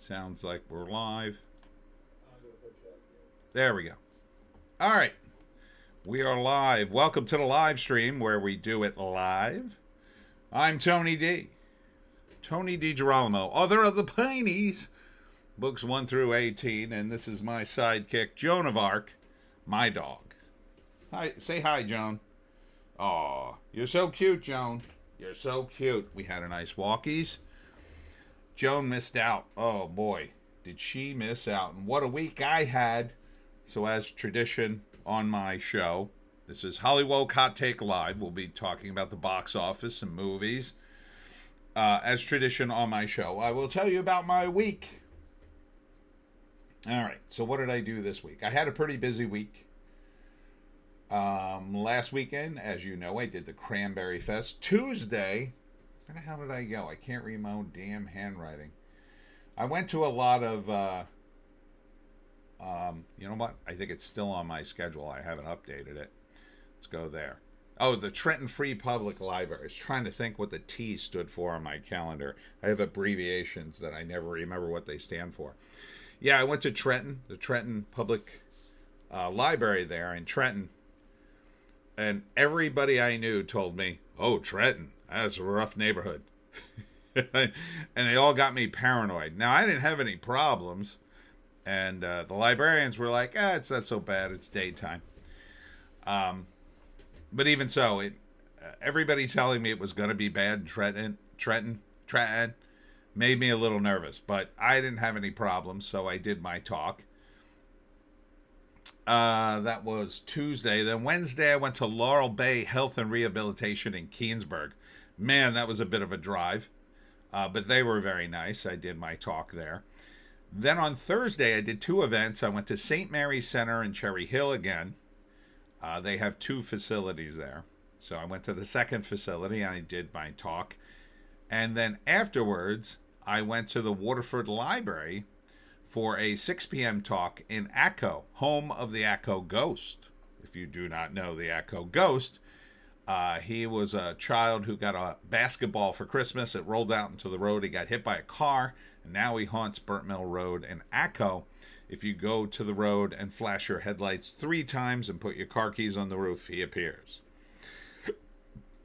Sounds like we're live. There we go. All right. We are live. Welcome to the live stream where we do it live. I'm Tony D. Tony DiGerolamo, author of the Pineys, books 1 through 18, and this is my sidekick, Joan of Arc, my dog. Hi, say hi, Joan. Aw, you're so cute, Joan. You're so cute. We had a nice walkies. Joan missed out. Oh boy, did she miss out. And what a week I had. So as tradition on my show, this is Hollywoke Hot Take Live. We'll be talking about the box office and movies. As tradition on my show, I will tell you about my week. All right, so what did I do this week? I had a pretty busy week. Last weekend, as you know, I did the Cranberry Fest. Tuesday, where the hell did I go? I can't read my own damn handwriting. I went to a lot of, you know what? I think it's still on my schedule. I haven't updated it. Let's go there. Oh, the Trenton Free Public Library. I was trying to think what the T stood for on my calendar. I have abbreviations that I never remember what they stand for. Yeah, I went to Trenton, the Trenton Public Library there in Trenton. And everybody I knew told me, oh, Trenton, that's a rough neighborhood. And they all got me paranoid. Now, I didn't have any problems. And the librarians were like, it's not so bad. It's daytime. But even so, everybody telling me it was going to be bad in Trenton made me a little nervous. But I didn't have any problems, so I did my talk. That was Tuesday. Then Wednesday, I went to Laurel Bay Health and Rehabilitation in Keansburg. Man, that was a bit of a drive. But they were very nice. I did my talk there. Then on Thursday, I did 2 events. I went to St. Mary's Center in Cherry Hill again. They have 2 facilities there. So I went to the second facility and I did my talk. And then afterwards, I went to the Waterford Library for a 6 p.m. talk in Acco, home of the Acco Ghost. If you do not know the Acco Ghost, he was a child who got a basketball for Christmas. It rolled out into the road. He got hit by a car, and now he haunts Burnt Mill Road in Acco. If you go to the road and flash your headlights 3 times and put your car keys on the roof, he appears.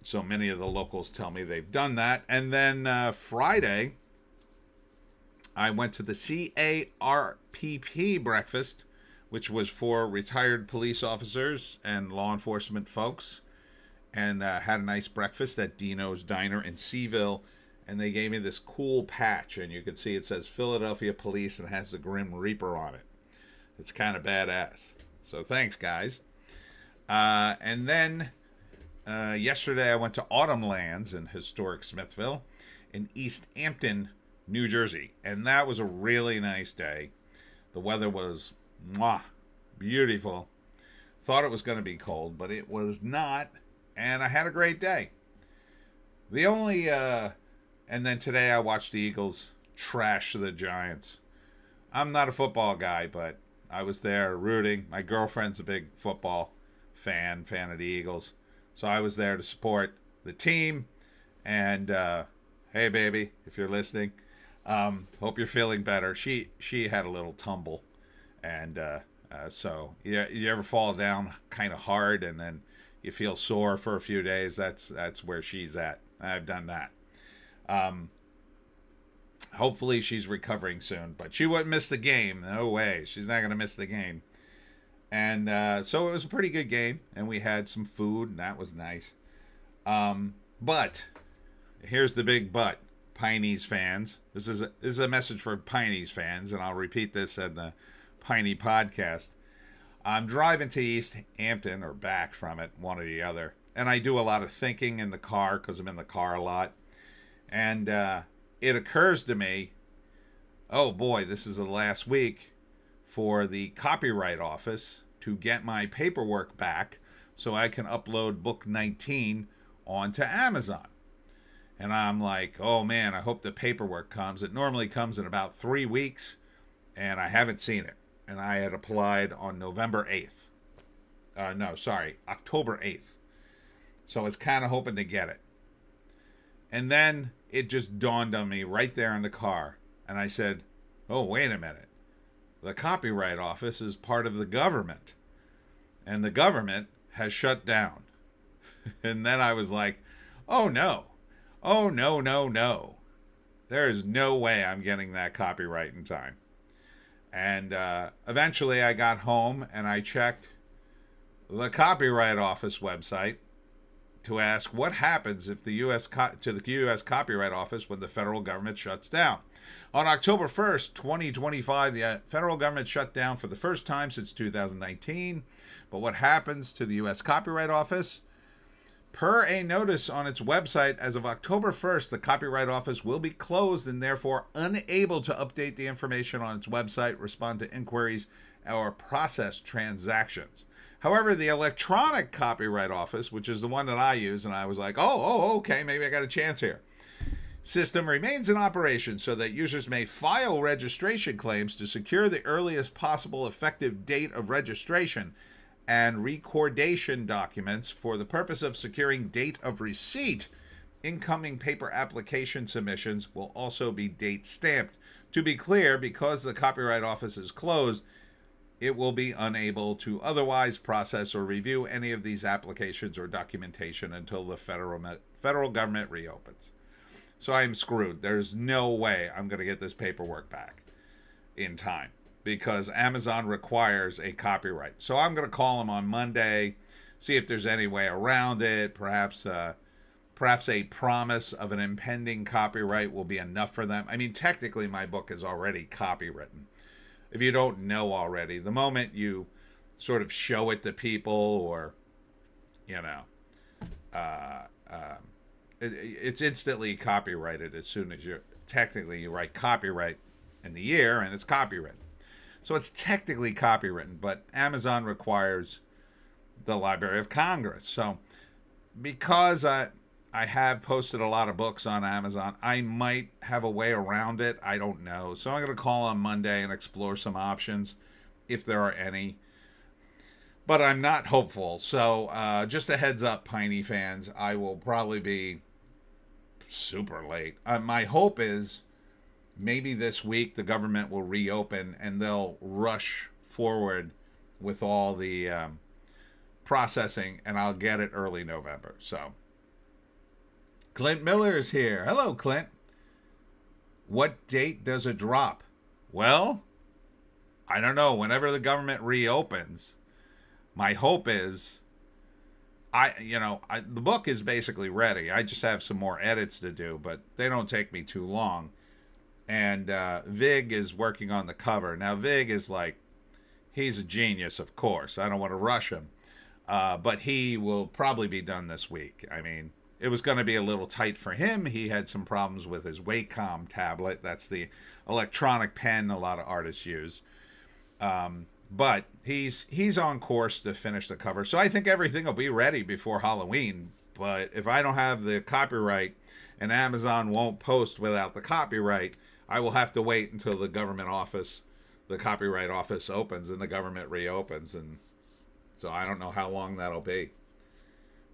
So many of the locals tell me they've done that. And then Friday, I went to the CARPP breakfast, which was for retired police officers and law enforcement folks, and had a nice breakfast at Dino's Diner in Seaville. And they gave me this cool patch, and you can see it says Philadelphia Police and has the Grim Reaper on it. It's kind of badass. So thanks, guys. And then yesterday I went to Autumn Lands in historic Smithville in East Hampton, New Jersey. And that was a really nice day. The weather was beautiful. Thought it was going to be cold, but it was not. And I had a great day. The only... And then today I watched the Eagles trash the Giants. I'm not a football guy, but I was there rooting. My girlfriend's a big football fan of the Eagles. So I was there to support the team. And hey, baby, if you're listening, hope you're feeling better. She had a little tumble. And so you ever fall down kind of hard and then you feel sore for a few days? That's where she's at. I've done that. Hopefully she's recovering soon, but she wouldn't miss the game. No way. She's not going to miss the game. And so it was a pretty good game, and we had some food, and that was nice. But here's the big but. Pineys fans. This is a message for Pineys fans, and I'll repeat this in the Piney podcast. I'm driving to East Hampton, or back from it, one or the other, and I do a lot of thinking in the car because I'm in the car a lot. And it occurs to me, oh boy, this is the last week for the Copyright Office to get my paperwork back so I can upload book 19 onto Amazon. And I'm like, oh man, I hope the paperwork comes. It normally comes in about 3 weeks, and I haven't seen it. And I had applied on October 8th. So I was kind of hoping to get it. And then it just dawned on me right there in the car. And I said, oh, wait a minute. The Copyright Office is part of the government, and the government has shut down. And then I was like, oh no. Oh, no, no, no. There is no way I'm getting that copyright in time. And eventually I got home and I checked the Copyright Office website to ask what happens if the to the U.S. Copyright Office when the federal government shuts down. On October 1st, 2025, the federal government shut down for the first time since 2019. But what happens to the U.S. Copyright Office? Per a notice on its website, as of October 1st, the Copyright Office will be closed and therefore unable to update the information on its website, respond to inquiries, or process transactions. However, the electronic Copyright Office, which is the one that I use, and I was like, okay, maybe I got a chance here, system remains in operation so that users may file registration claims to secure the earliest possible effective date of registration, and recordation documents for the purpose of securing date of receipt. Incoming paper application submissions will also be date stamped. To be clear, because the Copyright Office is closed, it will be unable to otherwise process or review any of these applications or documentation until the federal government reopens. So I'm screwed. There's no way I'm going to get this paperwork back in time, because Amazon requires a copyright. So I'm going to call them on Monday, see if there's any way around it. Perhaps a promise of an impending copyright will be enough for them. I mean, technically, my book is already copywritten. If you don't know already, the moment you sort of show it to people, or, it's instantly copyrighted as soon as you write copyright in the year, and it's copywritten. So it's technically copywritten, but Amazon requires the Library of Congress. So because I have posted a lot of books on Amazon, I might have a way around it. I don't know. So I'm going to call on Monday and explore some options, if there are any. But I'm not hopeful. So just a heads up, Piney fans, I will probably be super late. My hope is maybe this week the government will reopen and they'll rush forward with all the processing, and I'll get it early November. So Clint Miller is here. Hello, Clint. What date does it drop? Well, I don't know. Whenever the government reopens, my hope is the book is basically ready. I just have some more edits to do, but they don't take me too long. And Vig is working on the cover. Now, Vig is he's a genius, of course. I don't want to rush him. But he will probably be done this week. I mean, it was going to be a little tight for him. He had some problems with his Wacom tablet. That's the electronic pen a lot of artists use. But he's on course to finish the cover. So I think everything will be ready before Halloween. But if I don't have the copyright and Amazon won't post without the copyright, I will have to wait until the Copyright Office opens and the government reopens. And so I don't know how long that'll be.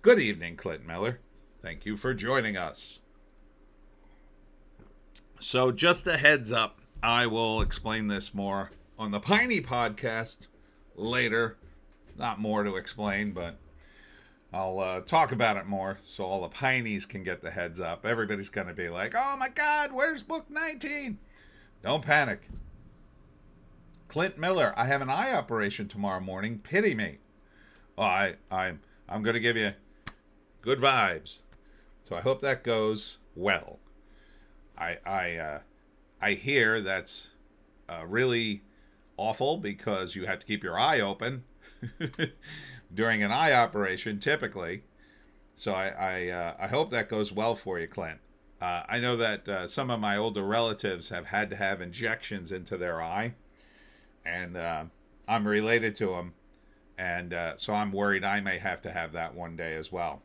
Good evening, Clint Miller. Thank you for joining us. So just a heads up, I will explain this more on the Piney podcast later. Not more to explain, but I'll talk about it more so all the Pineys can get the heads up. Everybody's going to be like, oh my God, where's book 19? Don't panic. Clint Miller, I have an eye operation tomorrow morning. Pity me. Oh, I'm going to give you good vibes. So I hope that goes well. I hear that's really awful because you have to keep your eye open during an eye operation, typically. So I hope that goes well for you, Clint. I know that some of my older relatives have had to have injections into their eye, and I'm related to them, and so I'm worried I may have to have that one day as well.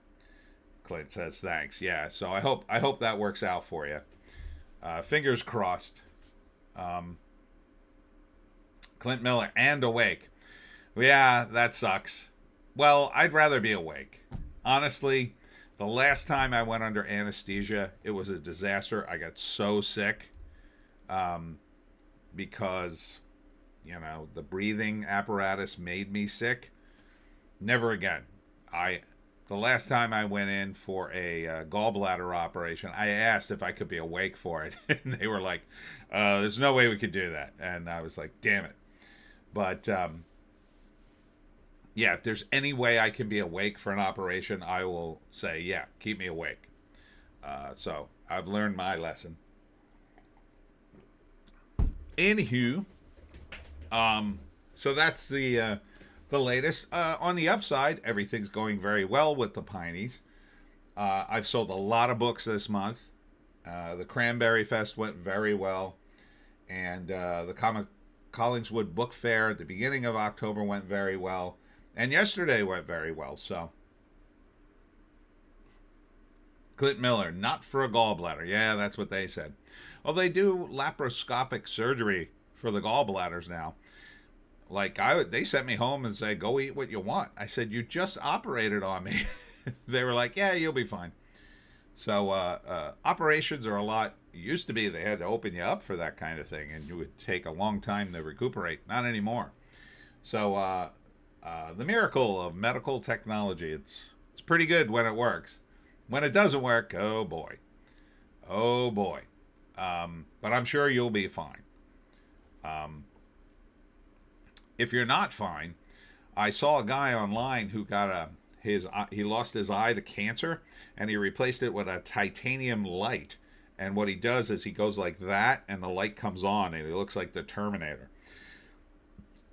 Clint says thanks. Yeah, so I hope that works out for you. Fingers crossed. Clint Miller, and awake. Yeah, that sucks. Well, I'd rather be awake. Honestly, the last time I went under anesthesia, it was a disaster. I got so sick. because, the breathing apparatus made me sick. Never again. The last time I went in for a gallbladder operation, I asked if I could be awake for it, and they were like, "There's no way we could do that." And I was like, "Damn it!" But yeah, if there's any way I can be awake for an operation, I will say, "Yeah, keep me awake." So I've learned my lesson. Anywho, so that's the latest. On the upside, everything's going very well with the Pineys. I've sold a lot of books this month. The Cranberry Fest went very well, and the Collingswood Book Fair at the beginning of October went very well, and yesterday went very well. So, Clint Miller, not for a gallbladder. Yeah, that's what they said. Well, they do laparoscopic surgery for the gallbladders now. Like, they sent me home and said, "Go eat what you want." I said, "You just operated on me." They were like, "Yeah, you'll be fine." So operations are a lot. It used to be they had to open you up for that kind of thing, and you would take a long time to recuperate. Not anymore. So the miracle of medical technology. It's pretty good when it works. When it doesn't work, oh boy. Oh boy. But I'm sure you'll be fine. If you're not fine, I saw a guy online who got he lost his eye to cancer, and he replaced it with a titanium light. And what he does is he goes like that, and the light comes on, and he looks like the Terminator.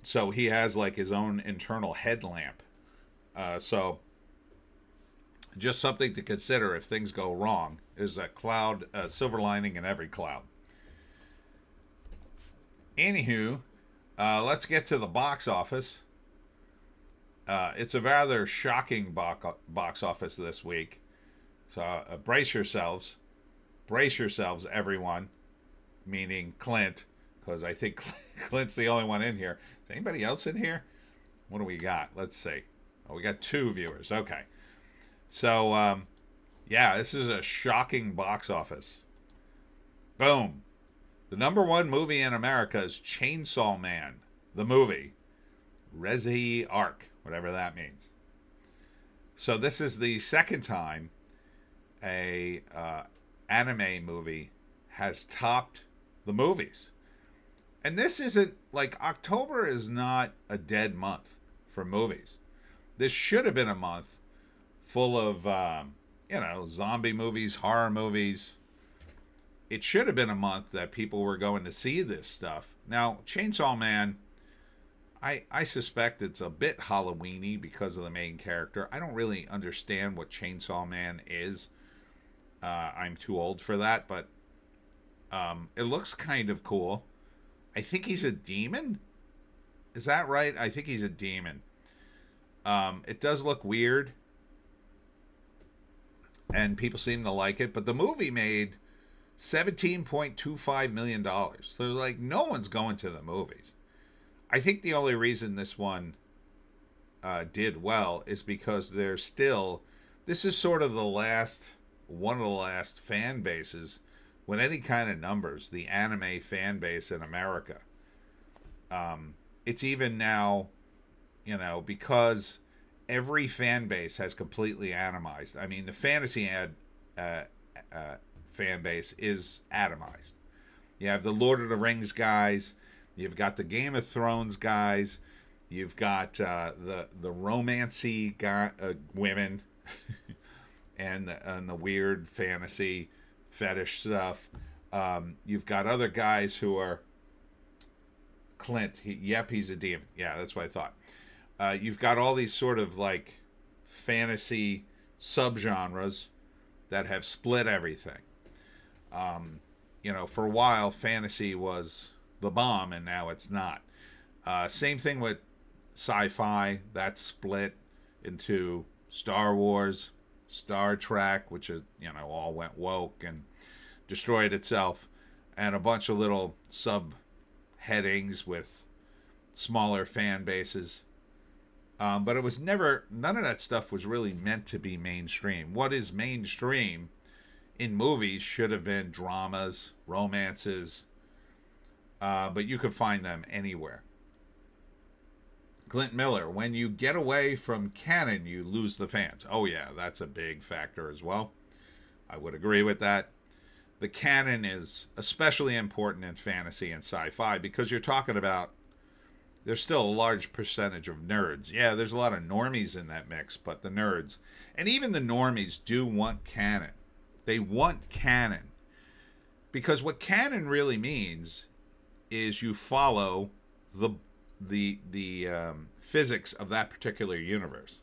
So he has like his own internal headlamp. So just something to consider if things go wrong. There's a cloud, silver lining in every cloud. Anywho, let's get to the box office. It's a rather shocking box office this week. So brace yourselves. Brace yourselves, everyone. Meaning Clint, because I think Clint's the only one in here. Is anybody else in here? What do we got? Let's see. Oh, we got 2 viewers. Okay. So, yeah, this is a shocking box office. Boom. The #1 movie in America is Chainsaw Man, the movie. Resi Arc, whatever that means. So this is the second time a anime movie has topped the movies. And this isn't, like, October is not a dead month for movies. This should have been a month full of, zombie movies, horror movies. It should have been a month that people were going to see this stuff. Now, Chainsaw Man, I suspect it's a bit Halloween-y because of the main character. I don't really understand what Chainsaw Man is. I'm too old for that, but it looks kind of cool. I think he's a demon? Is that right? I think he's a demon. It does look weird, and people seem to like it, but the movie made $17.25 million. So, like, no one's going to the movies. I think the only reason this one did well is because there's still... This is sort of one of the last fan bases with any kind of numbers, the anime fan base in America. It's even now, because every fan base has completely atomized. I mean, the fantasy fan base is atomized. You have the Lord of the Rings guys, you've got the Game of Thrones guys, you've got the romancy women, and the weird fantasy fetish stuff. You've got other guys who are Clint. He's a demon. Yeah, that's what I thought. You've got all these sort of like fantasy subgenres that have split everything. For a while, fantasy was the bomb, and now it's not. Same thing with sci-fi. That's split into Star Wars, Star Trek, which is, all went woke and destroyed itself, and a bunch of little subheadings with smaller fan bases. But it was never, none of that stuff was really meant to be mainstream. What is mainstream in movies should have been dramas, romances, but you can find them anywhere. Clint Miller, when you get away from canon, you lose the fans. Oh, yeah, that's a big factor as well. I would agree with that. The canon is especially important in fantasy and sci-fi because you're talking about there's still a large percentage of nerds. Yeah, there's a lot of normies in that mix, but the nerds, and even the normies, do want canon. They want canon because what canon really means is you follow the physics of that particular universe.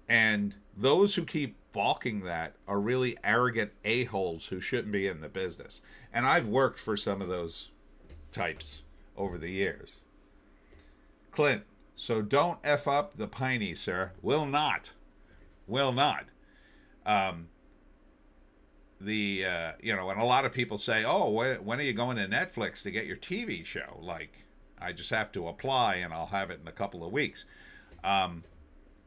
And those who keep balking that are really arrogant a-holes who shouldn't be in the business. And I've worked for some of those types over the years. Clint, so don't F up the Piney, sir. Will not. Will not. And a lot of people say, oh, when are you going to Netflix to get your TV show? Like, I just have to apply and I'll have it in a couple of weeks. I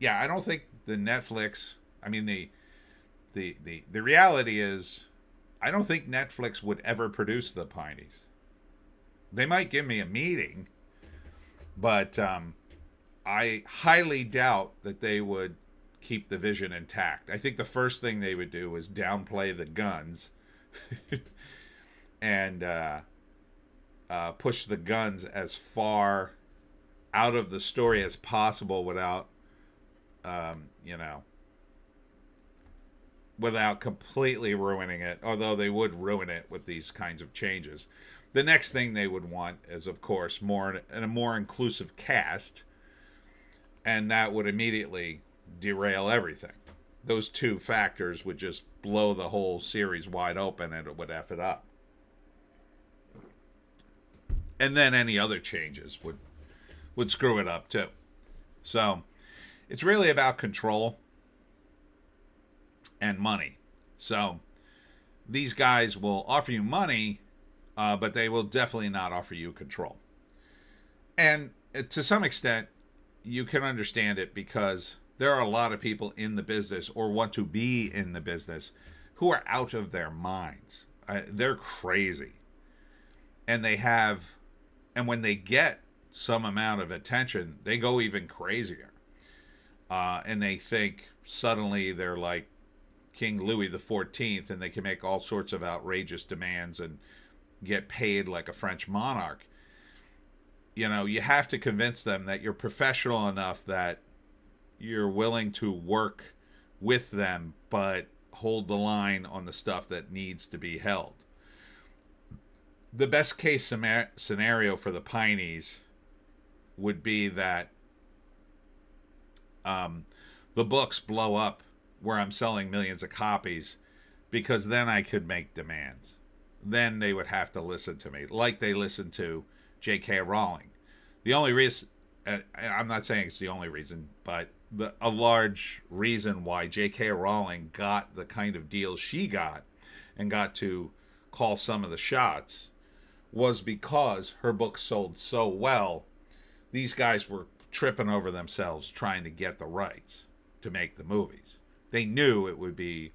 don't think the Netflix, I mean, the reality is, I don't think Netflix would ever produce the Pineys. They might give me a meeting, but I highly doubt that they would keep the vision intact. I think the first thing they would do is downplay the guns and push the guns as far out of the story as possible without without completely ruining it, although they would ruin it with these kinds of changes. The next thing they would want is, of course, a more inclusive cast, and that would immediately derail everything. Those two factors would just blow the whole series wide open, and it would F it up. And then any other changes would screw it up too. So it's really about control and money. So these guys will offer you money, but they will definitely not offer you control. And to some extent, you can understand it because there are a lot of people in the business or want to be in the business who are out of their minds. They're crazy. And when they get some amount of attention, they go even crazier. And they think suddenly they're like King Louis XIV and they can make all sorts of outrageous demands and get paid like a French monarch. You have to convince them that you're professional enough that you're willing to work with them, but hold the line on the stuff that needs to be held. The best case scenario for the Pineys would be that the books blow up where I'm selling millions of copies, because then I could make demands. Then they would have to listen to me, like they listened to J.K. Rowling. The only reason, I'm not saying it's the only reason, but a large reason why J.K. Rowling got the kind of deal she got and got to call some of the shots was because her books sold so well. These guys were tripping over themselves trying to get the rights to make the movies. They knew it would be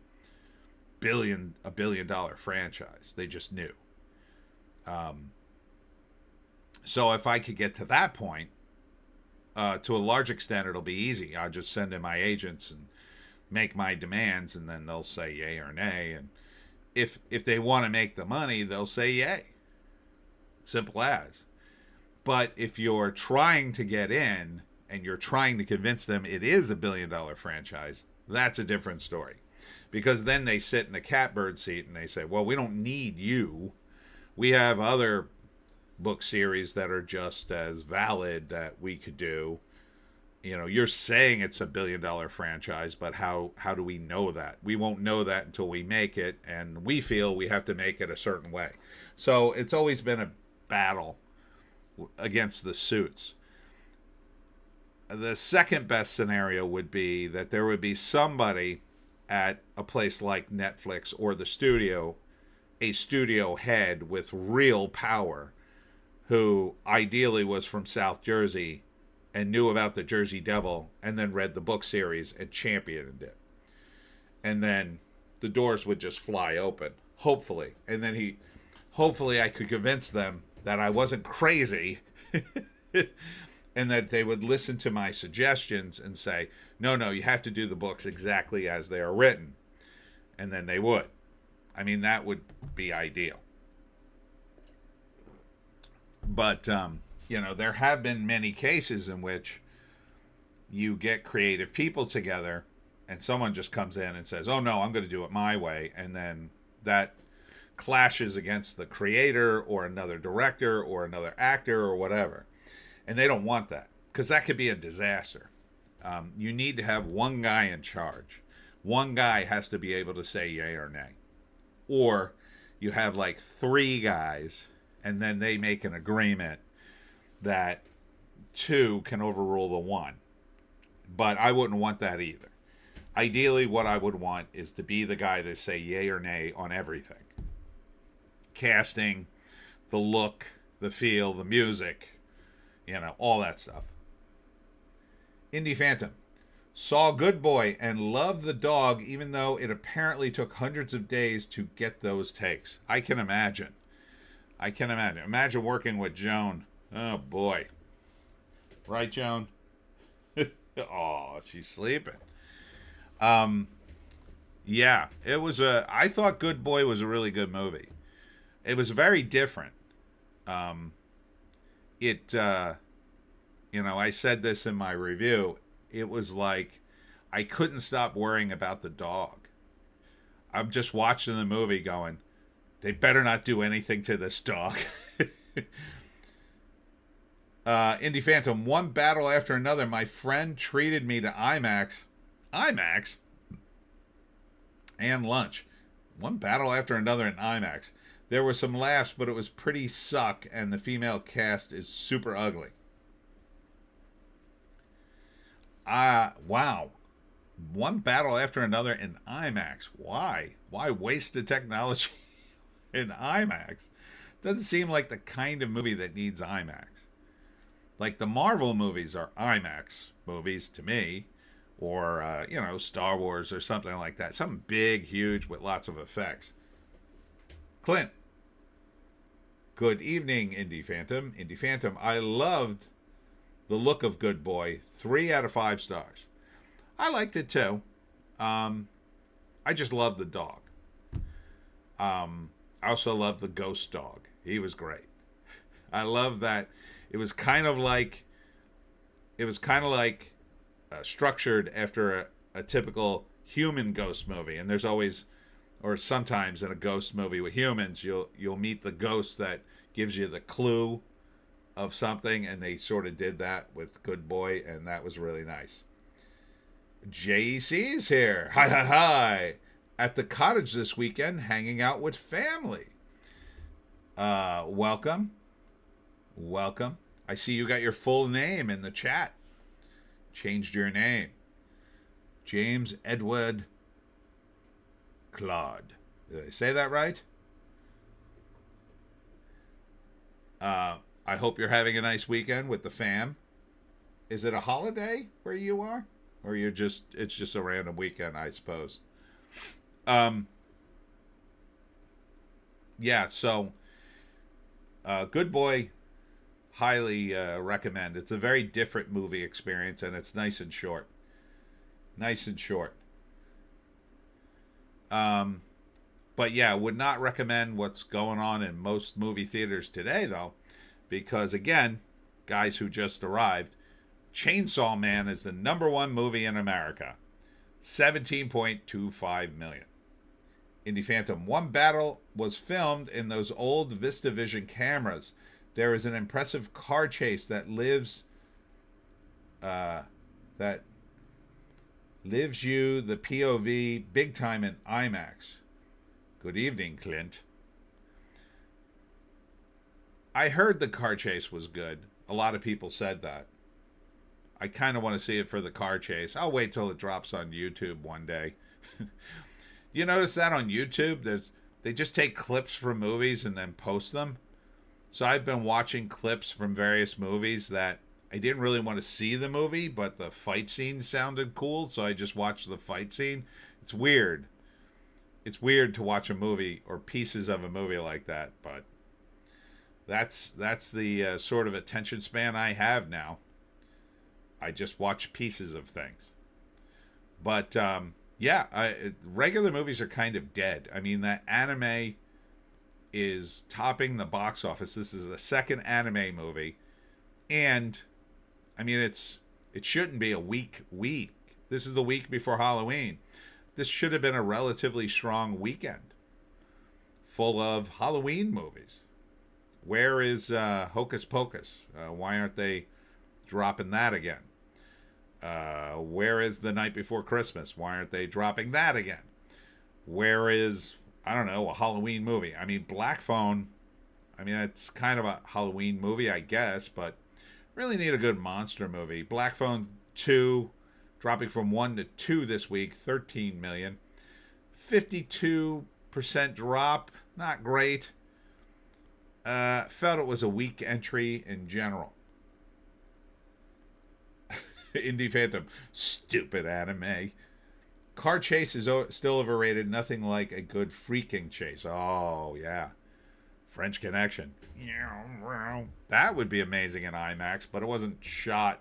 a billion-dollar franchise. They just knew. So if I could get to that point, to a large extent, it'll be easy. I'll just send in my agents and make my demands, and then they'll say yay or nay. And if they want to make the money, they'll say yay. Simple as. But if you're trying to get in and you're trying to convince them it is a billion-dollar franchise, that's a different story. Because then they sit in a catbird seat and they say, well, we don't need you. We have other book series that are just as valid that we could do. You're saying it's a billion-dollar franchise, but how do we know that? We won't know that until we make it, and we feel we have to make it a certain way. So it's always been a battle against the suits. The second best scenario would be that there would be somebody at a place like Netflix or the studio, a studio head with real power, who ideally was from South Jersey and knew about the Jersey Devil and then read the book series and championed it. And then the doors would just fly open, hopefully. And then hopefully I could convince them that I wasn't crazy, and that they would listen to my suggestions and say, no, no, you have to do the books exactly as they are written. And then they would. I mean, that would be ideal. But, there have been many cases in which you get creative people together and someone just comes in and says, oh, no, I'm going to do it my way. And then that clashes against the creator or another director or another actor or whatever. And they don't want that, because that could be a disaster. You need to have one guy in charge. One guy has to be able to say yay or nay. Or you have like three guys, and then they make an agreement that two can overrule the one. But I wouldn't want that either. Ideally, what I would want is to be the guy to say yay or nay on everything. Casting, the look, the feel, the music, all that stuff. Indie Phantom. Saw Good Boy and loved the dog, even though it apparently took hundreds of days to get those takes. I can imagine. Imagine working with Joan. Oh, boy. Right, Joan? Oh, she's sleeping. Yeah, it was I thought Good Boy was a really good movie. It was very different. I said this in my review. It was like I couldn't stop worrying about the dog. I'm just watching the movie going, they better not do anything to this dog. Indie Phantom, one battle after another. My friend treated me to IMAX and lunch. One battle after another in IMAX. There were some laughs, but it was pretty suck, and the female cast is super ugly. Wow. One battle after another in IMAX. Why? Why waste the technology in IMAX? Doesn't seem like the kind of movie that needs IMAX. Like the Marvel movies are IMAX movies to me, or Star Wars or something like that. Something big, huge with lots of effects. Clint. Good evening, Indie Phantom. Indie Phantom, I loved the look of Good Boy. 3 out of 5 stars. I liked it too. I just loved the dog. I also loved the ghost dog. He was great. I love that it was kind of like structured after a typical human ghost movie. And there's always, or sometimes in a ghost movie with humans, you'll meet the ghost that gives you the clue of something, and they sort of did that with Good Boy, and that was really nice. JEC is here. Hi, hi, hi. At the cottage this weekend, hanging out with family. Welcome. I see you got your full name in the chat. Changed your name. James Edward Claude. Did I say that right? I hope you're having a nice weekend with the fam. Is it a holiday where you are? Or it's just a random weekend, I suppose. Yeah, so Good Boy, highly recommend. It's a very different movie experience, and it's nice and short. But yeah, would not recommend what's going on in most movie theaters today, though, because again, guys who just arrived, Chainsaw Man is the #1 movie in America. 17.25 million. Indie Phantom, one battle was filmed in those old VistaVision cameras. There is an impressive car chase that lives you the POV big time in IMAX. Good evening, Clint. I heard the car chase was good. A lot of people said that. I kind of want to see it for the car chase. I'll wait till it drops on YouTube one day. You notice that on YouTube? They just take clips from movies and then post them. So I've been watching clips from various movies that I didn't really want to see the movie, but the fight scene sounded cool, so I just watched the fight scene. It's weird. It's weird to watch a movie or pieces of a movie like that, but That's the sort of attention span I have now. I just watch pieces of things. But yeah, regular movies are kind of dead. I mean, that anime is topping the box office. This is the second anime movie, and I mean, it shouldn't be a weak week. This is the week before Halloween. This should have been a relatively strong weekend, full of Halloween movies. Where is Hocus Pocus? Why aren't they dropping that again? Where is The Night Before Christmas? Why aren't they dropping that again? Where is, I don't know, a Halloween movie? I mean, Black Phone, I mean, it's kind of a Halloween movie, I guess, but really need a good monster movie. Black Phone 2, dropping from 1 to 2 this week, 13 million. 52% drop, not great. Felt it was a weak entry in general. Indie Phantom, stupid anime. Car chase is still overrated. Nothing like a good freaking chase. Oh, yeah. French Connection. That would be amazing in IMAX, but it wasn't shot.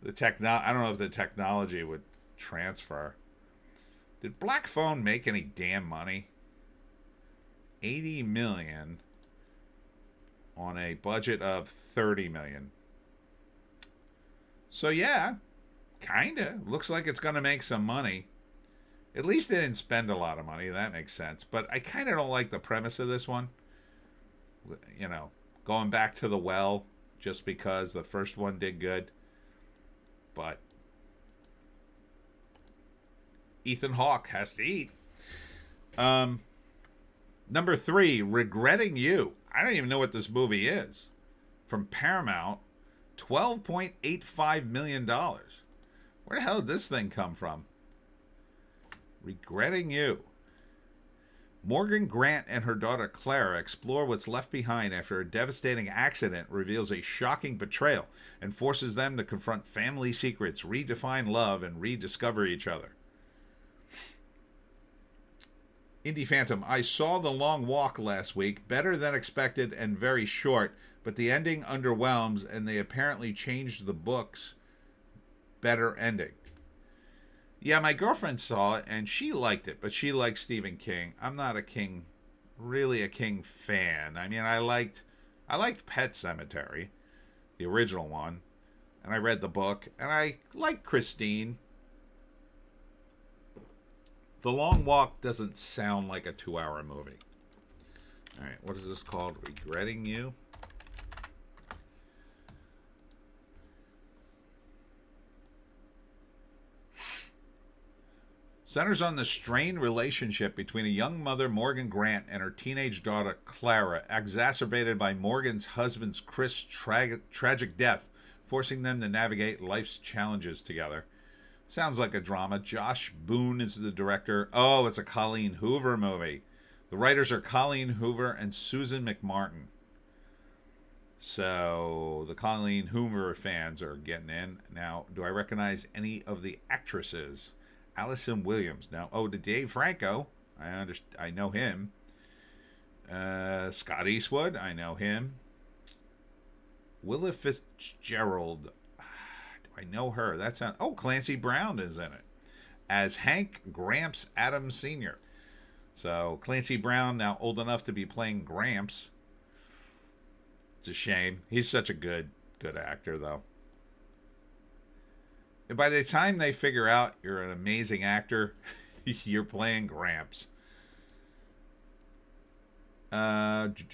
I don't know if the technology would transfer. Did Black Phone make any damn money? 80 million on a budget of 30 million. So yeah, kinda. Looks like it's gonna make some money. At least they didn't spend a lot of money. That makes sense. But I kind of don't like the premise of this one. You know, going back to the well just because the first one did good. But Ethan Hawke has to eat. Number 3, Regretting You. I don't even know what this movie is. From Paramount, $12.85 million. Where the hell did this thing come from? Regretting You. Morgan Grant and her daughter Clara explore what's left behind after a devastating accident reveals a shocking betrayal and forces them to confront family secrets, redefine love, and rediscover each other. Indie Phantom, I saw The Long Walk last week, better than expected and very short, but the ending underwhelms and they apparently changed the book's better ending. Yeah, my girlfriend saw it and she liked it, but she likes Stephen King. I'm not really a King fan. I mean, I liked Pet Sematary, the original one, and I read the book, and I liked Christine. The Long Walk doesn't sound like a 2-hour movie. All right, what is this called? Regretting You? Centers on the strained relationship between a young mother, Morgan Grant, and her teenage daughter, Clara, exacerbated by Morgan's husband's Chris' tragic death, forcing them to navigate life's challenges together. Sounds like a drama. Josh Boone is the director. Oh, it's a Colleen Hoover movie. The writers are Colleen Hoover and Susan McMartin. So the Colleen Hoover fans are getting in. Now, do I recognize any of the actresses? Allison Williams. Now, the Dave Franco. I know him. Scott Eastwood. I know him. Willa Fitzgerald. I know her. That's not. Oh, Clancy Brown is in it as Hank Gramps Adams Sr. So Clancy Brown now old enough to be playing Gramps. It's a shame. He's such a good actor, though. And by the time they figure out you're an amazing actor, you're playing Gramps. Indie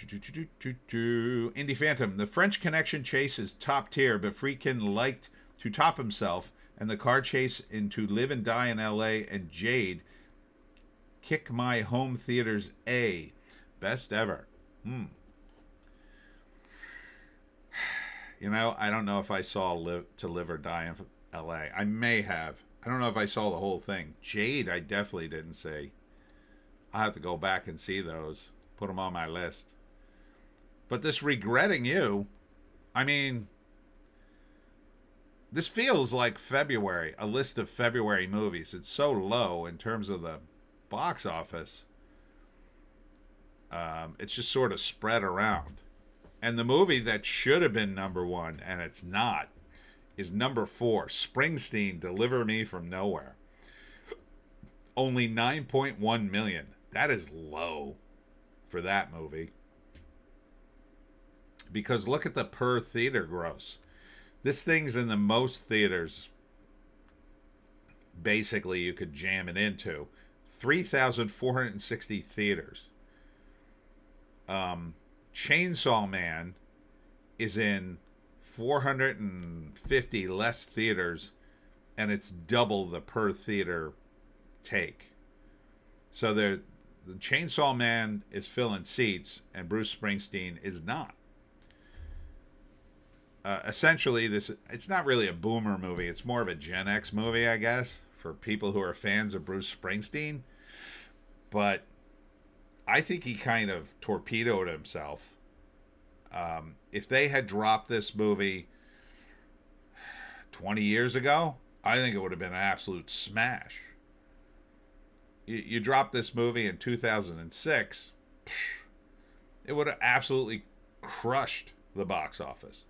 Phantom. The French Connection chase is top tier, but Friedkin liked to top himself, and the car chase into Live and Die in L.A. and Jade kick my home theaters A. Best ever. You know, I don't know if I saw Live or Die in L.A. I may have. I don't know if I saw the whole thing. Jade, I definitely didn't see. I'll have to go back and see those. Put them on my list. But this Regretting You, I mean, this feels like February, a list of February movies. It's so low in terms of the box office. It's just sort of spread around. And the movie that should have been number one, and it's not, is number 4, Springsteen, Deliver Me from Nowhere. Only 9.1 million. That is low for that movie. Because look at the per theater gross. This thing's in the most theaters basically you could jam it into. 3,460 theaters. Chainsaw Man is in 450 less theaters, and it's double the per theater take. So the Chainsaw Man is filling seats, and Bruce Springsteen is not. Essentially, it's not really a boomer movie. It's more of a Gen X movie, I guess, for people who are fans of Bruce Springsteen. But I think he kind of torpedoed himself. If they had dropped this movie 20 years ago, I think it would have been an absolute smash. You drop this movie in 2006, it would have absolutely crushed the box office.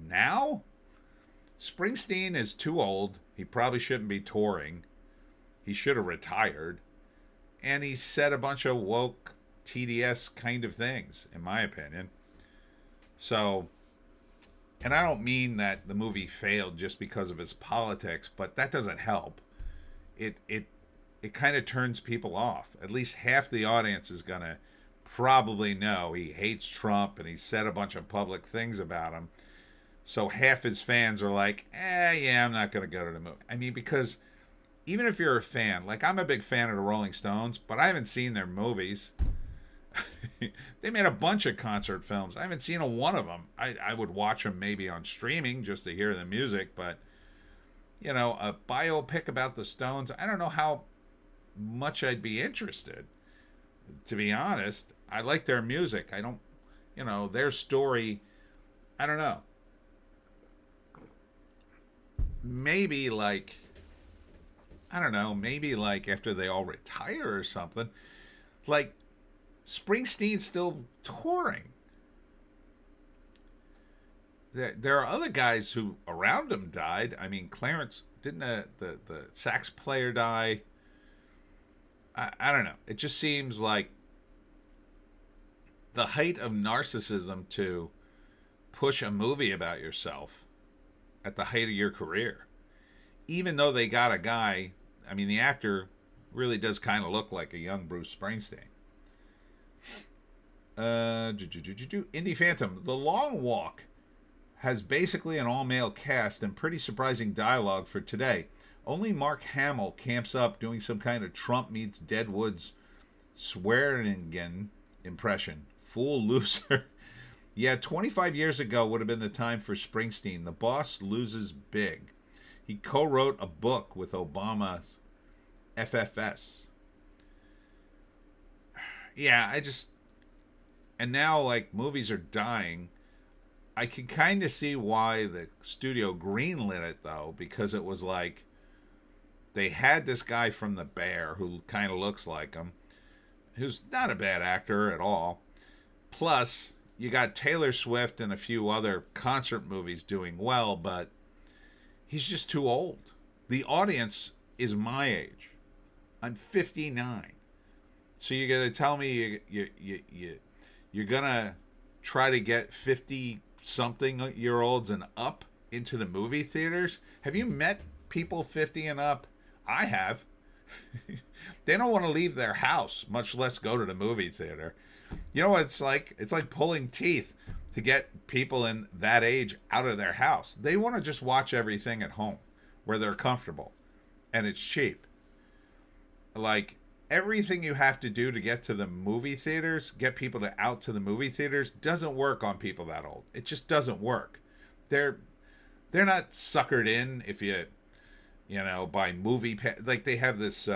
Now, Springsteen is too old. He probably shouldn't be touring. He should have retired. And he said a bunch of woke, TDS kind of things, in my opinion. So, and I don't mean that the movie failed just because of his politics, but that doesn't help. It kind of turns people off. At least half the audience is going to probably know he hates Trump and he said a bunch of public things about him. So half his fans are like, yeah, I'm not going to go to the movie. I mean, because even if you're a fan, like I'm a big fan of the Rolling Stones, but I haven't seen their movies. They made a bunch of concert films. I haven't seen one of them. I would watch them maybe on streaming just to hear the music, but, you know, a biopic about the Stones, I don't know how much I'd be interested. To be honest, I like their music. I don't, you know, their story, I don't know. Maybe like, I don't know, maybe like after they all retire or something. Like, Springsteen's still touring. There are other guys who around him died. I mean, Clarence, didn't the sax player die? I don't know. It just seems like the height of narcissism to push a movie about yourself at the height of your career. Even though they got a guy, I mean, the actor really does kind of look like a young Bruce Springsteen. Indie Phantom. The Long Walk has basically an all-male cast and pretty surprising dialogue for today. Only Mark Hamill camps up doing some kind of Trump meets Deadwood's Swearingen impression. Fool loser. Yeah, 25 years ago would have been the time for Springsteen. The boss loses big. He co-wrote a book with Obama's FFS. Yeah, and now, like, movies are dying. I can kind of see why the studio greenlit it, though, because it was like, they had this guy from The Bear who kind of looks like him, who's not a bad actor at all. Plus, you got Taylor Swift and a few other concert movies doing well, but he's just too old. The audience is my age. I'm 59. So you're going to tell me you're going to try to get 50-something-year-olds and up into the movie theaters? Have you met people 50 and up? I have. They don't want to leave their house, much less go to the movie theater. You know what it's like? It's like pulling teeth to get people in that age out of their house. They want to just watch everything at home where they're comfortable and it's cheap. Like, everything you have to do to get to the movie theaters, get people out to the movie theaters, doesn't work on people that old. It just doesn't work. They're not suckered in if you buy movie pass. Like, they have this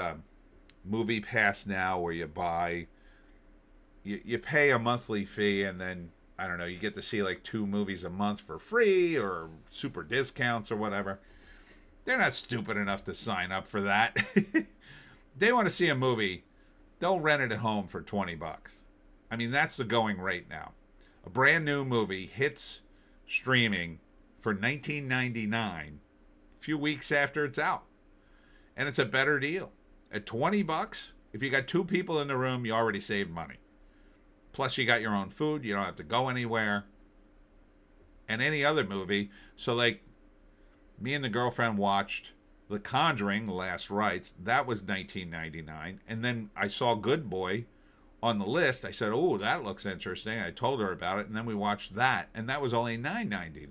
movie pass now where you buy, you pay a monthly fee and then, I don't know, you get to see like 2 movies a month for free or super discounts or whatever. They're not stupid enough to sign up for that. They want to see a movie, they'll rent it at home for $20. I mean, that's the going rate now. A brand new movie hits streaming for $19.99 a few weeks after it's out. And it's a better deal. At $20, if you got two people in the room, you already saved money. Plus, you got your own food. You don't have to go anywhere. And any other movie. So, like, me and the girlfriend watched The Conjuring, The Last Rites. That was $19.99. And then I saw Good Boy on the list. I said, oh, that looks interesting. I told her about it. And then we watched that. And that was only $9.99.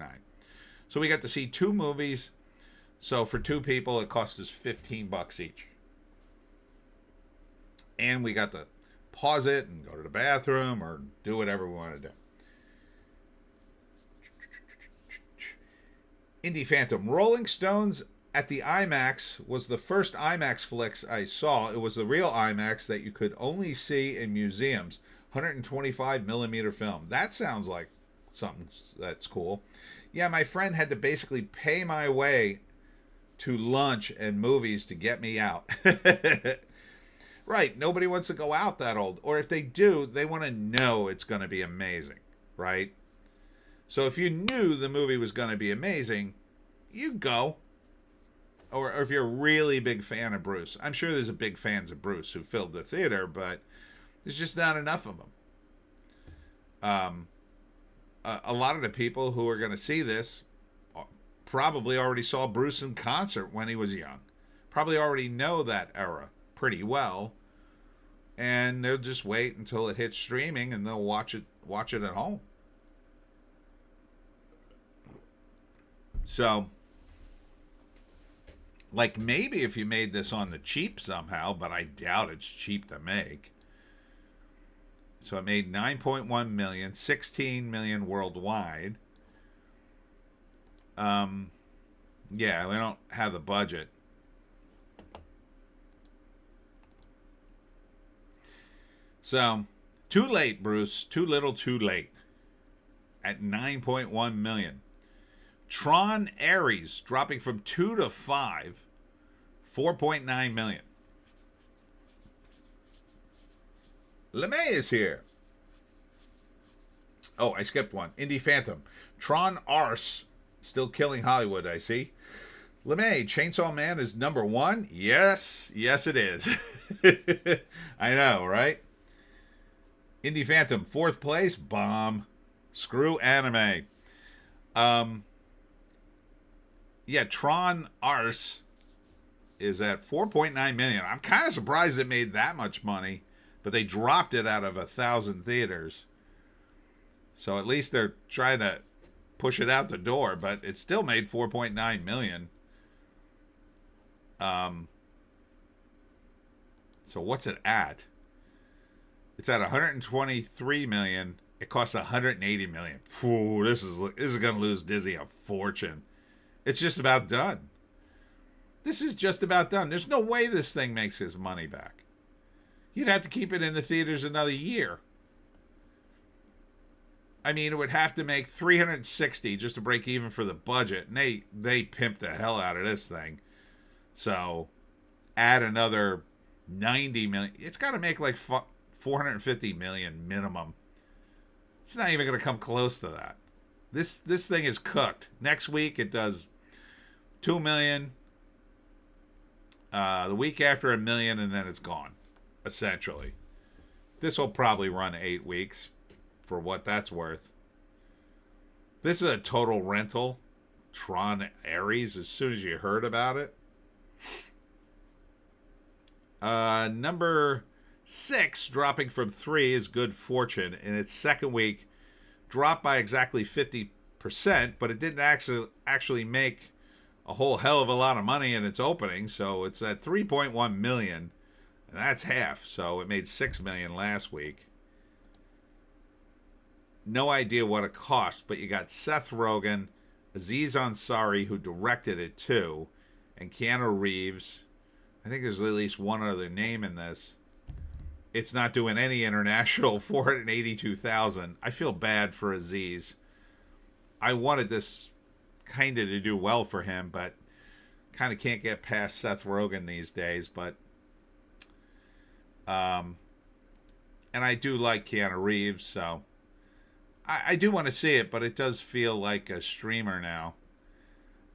So we got to see two movies. So for two people, it cost us $15 each. And we got to pause it and go to the bathroom or do whatever we want to do. Indie Phantom. Rolling Stones at the IMAX was the first IMAX flicks I saw. It was the real IMAX that you could only see in museums. 125 millimeter film. That sounds like something that's cool. Yeah, my friend had to basically pay my way to lunch and movies to get me out. Right, nobody wants to go out that old. Or if they do, they want to know it's going to be amazing, right? So if you knew the movie was going to be amazing, you'd go. Or if you're a really big fan of Bruce. I'm sure there's a big fans of Bruce who filled the theater, but there's just not enough of them. A lot of the people who are going to see this probably already saw Bruce in concert when he was young. Probably already know that era pretty well. And they'll just wait until it hits streaming and they'll watch it at home. So, like, maybe if you made this on the cheap somehow, but I doubt it's cheap to make. So it made 9.1 million, 16 million worldwide. Yeah, we don't have the budget. So, too late, Bruce. Too little, too late. At 9.1 million. Tron Ares dropping from 2 to 5, 4.9 million. LeMay is here. Oh, I skipped one. Indie Phantom. Tron Arse. Still killing Hollywood, I see. LeMay, Chainsaw Man is number 1? Yes. Yes, it is. I know, right? Indie Phantom, 4th place. Bomb. Screw anime. Yeah, Tron Arse is at 4.9 million. I'm kind of surprised it made that much money, but they dropped it out of 1,000 theaters. So at least they're trying to push it out the door, but it still made 4.9 million. So what's it at? It's at 123 million. It costs 180 million. Phew, this is going to lose Disney a fortune. It's just about done. This is just about done. There's no way this thing makes his money back. You'd have to keep it in the theaters another year. I mean, it would have to make 360 just to break even for the budget. And they pimped the hell out of this thing. So, add another 90 million. It's got to make like 450 million minimum. It's not even going to come close to that. This thing is cooked. Next week it does 2 million. The week after 1 million, and then it's gone. Essentially. This will probably run 8 weeks, for what that's worth. This is a total rental. Tron Ares, as soon as you heard about it. Number 6, dropping from 3, is Good Fortune. In its second week, dropped by exactly 50%, but it didn't actually make a whole hell of a lot of money in its opening, so it's at 3.1 million, and that's half, so it made 6 million last week. No idea what it cost, but you got Seth Rogen, Aziz Ansari, who directed it too, and Keanu Reeves. I think there's at least one other name in this. It's not doing any international. 482,000. I feel bad for Aziz. I wanted this kind of to do well for him, but kind of can't get past Seth Rogen these days. But and I do like Keanu Reeves, so I do want to see it, but it does feel like a streamer now.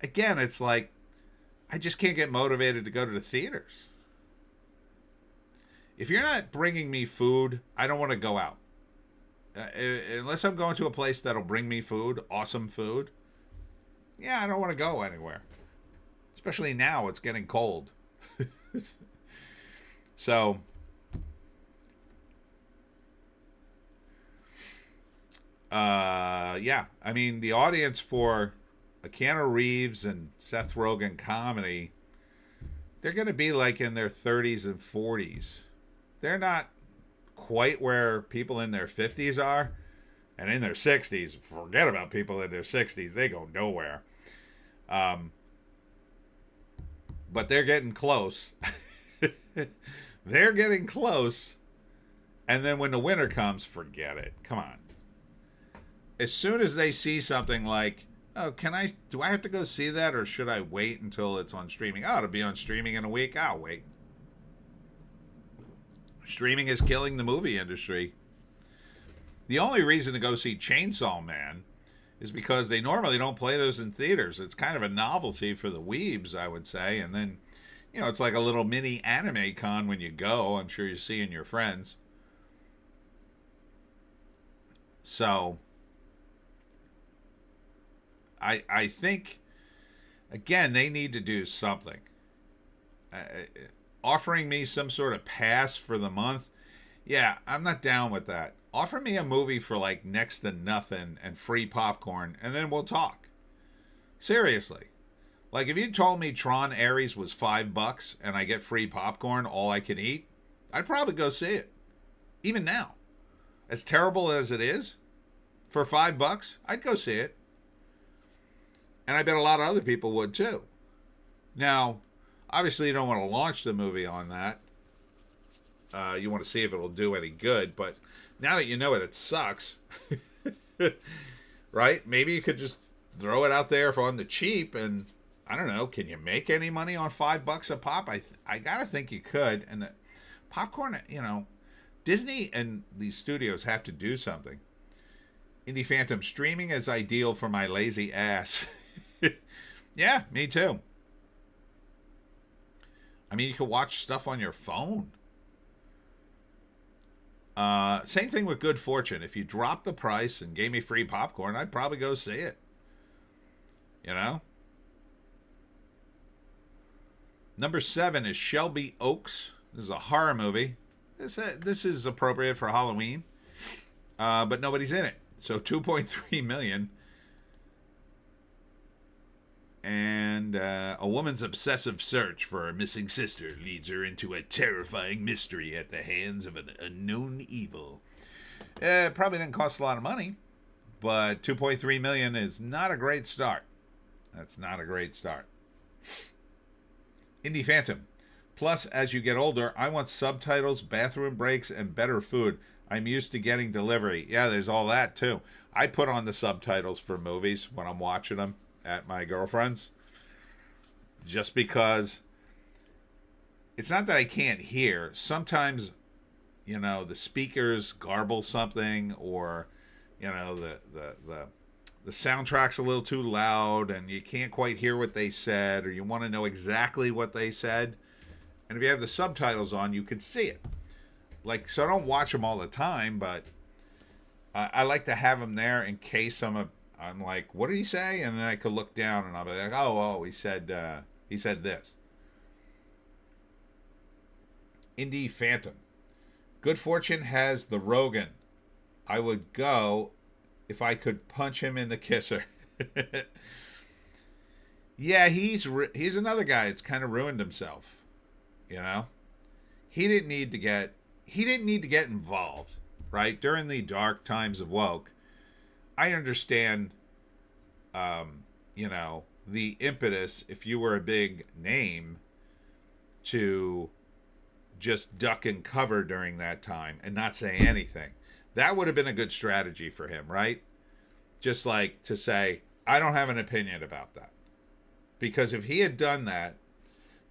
Again, it's like I just can't get motivated to go to the theaters. If you're not bringing me food, I don't want to go out. Unless I'm going to a place that'll bring me food, awesome food. Yeah, I don't want to go anywhere. Especially now, it's getting cold. So, yeah, I mean, the audience for a Keanu Reeves and Seth Rogen comedy, they're going to be like in their 30s and 40s. They're not quite where people in their 50s are. And in their 60s, forget about people in their 60s. They go nowhere. But they're getting close. They're getting close. And then when the winter comes, forget it. Come on. As soon as they see something like, oh, do I have to go see that, or should I wait until it's on streaming? Oh, it'll be on streaming in a week. I'll wait. Streaming is killing the movie industry. The only reason to go see Chainsaw Man is because they normally don't play those in theaters. It's kind of a novelty for the weebs, I would say. And then, it's like a little mini anime con when you go. I'm sure you're seeing your friends. So, I think, again, they need to do something. Offering me some sort of pass for the month, yeah, I'm not down with that. Offer me a movie for like next to nothing and free popcorn, and then we'll talk. Seriously. Like, if you told me Tron Ares was $5 and I get free popcorn, all I can eat, I'd probably go see it. Even now. As terrible as it is, for $5, I'd go see it. And I bet a lot of other people would too. Now, obviously you don't want to launch the movie on that. You want to see if it'll do any good, but now that you know it sucks. Right? Maybe you could just throw it out there for on the cheap, and I don't know, can you make any money on $5 a pop? I gotta think you could. And the popcorn, Disney and these studios have to do something. Indie Phantom, streaming is ideal for my lazy ass. Yeah, me too. I mean, you can watch stuff on your phone. Same thing with Good Fortune. If you dropped the price and gave me free popcorn, I'd probably go see it. Number 7 is Shelby Oaks. This is a horror movie. This is appropriate for Halloween. But nobody's in it. So 2.3 million. And a woman's obsessive search for her missing sister leads her into a terrifying mystery at the hands of an unknown evil. Probably didn't cost a lot of money, but 2.3 million is not a great start. That's not a great start. Indie Phantom. Plus, as you get older, I want subtitles, bathroom breaks, and better food. I'm used to getting delivery. Yeah, there's all that too. I put on the subtitles for movies when I'm watching them at my girlfriend's, just because it's not that I can't hear. Sometimes, the speakers garble something, or the soundtrack's a little too loud and you can't quite hear what they said, or you want to know exactly what they said. And if you have the subtitles on, you can see it. So I don't watch them all the time, but I like to have them there in case I'm like, what did he say? And then I could look down and I'll be like, oh, he said this. Indie Phantom. Good Fortune has the Rogan. I would go if I could punch him in the kisser. Yeah, he's another guy that's kind of ruined himself. He didn't need to get involved, right? During the dark times of woke, I understand, the impetus, if you were a big name, to just duck and cover during that time and not say anything. That would have been a good strategy for him, right? Just like to say, I don't have an opinion about that. Because if he had done that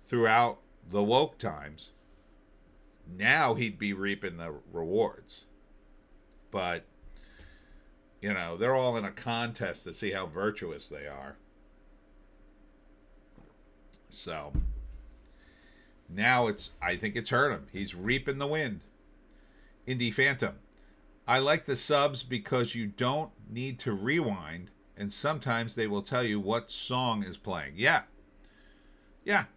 throughout the woke times, now he'd be reaping the rewards. But, You know, they're all in a contest to see how virtuous they are. So now I think it's hurt him. He's reaping the wind. Indie Phantom. I like the subs because you don't need to rewind, and sometimes they will tell you what song is playing. Yeah. Yeah.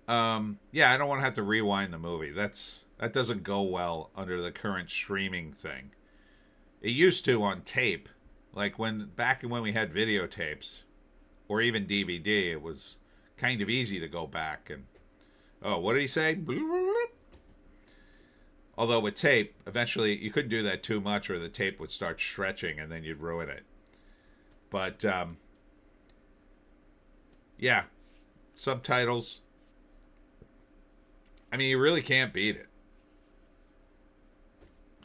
Yeah, I don't want to have to rewind the movie. That doesn't go well under the current streaming thing. It used to on tape, like back when we had videotapes, or even DVD. It was kind of easy to go back and, oh, what did he say? Although with tape, eventually you couldn't do that too much, or the tape would start stretching and then you'd ruin it. But yeah, subtitles. I mean, you really can't beat it.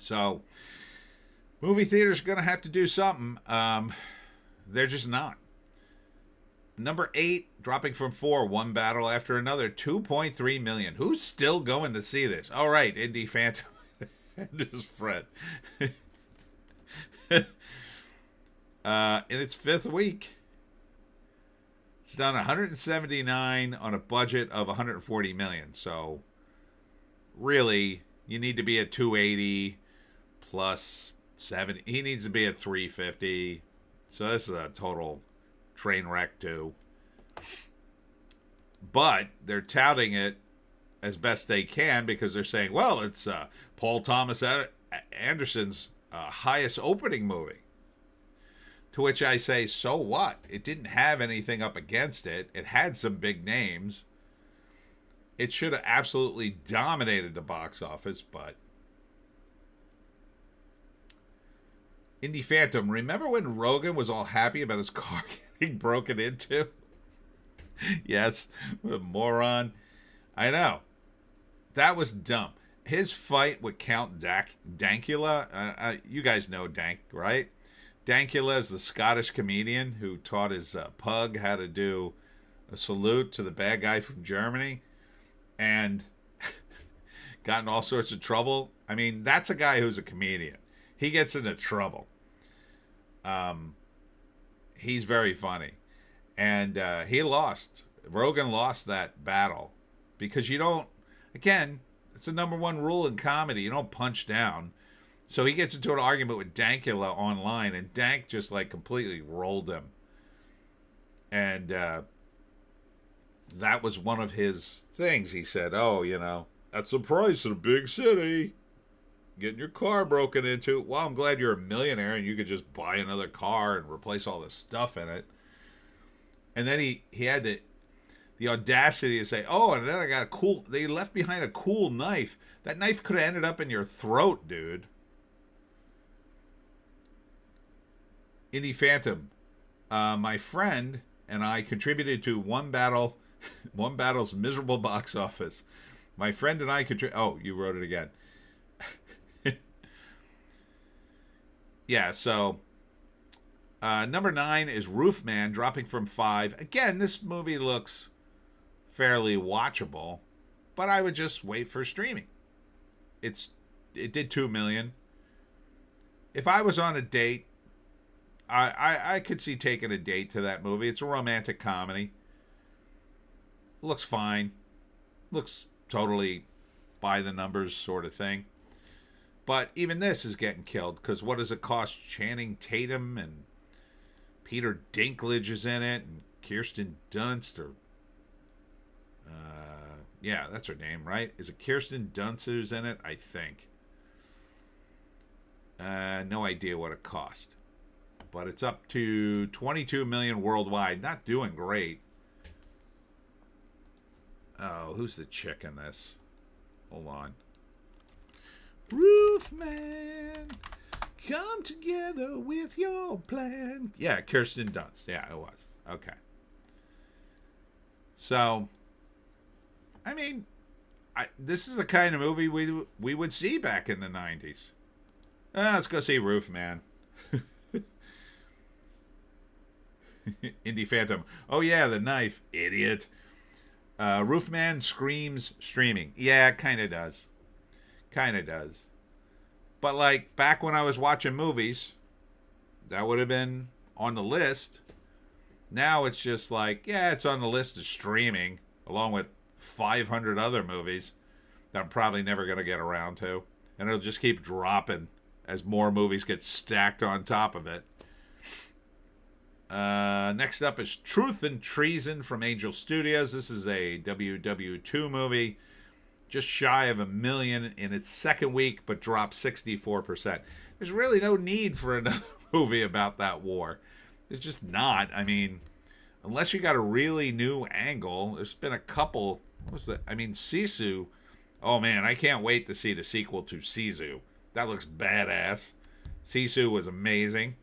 So, movie theaters are going to have to do something. They're just not. Number 8, dropping from 4, one battle after another, 2.3 million. Who's still going to see this? All right, Indie Phantom and his friend. In its 5th week, it's done 179 on a budget of 140 million. So, really, you need to be at 280 plus 70. He needs to be at 350. So this is a total train wreck too. But they're touting it as best they can because they're saying, well, it's Paul Thomas Anderson's highest opening movie. To which I say, so what? It didn't have anything up against it. It had some big names. It should have absolutely dominated the box office, but Indie Phantom, remember when Rogan was all happy about his car getting broken into? Yes, a moron. I know. That was dumb. His fight with Count Dankula, you guys know Dank, right? Dankula is the Scottish comedian who taught his pug how to do a salute to the bad guy from Germany and got in all sorts of trouble. I mean, that's a guy who's a comedian. He gets into trouble. He's very funny. And he lost. Rogan lost that battle. Because you don't, again, it's the number one rule in comedy. You don't punch down. So he gets into an argument with Dankula online. And Dank just like completely rolled him. And that was one of his things. He said, oh, you know, that's the price of a big city. Getting your car broken into. Well, I'm glad you're a millionaire and you could just buy another car and replace all the stuff in it. And then he had the audacity to say, oh, and then I got they left behind a cool knife. That knife could have ended up in your throat, dude. Indie Phantom. My friend and I contributed to one battle's miserable box office. My friend and I oh, you wrote it again. Yeah, so number 9 is Roofman, dropping from 5. Again, this movie looks fairly watchable, but I would just wait for streaming. It did 2 million. If I was on a date, I could see taking a date to that movie. It's a romantic comedy. Looks fine. Looks totally by the numbers sort of thing. But even this is getting killed because what does it cost? Channing Tatum and Peter Dinklage is in it, and Kirsten Dunst, or yeah, that's her name, right? Is it Kirsten Dunst who's in it? I think. No idea what it cost, but it's up to 22 million worldwide. Not doing great. Oh, who's the chick in this? Hold on. Roofman, come together with your plan. Yeah, Kirsten Dunst. Yeah, it was. Okay. So, I mean, this is the kind of movie we would see back in the 90s. Let's go see Roofman. Indie Phantom. Oh, yeah, the knife. Idiot. Roofman screams streaming. Yeah, it kind of does. Kind of does. But like back when I was watching movies, that would have been on the list. Now it's just like, yeah, it's on the list of streaming along with 500 other movies that I'm probably never going to get around to. And it'll just keep dropping as more movies get stacked on top of it. Next up is Truth and Treason from Angel Studios. This is a WW2 movie. Just shy of 1 million in its second week, but dropped 64%. There's really no need for another movie about that war. There's just not. I mean, unless you got a really new angle. There's been a couple. Sisu. Oh man, I can't wait to see the sequel to Sisu. That looks badass. Sisu was amazing.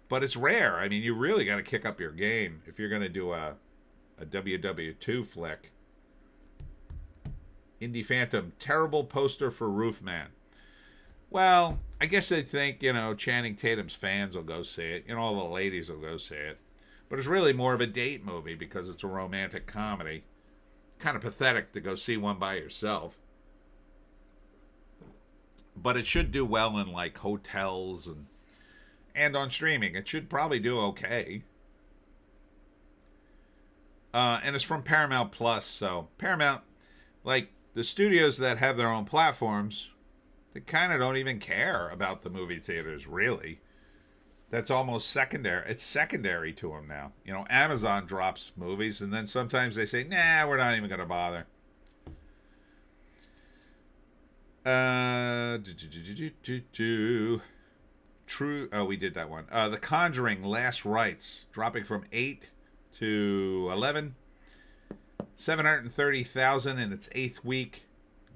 But it's rare. I mean, you really got to kick up your game if you're going to do a WW2 flick. Indie Phantom, terrible poster for Roofman. Well, I guess they think, Channing Tatum's fans will go see it. All the ladies will go see it. But it's really more of a date movie because it's a romantic comedy. Kind of pathetic to go see one by yourself. But it should do well in, like, hotels and on streaming. It should probably do okay. And it's from Paramount Plus, so Paramount, like, the studios that have their own platforms, they kind of don't even care about the movie theaters, really. That's almost secondary. It's secondary to them now. Amazon drops movies, and then sometimes they say, nah, we're not even going to bother. True. Oh, we did that one. The Conjuring: Last Rites, dropping from 8 to 11. 730,000 in its 8th week,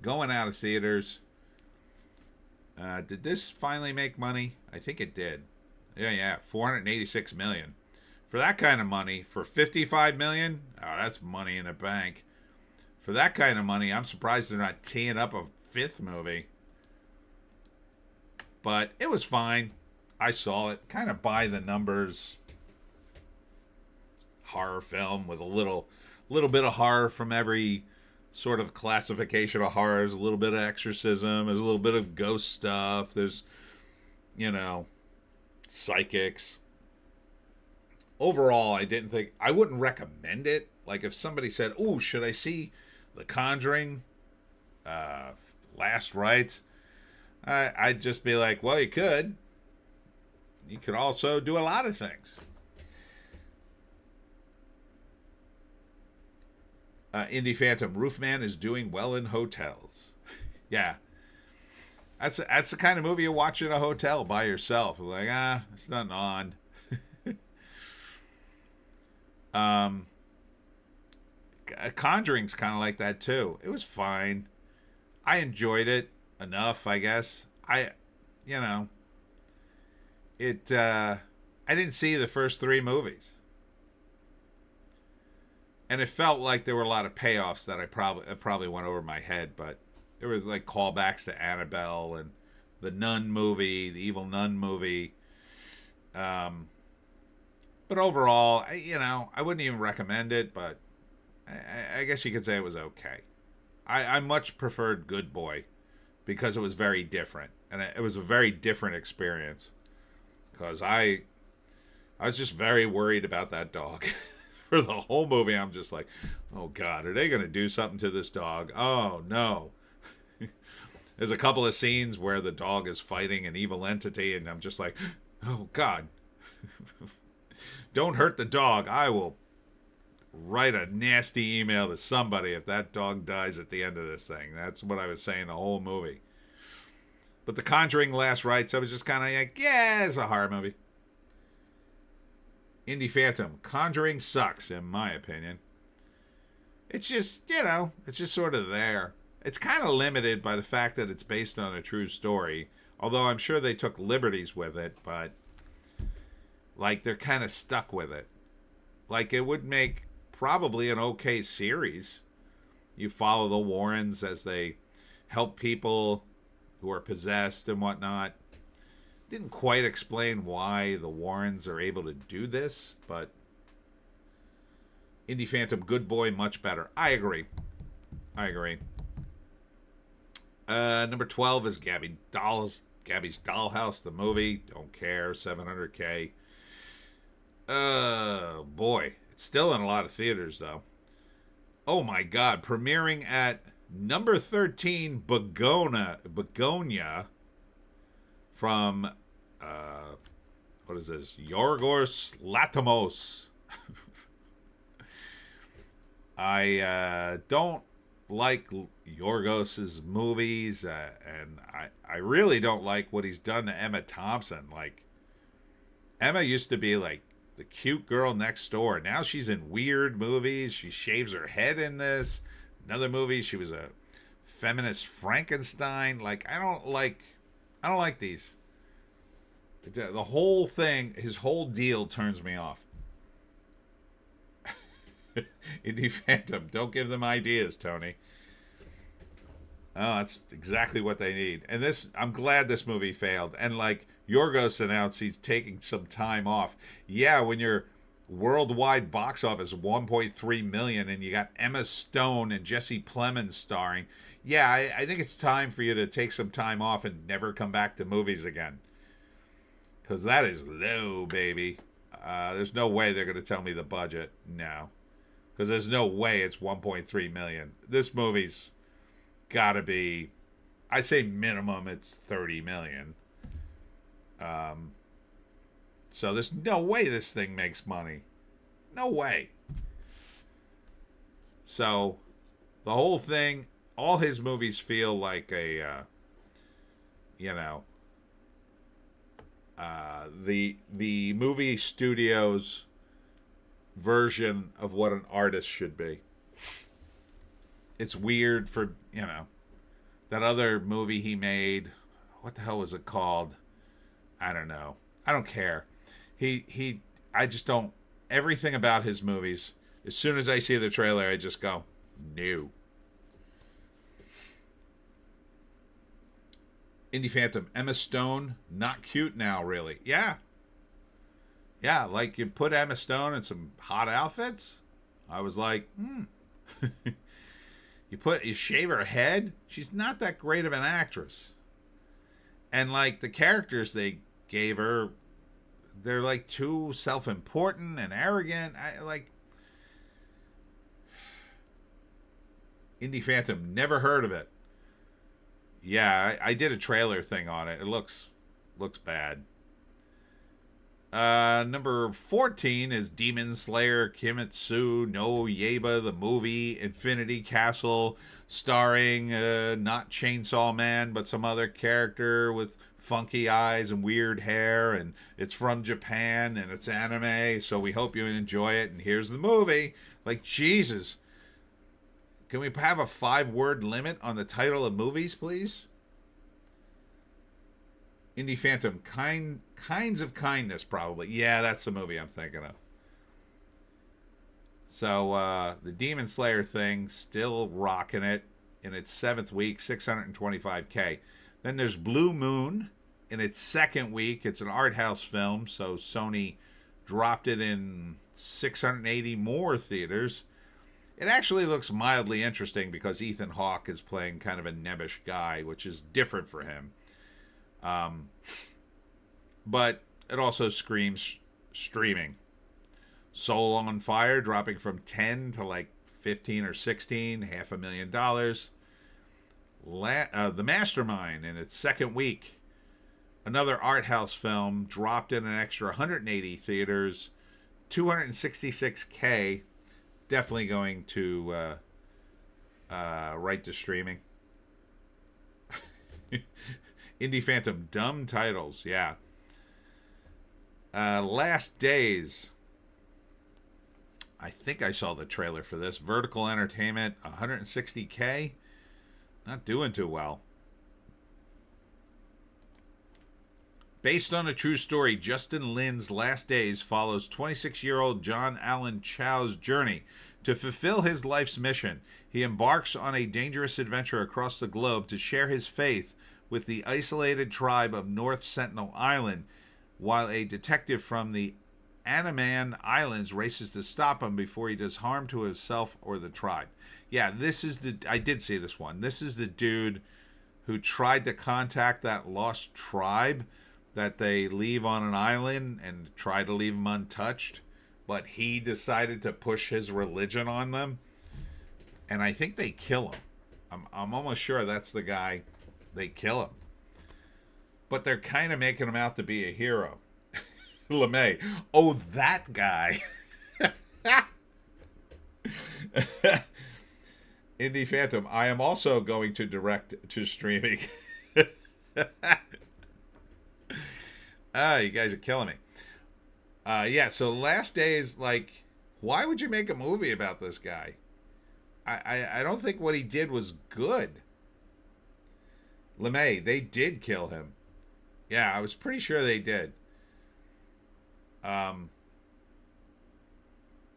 going out of theaters. Did this finally make money? I think it did. Yeah, 486 million. For that kind of money, for 55 million, oh, that's money in the bank. For that kind of money, I'm surprised they're not teeing up a 5th movie. But it was fine. I saw it. Kind of by the numbers horror film with a little bit of horror from every sort of classification of horror. There's a little bit of exorcism. There's a little bit of ghost stuff. There's, psychics. Overall, I wouldn't recommend it. Like if somebody said, "Oh, should I see The Conjuring, Last Rites?" I'd just be like, "Well, you could. You could also do a lot of things." Indie Phantom, Roofman is doing well in hotels. Yeah. That's the kind of movie you watch in a hotel by yourself. Like, it's nothing on. Conjuring's kind of like that too. It was fine. I enjoyed it enough, I guess. I didn't see the first 3 movies. And it felt like there were a lot of payoffs that probably went over my head, but there was like callbacks to Annabelle and the Nun movie, the Evil Nun movie. But overall, I wouldn't even recommend it, but I guess you could say it was okay. I much preferred Good Boy because it was very different, and it was a very different experience. Because I was just very worried about that dog. For the whole movie, I'm just like, oh God, are they going to do something to this dog? Oh no. There's a couple of scenes where the dog is fighting an evil entity, and I'm just like, oh God. Don't hurt the dog. I will write a nasty email to somebody if that dog dies at the end of this thing. That's what I was saying the whole movie. But The Conjuring: Last Rites, I was just kind of like, yeah, it's a horror movie. Indie Phantom, Conjuring sucks, in my opinion. It's just, it's just sort of there. It's kind of limited by the fact that it's based on a true story. Although I'm sure they took liberties with it, but like they're kind of stuck with it. Like it would make probably an okay series. You follow the Warrens as they help people who are possessed and whatnot. Didn't quite explain why the Warrens are able to do this, but Indie Phantom, Good Boy, much better. I agree. Number 12 is Gabby Gabby's Dollhouse, the movie. Don't care. 700K. Boy. It's still in a lot of theaters, though. Oh, my God. Premiering at number 13, Begonia from, what is this? Yorgos Lanthimos. I don't like Yorgos's movies, and I really don't like what he's done to Emma Thompson. Like, Emma used to be like the cute girl next door. Now she's in weird movies. She shaves her head in this. Another movie, she was a feminist Frankenstein. Like, I don't like these. The whole thing, his whole deal turns me off. Indie Phantom, don't give them ideas, Tony. Oh, that's exactly what they need. And this, I'm glad this movie failed. And like Yorgos announced, he's taking some time off. Yeah, when your worldwide box office 1.3 million and you got Emma Stone and Jesse Plemons starring, yeah, I think it's time for you to take some time off and never come back to movies again. Because that is low, baby. There's no way they're going to tell me the budget. No. Because there's no way it's 1.3 million. This movie's got to be, I say minimum it's 30 million. So there's no way this thing makes money. No way. So the whole thing, all his movies feel like a, the movie studio's version of what an artist should be. It's weird for, that other movie he made. What the hell was it called? I don't know. I don't care. I just don't, everything about his movies, as soon as I see the trailer, I just go, no. Indie Phantom, Emma Stone, not cute now, really. Yeah. Yeah, like you put Emma Stone in some hot outfits. I was like, You shave her head? She's not that great of an actress. And like the characters they gave her, they're like too self-important and arrogant. Indie Phantom, never heard of it. Yeah, I did a trailer thing on it. It looks bad. Number 14 is Demon Slayer Kimetsu no Yaiba, the movie, Infinity Castle, starring not Chainsaw Man, but some other character with funky eyes and weird hair, and it's from Japan, and it's anime, so we hope you enjoy it, and here's the movie. Like, Jesus. Can we have a 5-word limit on the title of movies, please? Indie Phantom, Kinds of Kindness, probably. Yeah, that's the movie I'm thinking of. So, the Demon Slayer thing, still rocking it in its 7th week, 625K. Then there's Blue Moon in its 2nd week. It's an art house film, so Sony dropped it in 680 more theaters. It actually looks mildly interesting because Ethan Hawke is playing kind of a nebbish guy, which is different for him. But it also screams streaming. Soul on Fire dropping from 10 to like 15 or 16, $500,000. The Mastermind in its 2nd week, another art house film, dropped in an extra 180 theaters, 266K. Definitely going to right to streaming. Indie Phantom, dumb titles, yeah. Last Days. I think I saw the trailer for this. Vertical Entertainment, 160K. Not doing too well. Based on a true story, Justin Lin's Last Days follows 26-year-old John Allen Chow's journey to fulfill his life's mission. He embarks on a dangerous adventure across the globe to share his faith with the isolated tribe of North Sentinel Island, while a detective from the Andaman Islands races to stop him before he does harm to himself or the tribe. Yeah, I did see this one. This is the dude who tried to contact that lost tribe that they leave on an island and try to leave them untouched, but he decided to push his religion on them, and I think they kill him. I'm almost sure that's the guy. They kill him, but they're kind of making him out to be a hero. LeMay, oh, that guy. Indie Phantom, I am also going to direct to streaming. You guys are killing me. Yeah, so Last Days, like, why would you make a movie about this guy? I don't think what he did was good. LeMay, they did kill him. Yeah, I was pretty sure they did.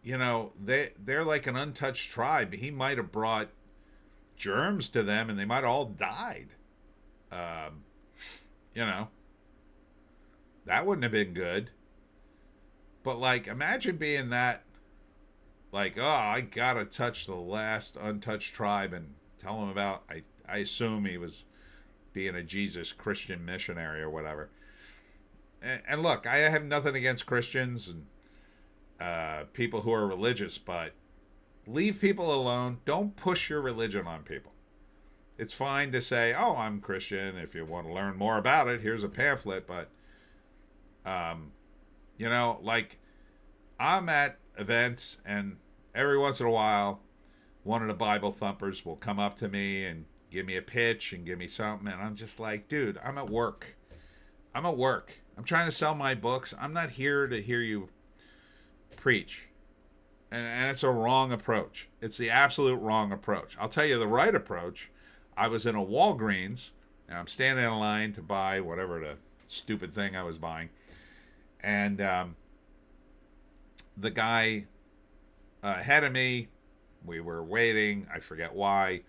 You know, they're like an untouched tribe. He might have brought germs to them and they might have all died. You know, that wouldn't have been good. But, like, imagine being that, like, oh, I gotta touch the last untouched tribe and tell them about, I assume he was being a Jesus Christian missionary or whatever. And look, I have nothing against Christians and people who are religious, but leave people alone. Don't push your religion on people. It's fine to say, oh, I'm Christian. If you want to learn more about it, here's a pamphlet. But, you know, like, I'm at events, and every once in a while, one of the Bible thumpers will come up to me and give me a pitch and give me something. And I'm just like, dude, I'm at work. I'm at work. I'm trying to sell my books. I'm not here to hear you preach. And it's a wrong approach. It's the absolute wrong approach. I'll tell you the right approach. I was in a Walgreens, and I'm standing in line to buy whatever the stupid thing I was buying. And the guy ahead of me, we were waiting, I forget why,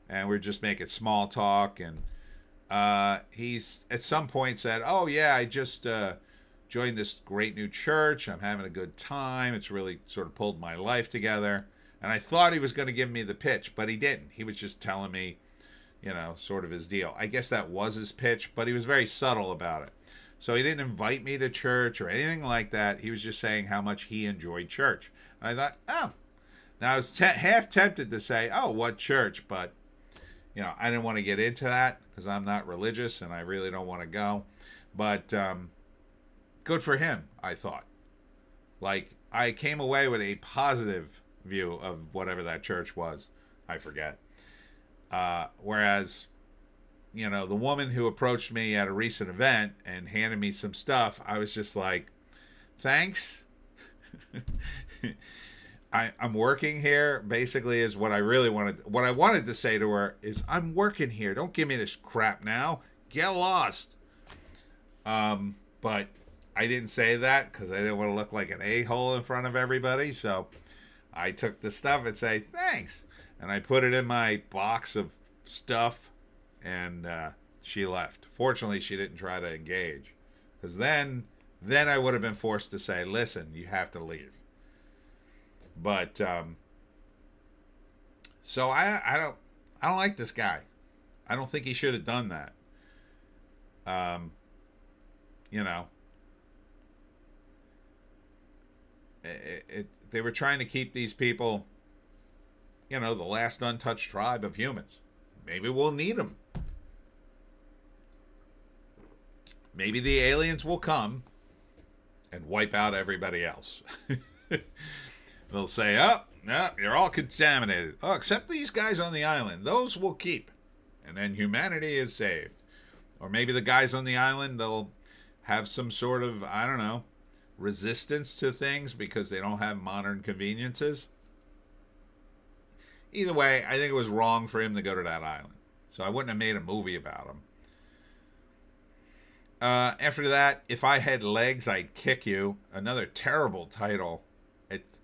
and we were just making small talk. And he's at some point said, oh, yeah, I just joined this great new church. I'm having a good time. It's really sort of pulled my life together. And I thought he was going to give me the pitch, but he didn't. He was just telling me, you know, sort of his deal. I guess that was his pitch, but he was very subtle about it. So he didn't invite me to church or anything like that. He was just saying how much he enjoyed church. And I thought, oh. Now I was half tempted to say, oh, what church? But, you know, I didn't want to get into that because I'm not religious and I really don't want to go. But good for him, I thought. Like, I came away with a positive view of whatever that church was. I forget. Whereas, you know, the woman who approached me at a recent event and handed me some stuff, I was just like, thanks. I'm working here, basically, is what I really wanted. What I wanted to say to her is, I'm working here. Don't give me this crap now. Get lost. But I didn't say that because I didn't want to look like an a-hole in front of everybody. So I took the stuff and say, thanks. And I put it in my box of stuff, and she left. Fortunately, she didn't try to engage, because then I would have been forced to say, listen, you have to leave. But so I don't like this guy. I don't think he should have done that. You know, they were trying to keep these people, you know, the last untouched tribe of humans. Maybe we'll need them. Maybe the aliens will come and wipe out everybody else. They'll say, oh, no, you're all contaminated. Oh, except these guys on the island. Those we'll keep. And then humanity is saved. Or maybe the guys on the island, they'll have some sort of, I don't know, resistance to things because they don't have modern conveniences. Either way, I think it was wrong for him to go to that island. So I wouldn't have made a movie about him. After that, If I Had Legs, I'd Kick You. Another terrible title.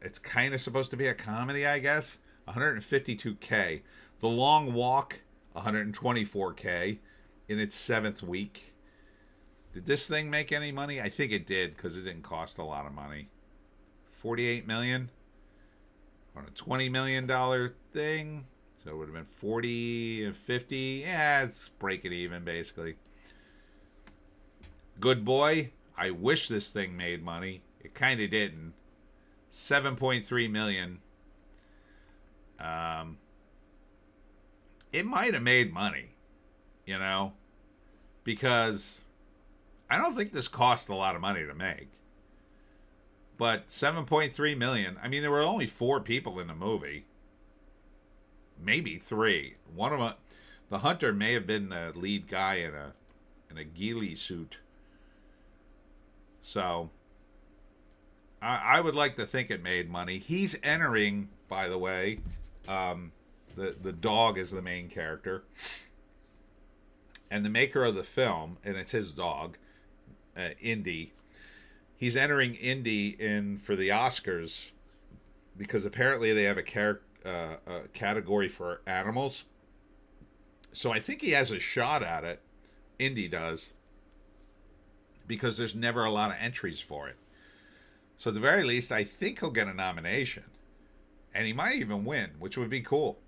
It's kind of supposed to be a comedy, I guess. 152K. The Long Walk, 124K in its 7th week. Did this thing make any money? I think it did, because it didn't cost a lot of money. $48 million on a $20 million thing. So it would have been 40 and 50. Yeah, it's breaking even, basically. Good Boy. I wish this thing made money. It kind of didn't. 7.3 million. It might have made money, you know, because I don't think this cost a lot of money to make. But 7.3 million. I mean, there were only 4 people in the movie. Maybe 3. One of them, the hunter, may have been the lead guy in a ghillie suit. So I would like to think it made money. He's entering, by the way. The dog is the main character. And the maker of the film, and it's his dog, Indy. He's entering Indy in for the Oscars because apparently they have a category for animals. So I think he has a shot at it. Indy does. Because there's never a lot of entries for it. So at the very least, I think he'll get a nomination. And he might even win, which would be cool.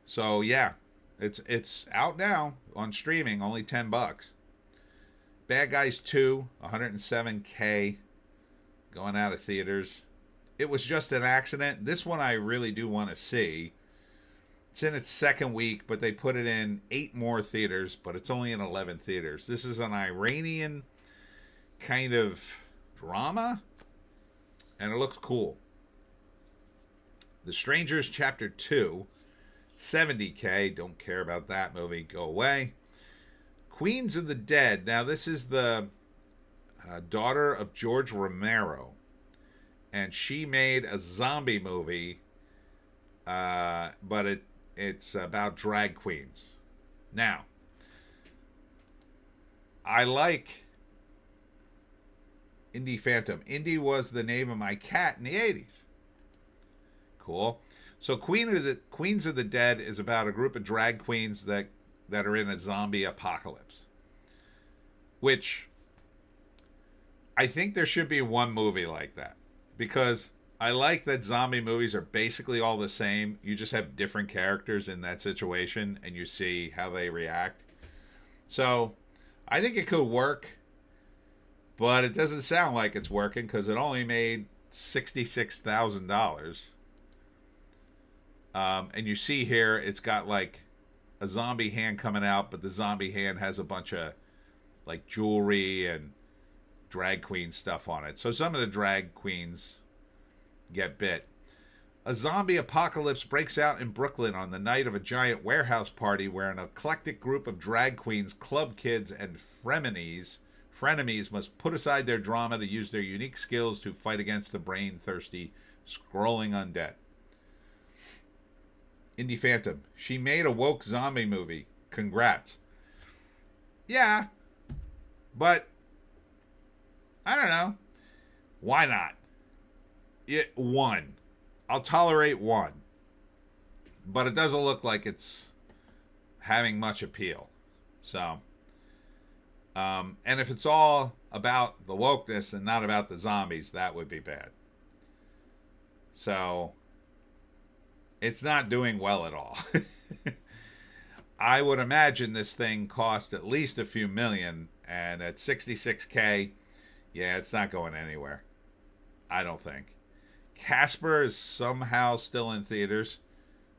So yeah, it's out now on streaming, only $10. Bad Guys 2, 107K, going out of theaters. It was just an accident. This one I really do want to see. It's in its second week, but they put it in 8 more theaters, but it's only in 11 theaters. This is an Iranian kind of drama, and it looks cool. The Strangers Chapter 2, 70K. Don't care about that movie. Go away. Queens of the Dead. Now, this is the daughter of George Romero, and she made a zombie movie, but it's about drag queens. Now, I like Indy Phantom. Indy was the name of my cat in the 80s. Cool. So Queens of the Dead is about a group of drag queens that are in a zombie apocalypse. Which I think there should be one movie like that. Because I like that zombie movies are basically all the same. You just have different characters in that situation and you see how they react. So I think it could work. But it doesn't sound like it's working because it only made $66,000. And you see here, it's got like a zombie hand coming out, but the zombie hand has a bunch of like jewelry and drag queen stuff on it. So some of the drag queens get bit. A zombie apocalypse breaks out in Brooklyn on the night of a giant warehouse party where an eclectic group of drag queens, club kids, and frenemies must put aside their drama to use their unique skills to fight against the brain-thirsty, scrolling undead. Indy Phantom. She made a woke zombie movie. Congrats. Yeah. But, I don't know. Why not? One. I'll tolerate one. But it doesn't look like it's having much appeal. So, and if it's all about the wokeness and not about the zombies, that would be bad. So, it's not doing well at all. I would imagine this thing cost at least a few million, and at 66K, yeah, it's not going anywhere. I don't think. Casper is somehow still in theaters,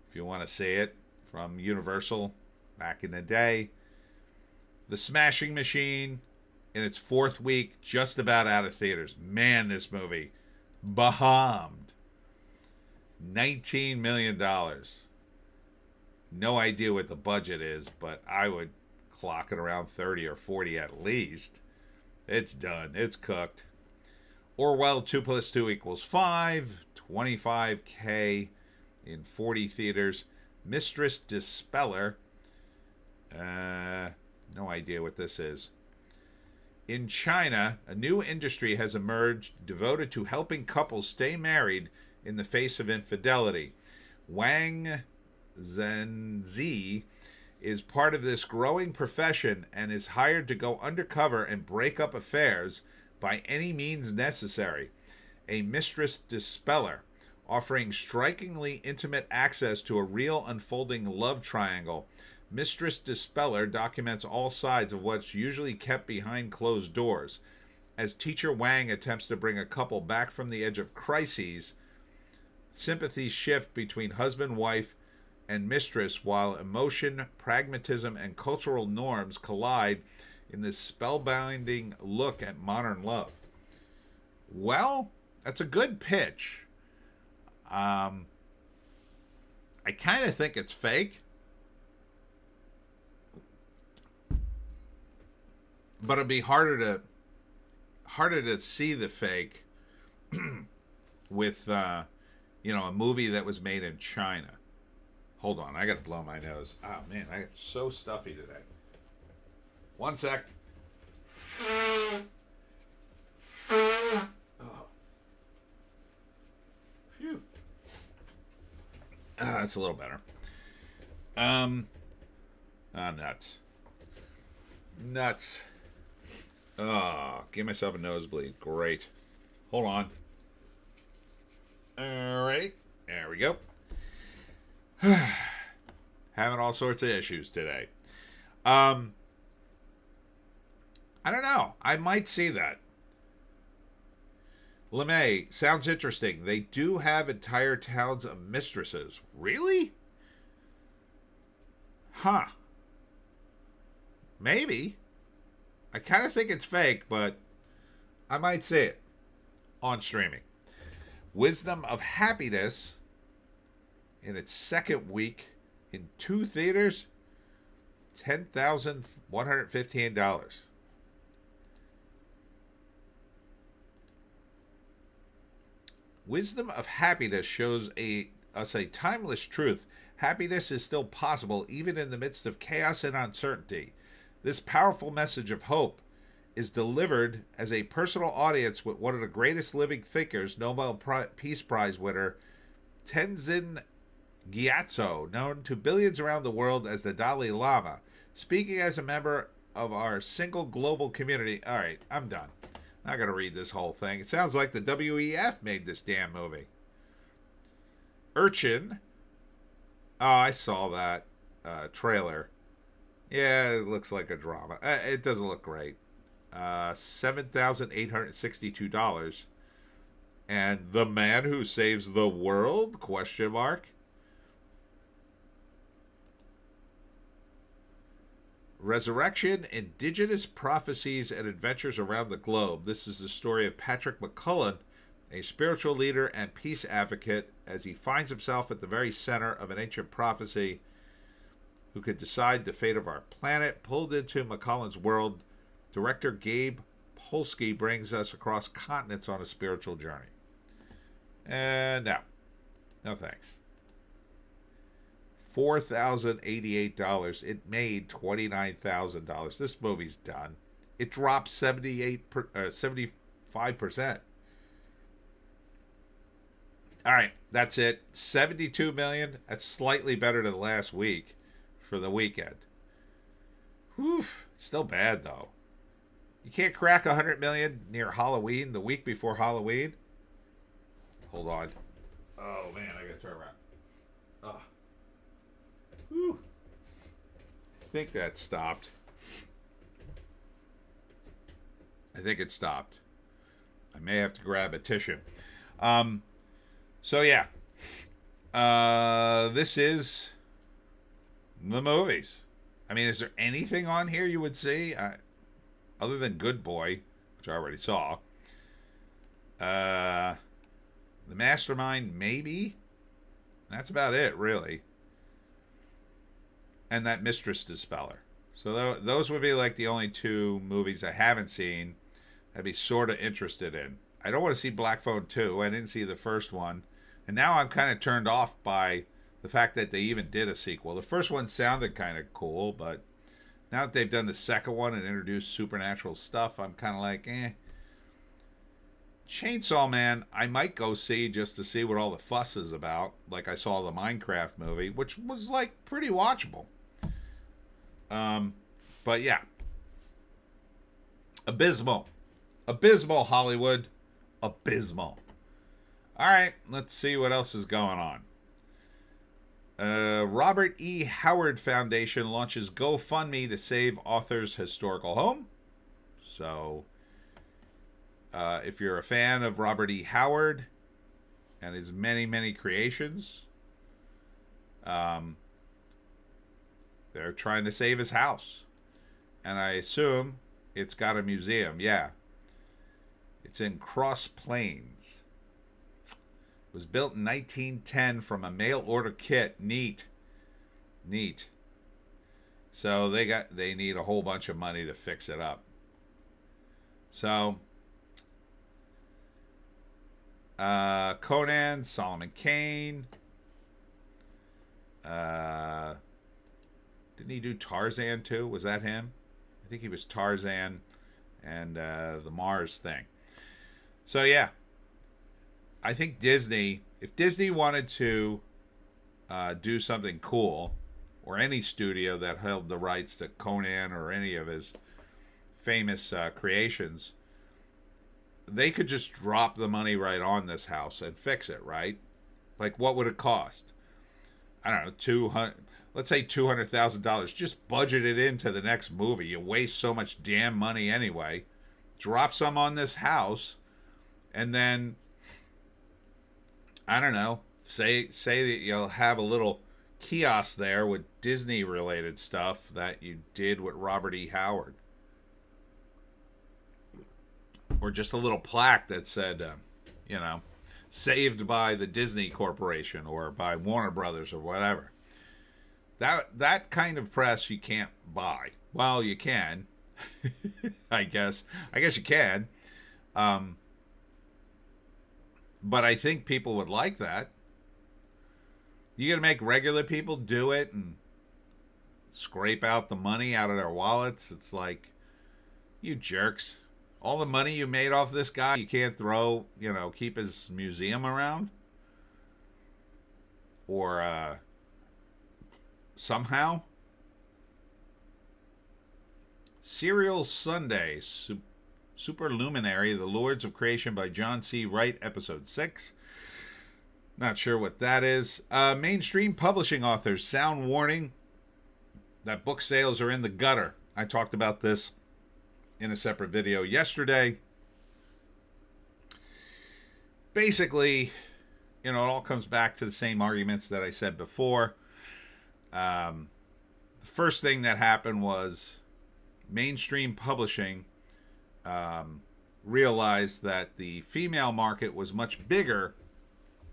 if you want to see it, from Universal back in the day. The Smashing Machine, in its 4th week, just about out of theaters. Man, this movie bombed. $19 million. No idea what the budget is, but I would clock it around 30 or 40 at least. It's done. It's cooked. Orwell 2 plus 2 equals 5. 25K in 40 theaters. Mistress Dispeller. No idea what this is. In China, a new industry has emerged devoted to helping couples stay married in the face of infidelity. Wang Zhenzi is part of this growing profession and is hired to go undercover and break up affairs by any means necessary. A mistress dispeller, offering strikingly intimate access to a real unfolding love triangle. Mistress Dispeller documents all sides of what's usually kept behind closed doors. As Teacher Wang attempts to bring a couple back from the edge of crises, sympathies shift between husband, wife, and mistress, while emotion, pragmatism, and cultural norms collide in this spellbinding look at modern love. Well, that's a good pitch. I kind of think it's fake. But it'd be harder to see the fake with a movie that was made in China. Hold on, I gotta blow my nose. Oh man, I got so stuffy today. One sec. Oh. Phew. That's a little better. Nuts. Oh, give myself a nosebleed. Great. Hold on. Alrighty. There we go. Having all sorts of issues today. I don't know. I might see that. LeMay, sounds interesting. They do have entire towns of mistresses. Really? Huh. Maybe. I kind of think it's fake, but I might see it on streaming. Wisdom of Happiness, in its second week in 2 theaters, $10,115. Wisdom of Happiness shows us a timeless truth. Happiness is still possible even in the midst of chaos and uncertainty. This powerful message of hope is delivered as a personal audience with one of the greatest living thinkers, Nobel Peace Prize winner Tenzin Gyatso, known to billions around the world as the Dalai Lama, speaking as a member of our single global community. All right, I'm done. I'm not going to read this whole thing. It sounds like the WEF made this damn movie. Urchin. Oh, I saw that trailer. Yeah, it looks like a drama. It doesn't look great. $7,862. And The Man Who Saves the World? Question mark. Resurrection, Indigenous Prophecies and Adventures Around the Globe. This is the story of Patrick McCullen, a spiritual leader and peace advocate, as he finds himself at the very center of an ancient prophecy who could decide the fate of our planet. Pulled into McCullen's world, director Gabe Polsky brings us across continents on a spiritual journey. And no thanks. $4,088. It made $29,000. This movie's done. It dropped 75%. All right, that's it. $72 million. That's slightly better than last week for the weekend. Whew. Still bad though. You can't crack $100 million near Halloween, the week before Halloween. Hold on. Oh man, I gotta turn around. Oh. Whew. I think that stopped. I think it stopped. I may have to grab a tissue. So yeah. This is the movies. I mean, is there anything on here you would see? Other than Good Boy, which I already saw. The Mastermind, maybe. That's about it, really. And that Mistress Dispeller. So those would be like the only 2 movies I haven't seen I'd be sort of interested in. I don't want to see Black Phone 2. I didn't see the first one. And now I'm kind of turned off by the fact that they even did a sequel. The first one sounded kind of cool, but now that they've done the second one and introduced supernatural stuff, I'm kind of like, eh. Chainsaw Man, I might go see just to see what all the fuss is about. Like I saw the Minecraft movie, which was like pretty watchable. But yeah. Abysmal. Abysmal, Hollywood. Abysmal. All right, let's see what else is going on. Robert E. Howard Foundation launches GoFundMe to save author's historical home. So, if you're a fan of Robert E. Howard and his many, many creations, they're trying to save his house. And I assume it's got a museum. Yeah. It's in Cross Plains. It was built in 1910 from a mail order kit. Neat. So they need a whole bunch of money to fix it up. So Conan, Solomon Kane. Didn't he do Tarzan too? Was that him? I think he was Tarzan and the Mars thing. So yeah, I think Disney, if Disney wanted to do something cool, or any studio that held the rights to Conan or any of his famous creations, they could just drop the money right on this house and fix it, right? Like, what would it cost? I don't know, let's say $200,000. Just budget it into the next movie. You waste so much damn money anyway. Drop some on this house, and then, I don't know, say that you'll have a little kiosk there with Disney related stuff that you did with Robert E. Howard, or just a little plaque that said, saved by the Disney Corporation or by Warner Brothers or whatever. That kind of press you can't buy. Well, you can. I guess you can. But I think people would like that. You gonna make regular people do it and scrape out the money out of their wallets? It's like, you jerks. All the money you made off this guy, you can't keep his museum around? Or, somehow? Serial Sunday, Superluminary, The Lords of Creation by John C. Wright, Episode 6. Not sure what that is. Mainstream publishing authors sound warning that book sales are in the gutter. I talked about this in a separate video yesterday. Basically, it all comes back to the same arguments that I said before. The first thing that happened was mainstream publishing realized that the female market was much bigger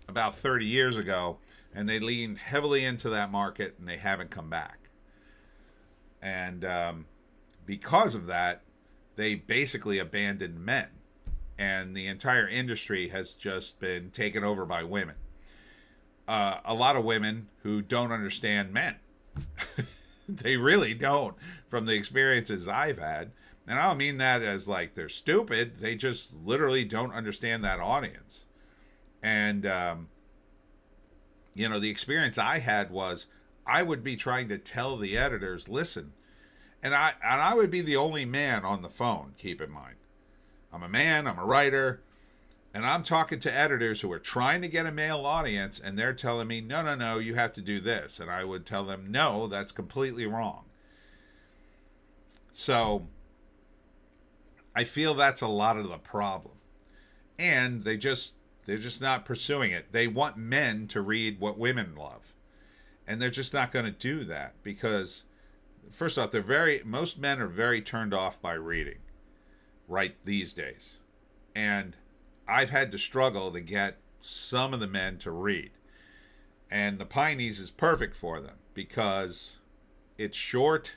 about 30 years ago, and they leaned heavily into that market, and they haven't come back. And because of that, they basically abandoned men, and the entire industry has just been taken over by women. A lot of women who don't understand men. They really don't, from the experiences I've had. And I don't mean that as like they're stupid. They just literally don't understand that audience. And, the experience I had was I would be trying to tell the editors, listen, and I would be the only man on the phone, keep in mind. I'm a man, I'm a writer, and I'm talking to editors who are trying to get a male audience, and they're telling me, no, you have to do this. And I would tell them, no, that's completely wrong. So I feel that's a lot of the problem. And they're just not pursuing it. They want men to read what women love. And they're just not going to do that because, first off, most men are very turned off by reading right these days. And I've had to struggle to get some of the men to read. And the Pineys is perfect for them because it's short,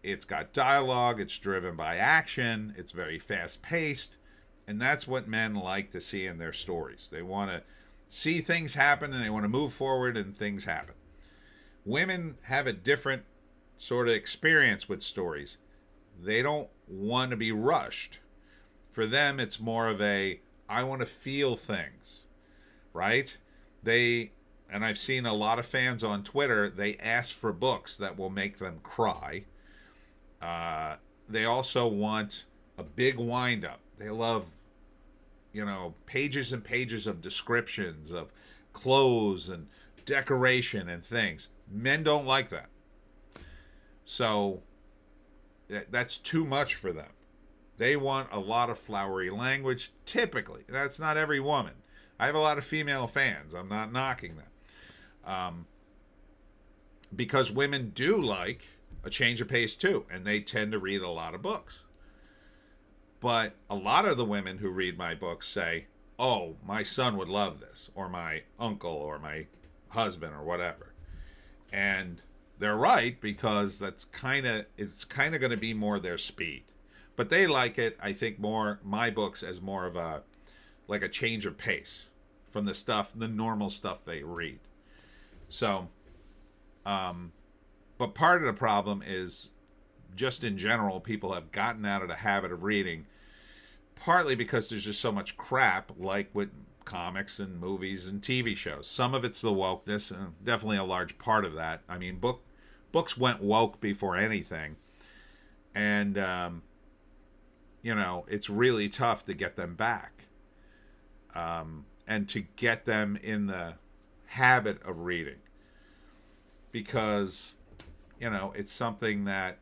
it's got dialogue, it's driven by action, it's very fast-paced, and that's what men like to see in their stories. They want to see things happen and they want to move forward and things happen. Women have a different sort of experience with stories. They don't want to be rushed. For them, it's more of I want to feel things, right? And I've seen a lot of fans on Twitter, they ask for books that will make them cry. They also want a big wind-up. They love pages and pages of descriptions of clothes and decoration and things. Men don't like that. So that's too much for them. They want a lot of flowery language, typically. That's not every woman. I have a lot of female fans. I'm not knocking them. Because women do like a change of pace too, and they tend to read a lot of books. But a lot of the women who read my books say, oh, my son would love this, or my uncle, or my husband, or whatever. And they're right, because it's kind of going to be more their speed. But they like it, I think, more, my books, as more of a change of pace from the normal stuff they read. So, but part of the problem is, just in general, people have gotten out of the habit of reading, partly because there's just so much crap, like with comics and movies and TV shows. Some of it's the wokeness, and definitely a large part of that. I mean, books went woke before anything. And, it's really tough to get them back. And to get them in the habit of reading. Because, it's something that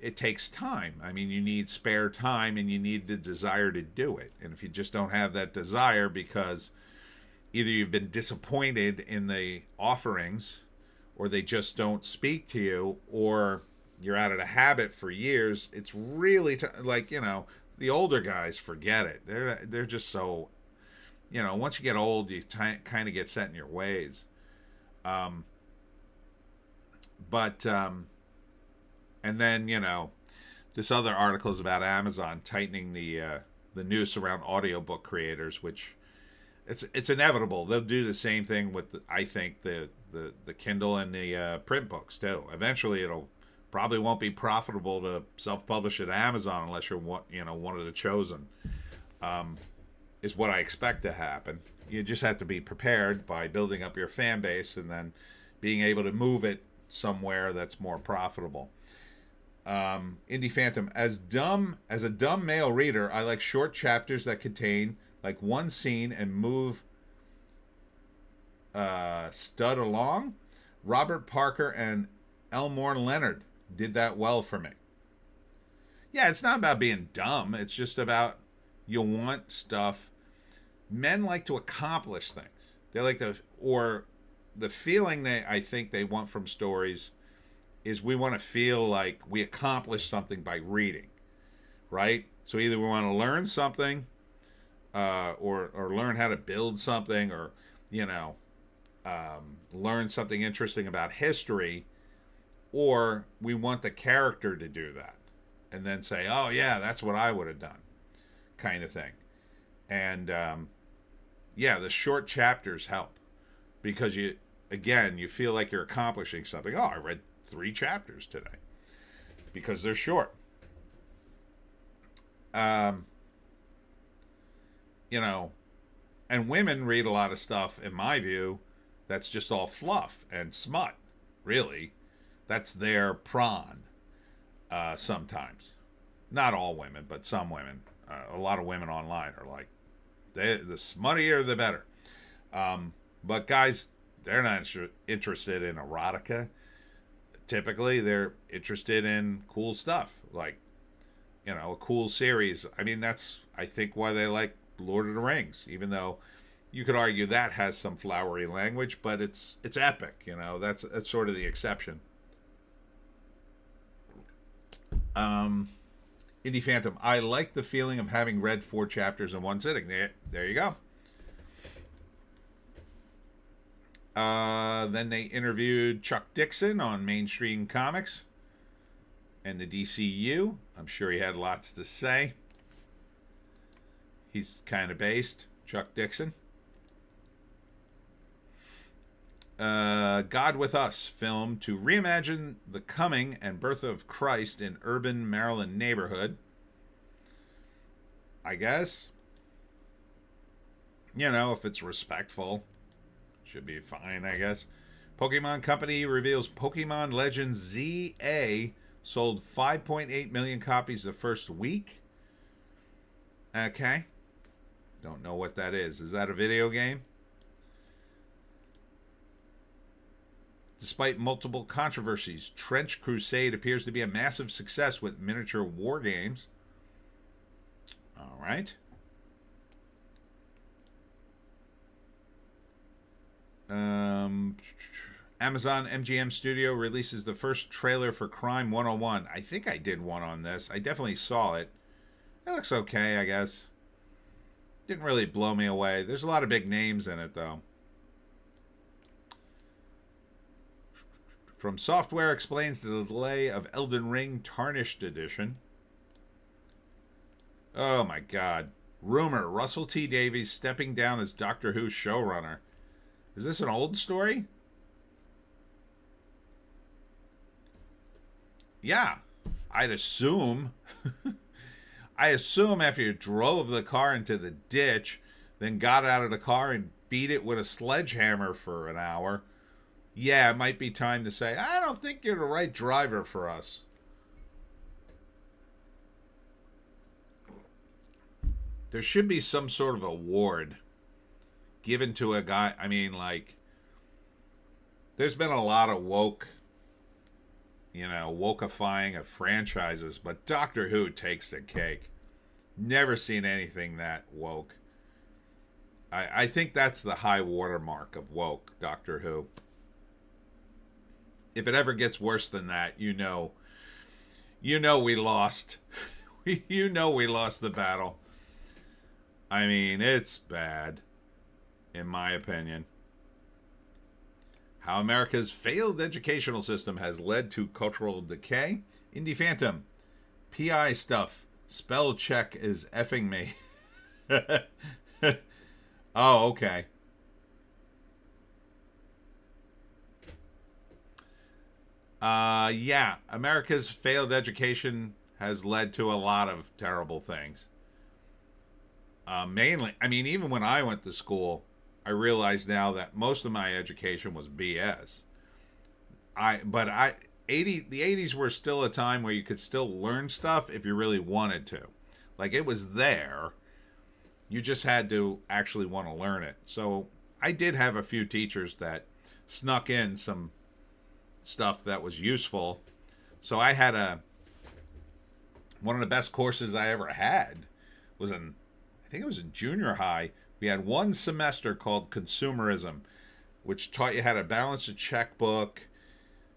it takes time. I mean, you need spare time and you need the desire to do it. And if you just don't have that desire because either you've been disappointed in the offerings, or they just don't speak to you, or you're out of the habit for years, it's really the older guys, forget it. They're just so, once you get old, you kind of get set in your ways. And then, this other article is about Amazon tightening the noose around audiobook creators, which it's inevitable. They'll do the same thing with, I think, the Kindle and the print books too. Eventually, it'll probably won't be profitable to self-publish at Amazon unless you're one of the chosen. Is what I expect to happen. You just have to be prepared by building up your fan base and then being able to move it somewhere that's more profitable. Indie Phantom, as a dumb male reader, I like short chapters that contain like one scene and move stud along. Robert Parker and Elmore Leonard did that well for me. Yeah, it's not about being dumb. It's just about, you want stuff. Men like to accomplish things. They like the feeling that I think they want from stories is we want to feel like we accomplished something by reading, right? So either we want to learn something, or learn how to build something, or learn something interesting about history, or we want the character to do that, and then say, "Oh yeah, that's what I would have done," kind of thing. And the short chapters help because you feel like you're accomplishing something. Oh, I read 3 chapters today because they're short. And women read a lot of stuff, in my view, that's just all fluff and smut, really. That's their prawn, sometimes. Not all women, but some women. A lot of women online are like, the smuttier the better. But guys, they're not interested in erotica. Typically, they're interested in cool stuff, like, a cool series. I mean, that's, I think, why they like Lord of the Rings, even though you could argue that has some flowery language, but it's epic, that's sort of the exception. Indie Phantom, I like the feeling of having read 4 chapters in one sitting. There you go. Then they interviewed Chuck Dixon on Mainstream Comics and the DCU. I'm sure he had lots to say. He's kind of based, Chuck Dixon. God With Us film to reimagine the coming and birth of Christ in urban Maryland neighborhood. I guess. If it's respectful, should be fine, I guess. Pokemon Company reveals Pokemon Legends ZA sold 5.8 million copies the first week. Okay. Don't know what that is. Is that a video game? Despite multiple controversies, Trench Crusade appears to be a massive success with miniature war games. All right. Amazon MGM Studio releases the first trailer for Crime 101. I think I did one on this. I definitely saw it. It looks okay, I guess. Didn't really blow me away. There's a lot of big names in it, though. From Software explains the delay of Elden Ring Tarnished Edition. Oh my god. Rumor, Russell T Davies stepping down as Doctor Who showrunner. Is this an old story? Yeah, I'd assume. I assume after you drove the car into the ditch, then got out of the car and beat it with a sledgehammer for an hour, yeah, it might be time to say, I don't think you're the right driver for us. There should be some sort of award given to a guy. I mean, like, there's been a lot of woke, wokeifying of franchises, but Doctor Who takes the cake. Never seen anything that woke. I think that's the high watermark of woke, Doctor Who. If it ever gets worse than that, we lost. We lost the battle. I mean, it's bad, in my opinion. How America's failed educational system has led to cultural decay. Indie Phantom. PI stuff. Spell check is effing me. Oh, okay. Yeah. America's failed education has led to a lot of terrible things. Mainly, I mean, even when I went to school, I realize now that most of my education was BS. The 80s were still a time where you could still learn stuff if you really wanted to. Like, it was there. You just had to actually want to learn it. So I did have a few teachers that snuck in some stuff that was useful. So I had one of the best courses I ever had was I think it was in junior high. We had one semester called Consumerism, which taught you how to balance a checkbook,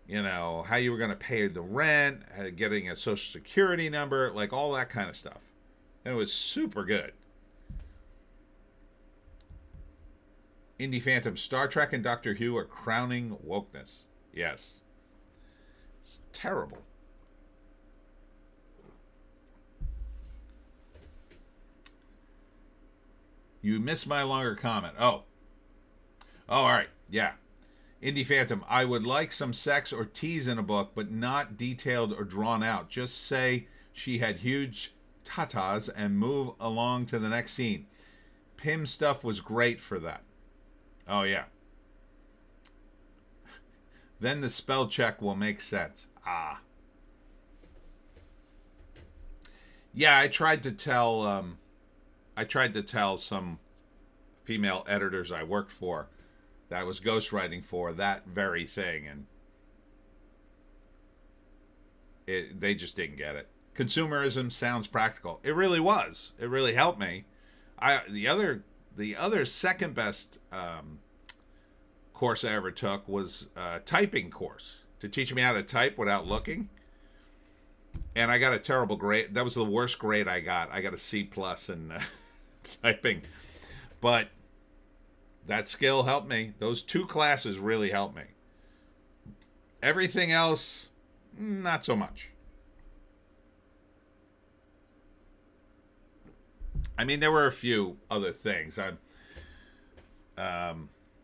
how you were going to pay the rent, getting a social security number, like all that kind of stuff. And it was super good. Indie Phantom, Star Trek and Doctor Who are crowning wokeness. Yes. It's terrible. You missed my longer comment. Oh, all right. Yeah. Indie Phantom, I would like some sex or tease in a book, but not detailed or drawn out. Just say she had huge tatas and move along to the next scene. Pym stuff was great for that. Oh, yeah. Then the spell check will make sense. Ah. Yeah, I tried to tell some female editors I worked for that I was ghostwriting for that very thing, and they just didn't get it. Consumerism sounds practical. It really was. It really helped me. The other second best course I ever took was a typing course to teach me how to type without looking. And I got a terrible grade. That was the worst grade I got. I got a C+ in typing. But that skill helped me. Those two classes really helped me. Everything else, not so much. I mean, there were a few other things.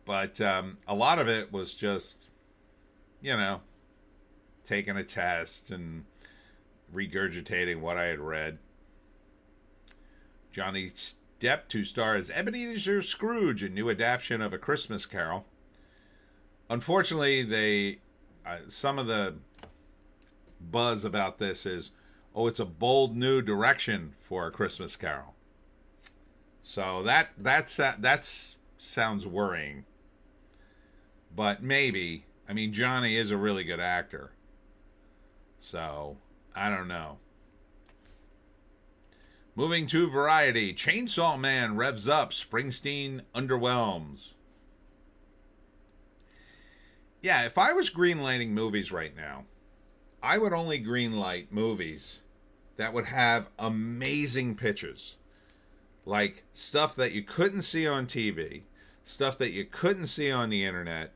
But a lot of it was just, taking a test and regurgitating what I had read. Johnny Depp to star as Ebenezer Scrooge, a new adaptation of A Christmas Carol. Unfortunately, some of the buzz about this is, it's a bold new direction for A Christmas Carol. So that sounds worrying. But maybe. I mean, Johnny is a really good actor. So, I don't know. Moving to Variety. Chainsaw Man revs up. Springsteen underwhelms. Yeah, if I was greenlighting movies right now, I would only greenlight movies that would have amazing pitches. Like stuff that you couldn't see on TV, stuff that you couldn't see on the internet.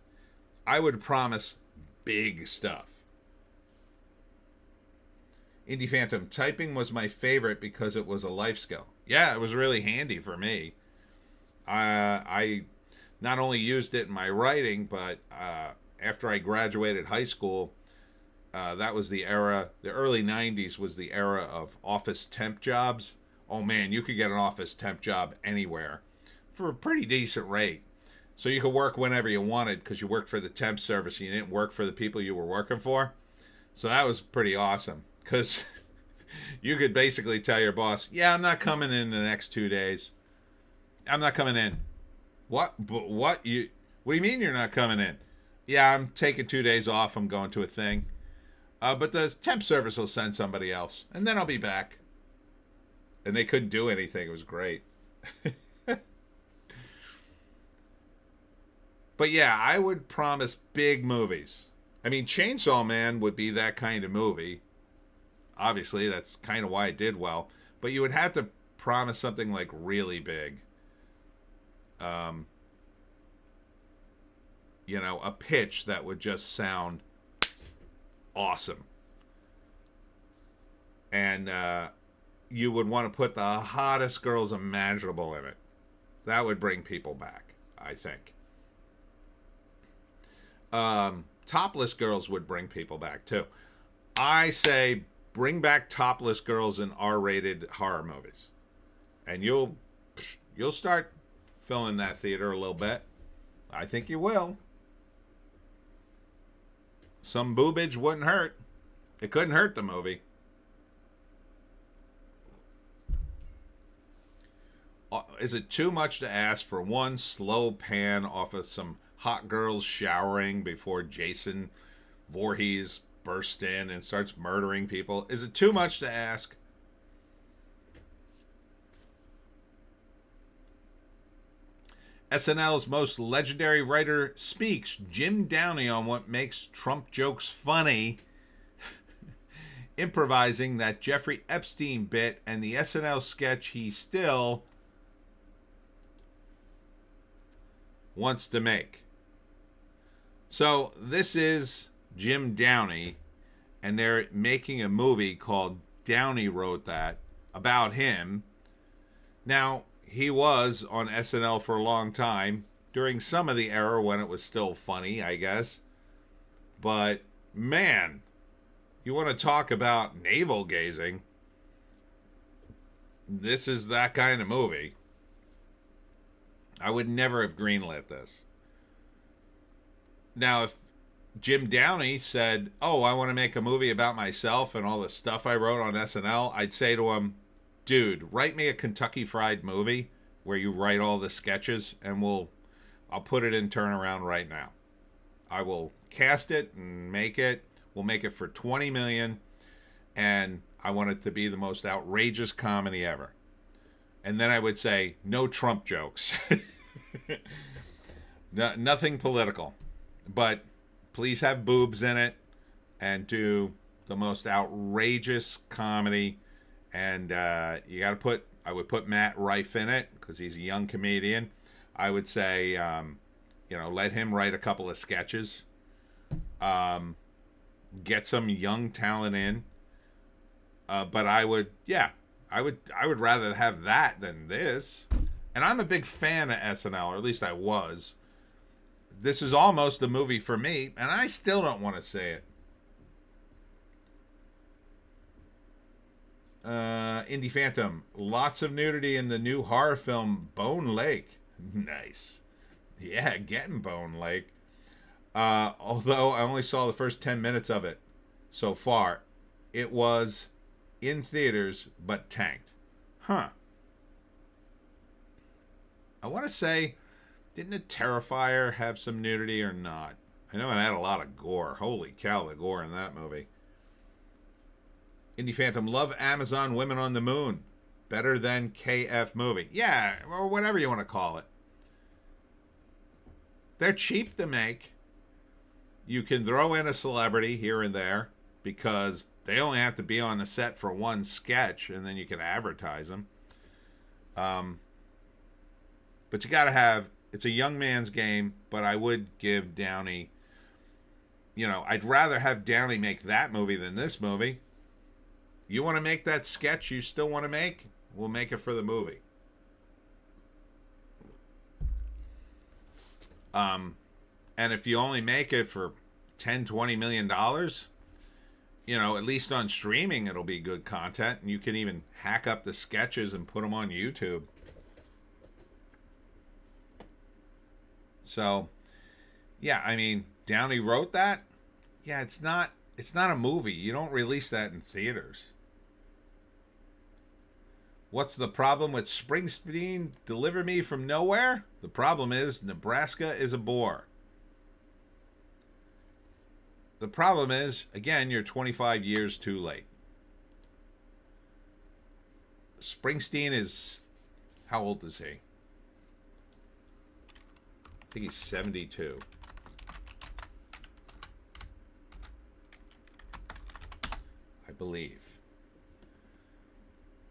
I would promise big stuff. Indie Phantom, typing was my favorite because it was a life skill. Yeah, it was really handy for me. I not only used it in my writing, but after I graduated high school, that was the era, the early 90s was the era of office temp jobs. Oh man, you could get an office temp job anywhere for a pretty decent rate. So you could work whenever you wanted because you worked for the temp service and you didn't work for the people you were working for. So that was pretty awesome because you could basically tell your boss, yeah, I'm not coming in the next 2 days. I'm not coming in. What? But what? What do you mean you're not coming in? Yeah, I'm taking 2 days off. I'm going to a thing. But the temp service will send somebody else. And then I'll be back. And they couldn't do anything. It was great. But yeah, I would promise big movies. I mean, Chainsaw Man would be that kind of movie. Obviously, that's kind of why it did well. But you would have to promise something like really big. You know, a pitch that would just sound awesome. And you would want to put the hottest girls imaginable in it. That would bring people back, I think. Topless girls would bring people back too. I say bring back topless girls in R-rated horror movies, and you'll start filling that theater a little bit. I think you will. Some boobage wouldn't hurt. It couldn't hurt the movie. Is it too much to ask for one slow pan off of some hot girls showering before Jason Voorhees bursts in and starts murdering people? Is it too much to ask? SNL's most legendary writer speaks. Jim Downey on what makes Trump jokes funny. Improvising that Jeffrey Epstein bit and the SNL sketch he still wants to make. So this is Jim Downey, and they're making a movie called Downey Wrote That about him. Now, he was on SNL for a long time, during some of the era when it was still funny, I guess. But, man, you want to talk about navel gazing? This is that kind of movie. I would never have greenlit this. Now, if Jim Downey said, oh, I want to make a movie about myself and all the stuff I wrote on SNL, I'd say to him, dude, write me a Kentucky Fried movie where you write all the sketches, and I'll put it in turnaround right now. I will cast it and make it. We'll make it for $20 million, and I want it to be the most outrageous comedy ever. And then I would say, no Trump jokes. Nothing political. But please have boobs in it and do the most outrageous comedy. And you got to I would put Matt Rife in it because he's a young comedian. I would say, let him write a couple of sketches. Get some young talent in. But I would rather have that than this. And I'm a big fan of SNL, or at least I was. This is almost a movie for me, and I still don't want to say it. Indie Phantom. Lots of nudity in the new horror film Bone Lake. Nice. Yeah, getting Bone Lake. Although I only saw the first 10 minutes of it so far. It was in theaters, but tanked. Huh. I want to say, didn't a Terrifier have some nudity or not? I know it had a lot of gore. Holy cow, the gore in that movie. Indie Phantom, love Amazon Women on the Moon. Better than KF movie. Yeah, or whatever you want to call it. They're cheap to make. You can throw in a celebrity here and there because they only have to be on the set for one sketch, and then you can advertise them. But you got to have, it's a young man's game, but I would give Downey, I'd rather have Downey make that movie than this movie. You want to make that sketch you still want to make? We'll make it for the movie. And if you only make it for $10-20 million, at least on streaming it'll be good content, and you can even hack up the sketches and put them on YouTube. So, yeah, I mean, Downey wrote that. Yeah, it's not a movie. You don't release that in theaters. What's the problem with Springsteen? Deliver Me from Nowhere? The problem is Nebraska is a bore. The problem is, again, you're 25 years too late. Springsteen is, how old is he? I think he's 72. I believe.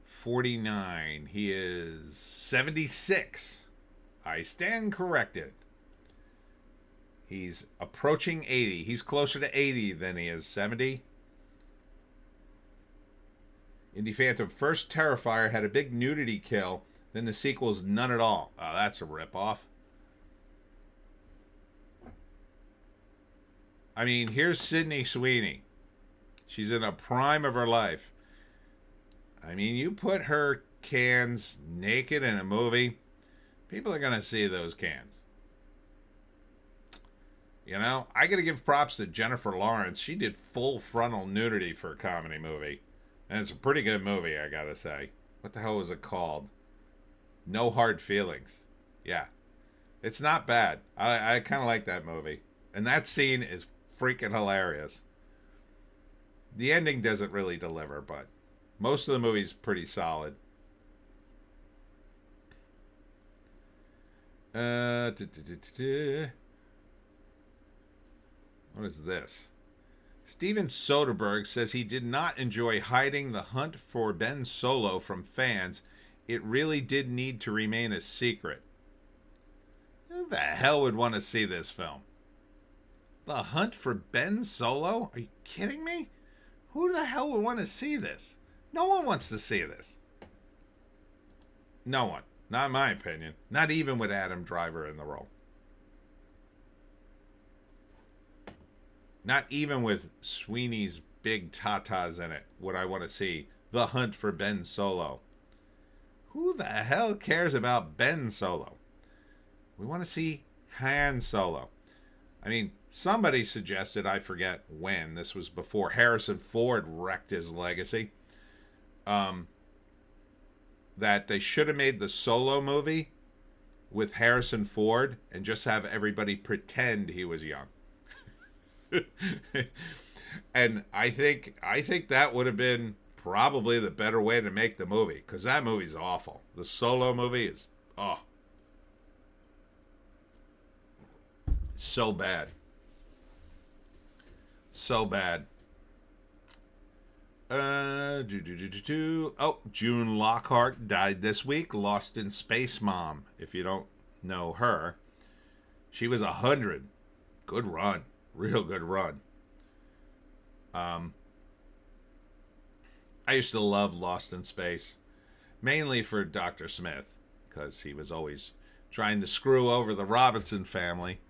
49. He is 76. I stand corrected. He's approaching 80. He's closer to 80 than he is 70. Indie Phantom, first Terrifier had a big nudity kill, then the sequel's none at all. Oh, that's a ripoff. I mean, here's Sydney Sweeney. She's in a prime of her life. I mean, you put her cans naked in a movie, people are going to see those cans. I got to give props to Jennifer Lawrence. She did full frontal nudity for a comedy movie. And it's a pretty good movie, I got to say. What the hell was it called? No Hard Feelings. Yeah. It's not bad. I kind of like that movie. And that scene is freaking hilarious. The ending doesn't really deliver, but most of the movie's pretty solid. What is this? Steven Soderbergh says he did not enjoy hiding the hunt for Ben Solo from fans. It really did need to remain a secret. Who the hell would want to see this film? The hunt for Ben Solo? Are you kidding me? Who the hell would want to see this? No one wants to see this. No one. Not in my opinion. Not even with Adam Driver in the role. Not even with Sweeney's big tatas in it would I want to see The Hunt for Ben Solo. Who the hell cares about Ben Solo? We want to see Han Solo. I mean, somebody suggested, I forget when, this was before Harrison Ford wrecked his legacy, that they should have made the Solo movie with Harrison Ford and just have everybody pretend he was young. And I think that would have been probably the better way to make the movie, because that movie's awful. The Solo movie is so bad. So bad. June Lockhart died this week. Lost in Space Mom. If you don't know her, she was 100. Good run. Real good run. I used to love Lost in Space, mainly for Dr. Smith, because he was always trying to screw over the Robinson family.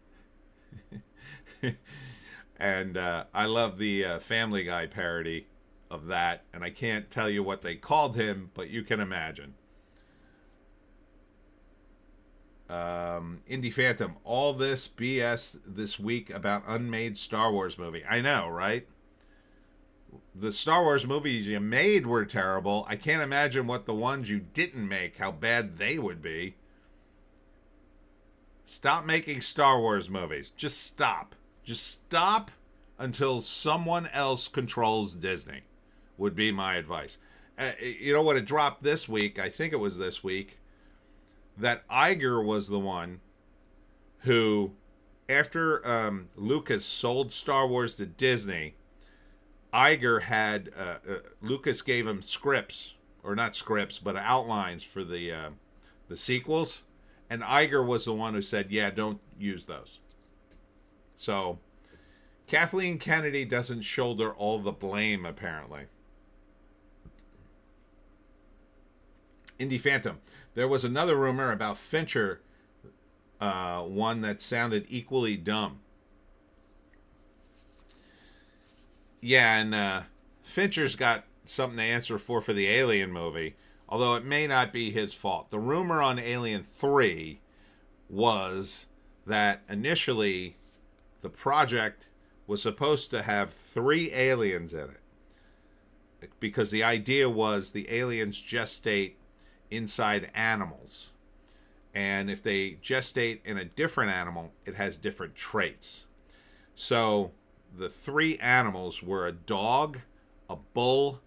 And I love the Family Guy parody of that, and I can't tell you what they called him, but you can imagine. Indie Phantom, all this BS this week about unmade Star Wars movie. I know, right? The Star Wars movies you made were terrible. I can't imagine what the ones you didn't make, how bad they would be. Stop making Star Wars movies. Just stop. Just stop until someone else controls Disney, would be my advice. You know what? It dropped this week. I think it was this week. That Iger was the one who, after Lucas sold Star Wars to Disney, Iger had Lucas gave him scripts, or not scripts, but outlines for the sequels, and Iger was the one who said, "Yeah, don't use those." So Kathleen Kennedy doesn't shoulder all the blame, apparently. Indie Phantom. There was another rumor about Fincher, one that sounded equally dumb. Yeah, and Fincher's got something to answer for the Alien movie, although it may not be his fault. The rumor on Alien 3 was that initially the project was supposed to have 3 aliens in it, because the idea was the aliens gestate inside animals, and if they gestate in a different animal, it has different traits. So the 3 animals were a dog, a bull,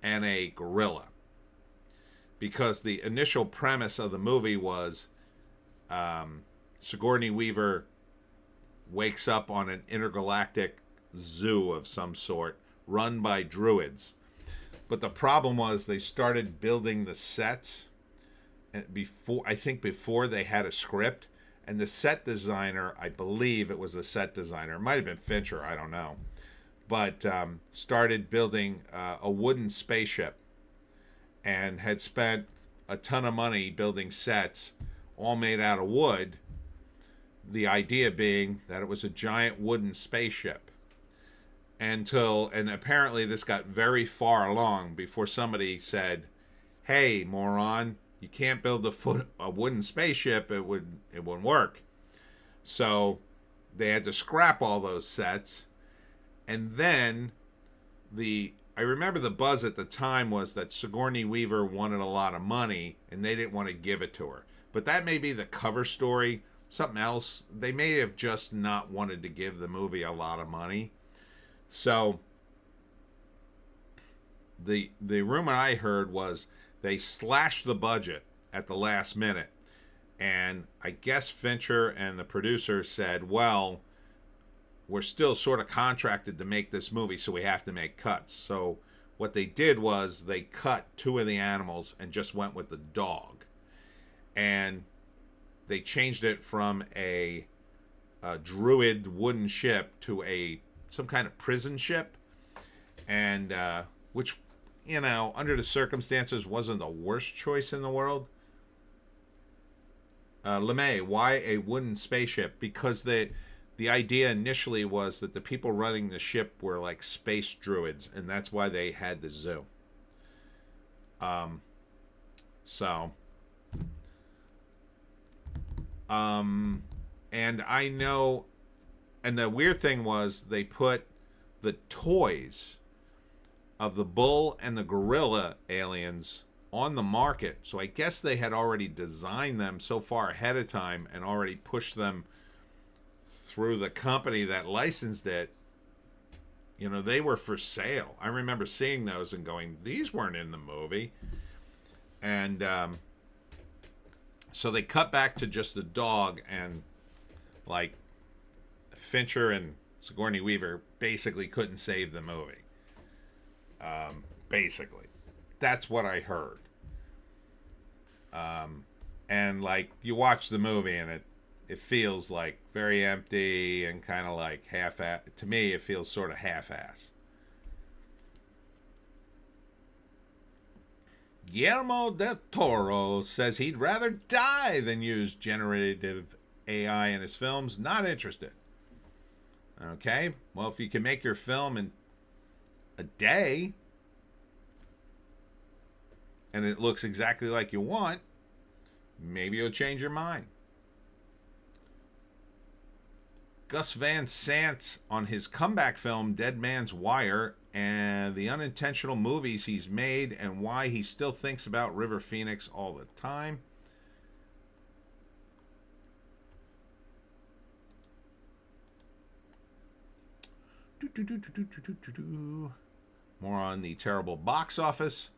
and a gorilla, because the initial premise of the movie was Sigourney Weaver wakes up on an intergalactic zoo of some sort run by druids. But the problem was they started building the sets before they had a script, and the set designer, I believe it was the set designer, it might have been Fincher, I don't know, but started building a wooden spaceship and had spent a ton of money building sets all made out of wood, the idea being that it was a giant wooden spaceship. And apparently this got very far along before somebody said, "Hey, moron, you can't build a wooden spaceship. It wouldn't work." So they had to scrap all those sets. And then I remember the buzz at the time was that Sigourney Weaver wanted a lot of money and they didn't want to give it to her. But that may be the cover story. Something else, they may have just not wanted to give the movie a lot of money. So the rumor I heard was they slashed the budget at the last minute, and I guess Fincher and the producer said, "Well, we're still sort of contracted to make this movie, so we have to make cuts." So what they did was they cut 2 of the animals and just went with the dog, and they changed it from a druid wooden ship to some kind of prison ship, and which, under the circumstances, wasn't the worst choice in the world. LeMay, why a wooden spaceship? Because the idea initially was that the people running the ship were like space druids, and that's why they had the zoo. And I know, and the weird thing was they put the toys of the bull and the gorilla aliens on the market. So I guess they had already designed them so far ahead of time and already pushed them through the company that licensed it. They were for sale. I remember seeing those and going, these weren't in the movie. And so they cut back to just the dog, and like Fincher and Sigourney Weaver basically couldn't save the movie. Basically, that's what I heard. And like you watch the movie and it feels like very empty and kind of like half-ass. To me, it feels sort of half-ass. Guillermo del Toro says he'd rather die than use generative AI in his films. Not interested. Okay, well, if you can make your film in a day and it looks exactly like you want, maybe you'll change your mind. Gus Van Sant on his comeback film Dead Man's Wire and the unintentional movies he's made and why he still thinks about River Phoenix all the time. More on the terrible box office.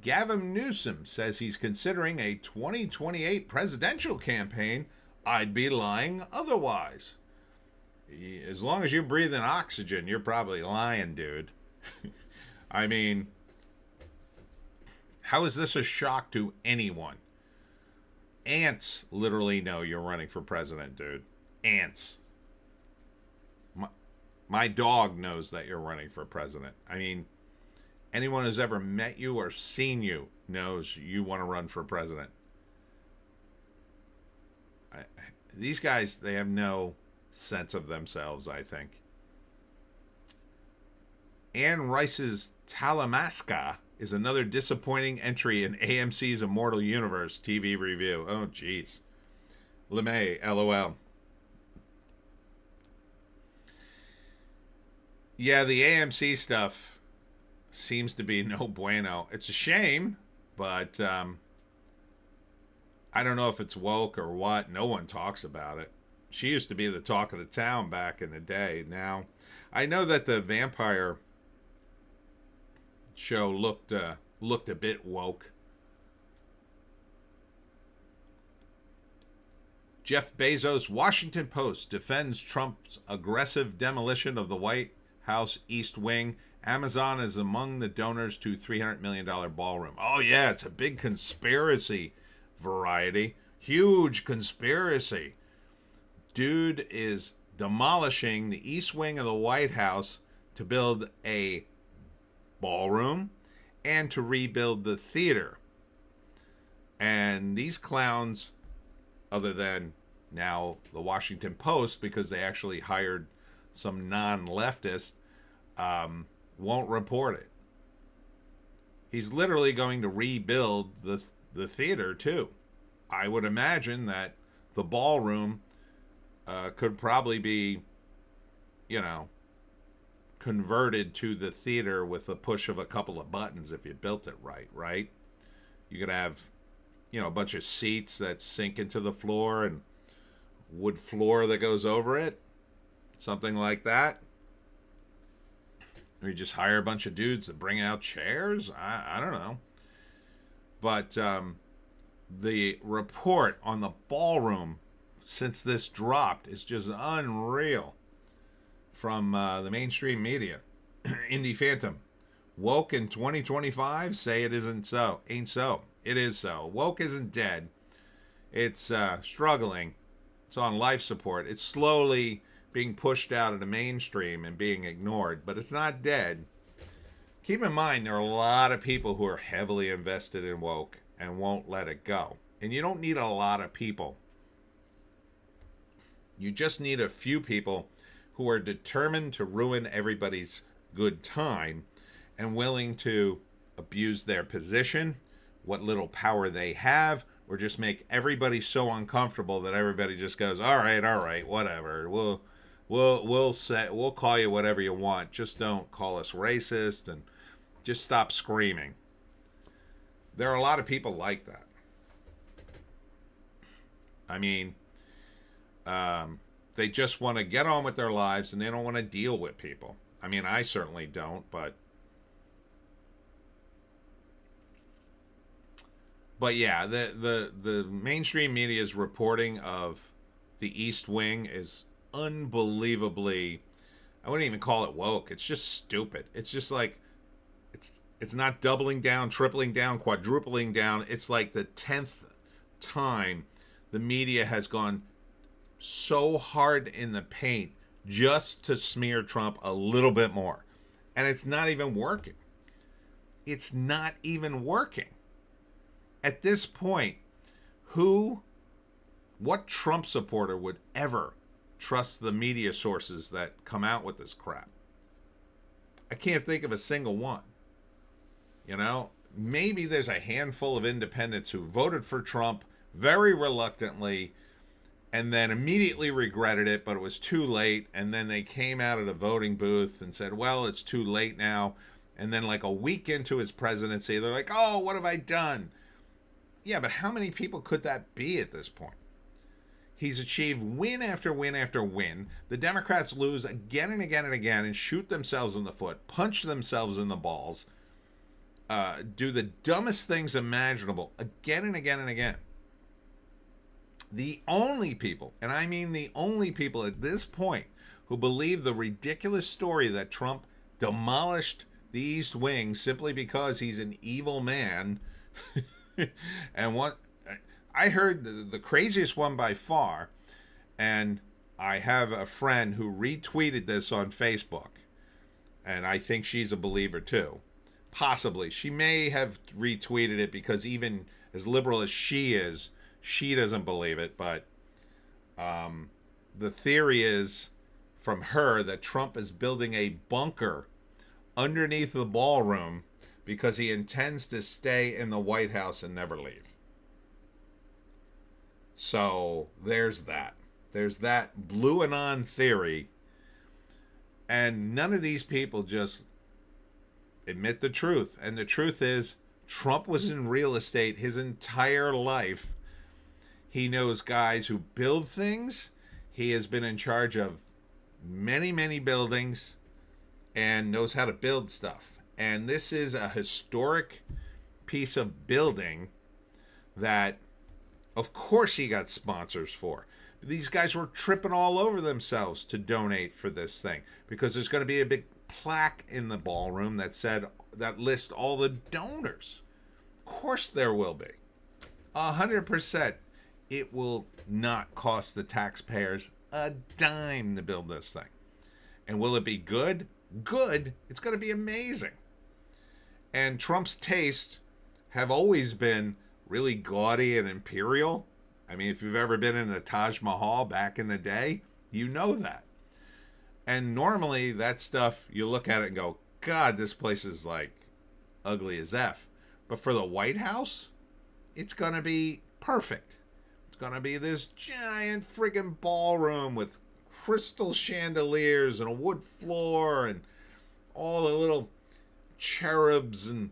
Gavin Newsom says he's considering a 2028 presidential campaign. I'd be lying otherwise. As long as you're breathing oxygen, you're probably lying, dude. I mean, how is this a shock to anyone? Ants literally know you're running for president, dude. Ants. My dog knows that you're running for president. I mean, anyone who's ever met you or seen you knows you want to run for president. These guys, they have no sense of themselves, I think. Anne Rice's Talamasca is another disappointing entry in AMC's Immortal Universe TV review. Oh, jeez. LeMay, LOL. Yeah, the AMC stuff seems to be no bueno. It's a shame, but I don't know if it's woke or what. No one talks about it. She used to be the talk of the town back in the day. Now, I know that the vampire show looked a bit woke. Jeff Bezos' Washington Post defends Trump's aggressive demolition of the White House East Wing. Amazon is among the donors to $300 million ballroom. Oh, yeah, it's a big conspiracy, Variety. Huge conspiracy. Dude is demolishing the East Wing of the White House to build a ballroom and to rebuild the theater. And these clowns, other than now the Washington Post, because they actually hired some non-leftist, won't report it. He's literally going to rebuild the theater too. I would imagine that the ballroom could probably be, converted to the theater with the push of a couple of buttons if you built it right? You could have, a bunch of seats that sink into the floor and wood floor that goes over it. Something like that. Or you just hire a bunch of dudes to bring out chairs? I don't know. But the report on the ballroom since this dropped is just unreal from the mainstream media. Indie Phantom. Woke in 2025 say it isn't so. Ain't so. It is so. Woke isn't dead. It's struggling. It's on life support. It's slowly being pushed out of the mainstream and being ignored, but it's not dead. Keep in mind, there are a lot of people who are heavily invested in woke and won't let it go. And you don't need a lot of people. You just need a few people who are determined to ruin everybody's good time and willing to abuse their position, what little power they have, or just make everybody so uncomfortable that everybody just goes, all right, whatever. We'll call you whatever you want. Just don't call us racist and just stop screaming. There are a lot of people like that. I mean, they just want to get on with their lives and they don't want to deal with people. I mean, I certainly don't, but yeah, the mainstream media's reporting of the East Wing is unbelievably, I wouldn't even call it woke. It's just stupid. It's just like, it's not doubling down, tripling down, quadrupling down. It's like the 10th time the media has gone so hard in the paint just to smear Trump a little bit more. And it's not even working. It's not even working. At this point, what Trump supporter would ever trust the media sources that come out with this crap? I can't think of a single one. Maybe there's a handful of independents who voted for Trump very reluctantly and then immediately regretted it, but it was too late. And then they came out of the voting booth and said, well, it's too late now. And then like a week into his presidency, they're like, oh, what have I done? Yeah, but how many people could that be at this point? He's achieved win after win after win. The Democrats lose again and again and again and shoot themselves in the foot, punch themselves in the balls, do the dumbest things imaginable again and again and again. The only people, and I mean the only people at this point, who believe the ridiculous story that Trump demolished the East Wing simply because he's an evil man. And what I heard, the craziest one by far, and I have a friend who retweeted this on Facebook, and I think she's a believer too. Possibly. She may have retweeted it because even as liberal as she is, she doesn't believe it. But the theory is from her that Trump is building a bunker underneath the ballroom because he intends to stay in the White House and never leave. So there's that. There's that blue anon theory. And none of these people just admit the truth. And the truth is, Trump was in real estate his entire life. He knows guys who build things. He has been in charge of many, many buildings and knows how to build stuff. And this is a historic piece of building that, of course, he got sponsors for. These guys were tripping all over themselves to donate for this thing because there's going to be a big plaque in the ballroom that lists all the donors. Of course there will be. 100%. It will not cost the taxpayers a dime to build this thing. And will it be good? Good. It's going to be amazing. And Trump's tastes have always been really gaudy and imperial. I mean, if you've ever been in the Taj Mahal back in the day, you know that. And normally that stuff, you look at it and go, God, this place is like ugly as F. But for the White House, it's going to be perfect. It's going to be this giant friggin' ballroom with crystal chandeliers and a wood floor and all the little cherubs and,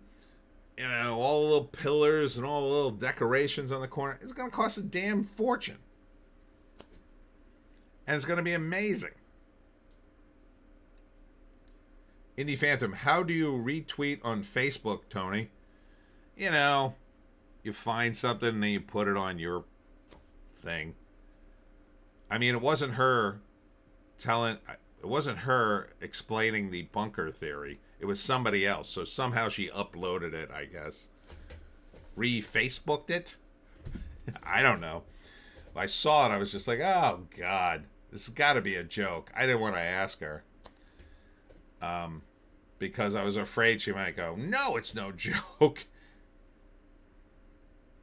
you know, all the little pillars and all the little decorations on the corner. It's going to cost a damn fortune. And it's going to be amazing. Indie Phantom, how do you retweet on Facebook, Tony? You know, you find something and then you put it on your thing. I mean, it wasn't her explaining the bunker theory. It was somebody else. So somehow she uploaded it, I guess. Re-Facebooked it? I don't know. I saw it, I was just like, oh, God. This has got to be a joke. I didn't want to ask her. Because I was afraid she might go, no, it's no joke.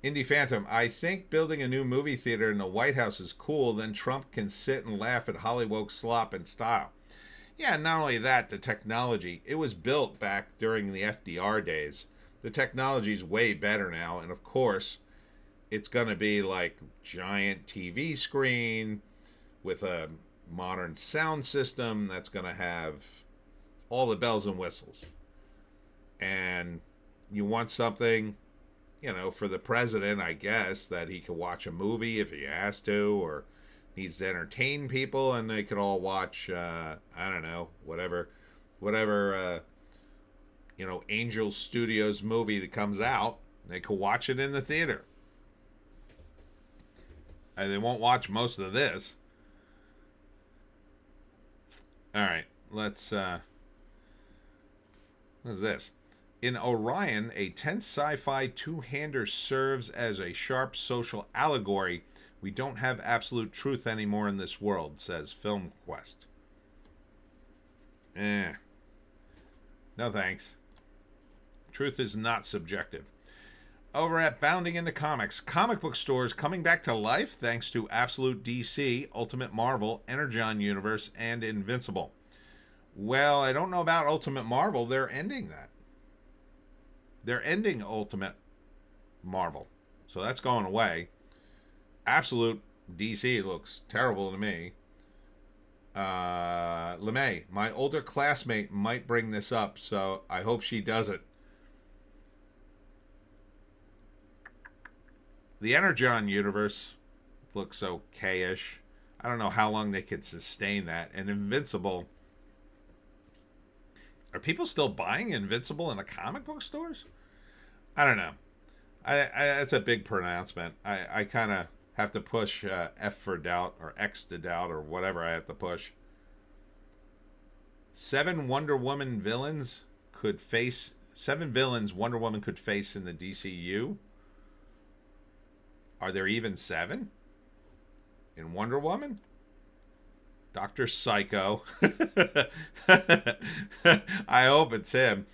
Indie Phantom, I think building a new movie theater in the White House is cool. Then Trump can sit and laugh at Hollywoke slop and style. Yeah, not only that, the technology. It was built back during the FDR days. The technology's way better now. And of course, it's going to be like giant TV screen with a modern sound system that's going to have all the bells and whistles. And you want something, you know, for the president, I guess, that he can watch a movie if he has to, or needs to entertain people, and they could all watch, I don't know, whatever, you know, Angel Studios movie that comes out. They could watch it in the theater. And they won't watch most of this. All right, let's, what is this? In Orion, a tense sci-fi two-hander serves as a sharp social allegory. We don't have absolute truth anymore in this world, says Film Quest. No thanks. Truth is not subjective. Over at Bounding into Comics, comic book stores coming back to life thanks to Absolute DC, Ultimate Marvel, Energon Universe, and Invincible. Well, I don't know about Ultimate Marvel. They're ending that. They're ending Ultimate Marvel. So that's going away. Absolute DC looks terrible to me. LeMay, my older classmate might bring this up, so I hope she doesn't. The Energon universe, looks okay-ish. I don't know how long they could sustain that. And Invincible, are people still buying Invincible in the comic book stores? I don't know. That's a big pronouncement. I kind of have to push F for doubt or X to doubt or whatever I have to push. 7 Wonder Woman villains could face 7 villains Wonder Woman could face in the DCU. Are there even 7 in Wonder Woman? Dr. Psycho. I hope it's him.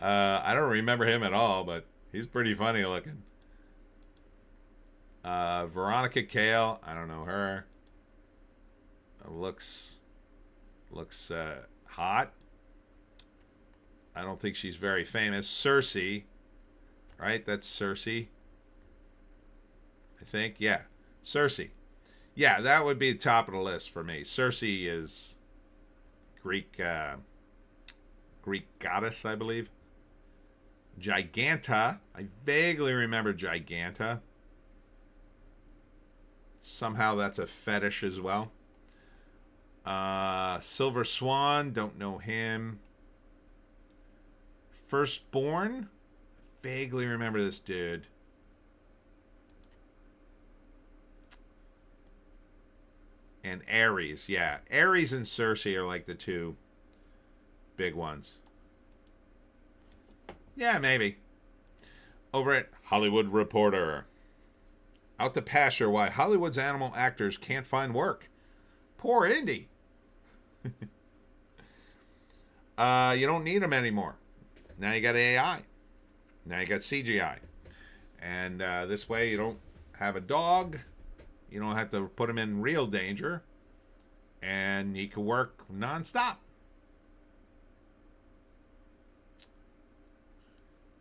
I don't remember him at all, but he's pretty funny looking. Veronica Cale. I don't know her. Looks hot. I don't think she's very famous. Cersei. Right? That's Cersei. I think. Yeah. Cersei. Yeah, that would be top of the list for me. Cersei is Greek goddess, I believe. Giganta. I vaguely remember Giganta. Somehow that's a fetish as well. Silver Swan. Don't know him. Firstborn. Vaguely remember this dude. And Ares, yeah. Ares and Cersei are like the 2 big ones. Yeah, maybe. Over at Hollywood Reporter. Out to pasture why Hollywood's animal actors can't find work. Poor Indy. You don't need them anymore. Now you got AI. Now you got CGI. And this way you don't have a dog. You don't have to put him in real danger. And he can work nonstop.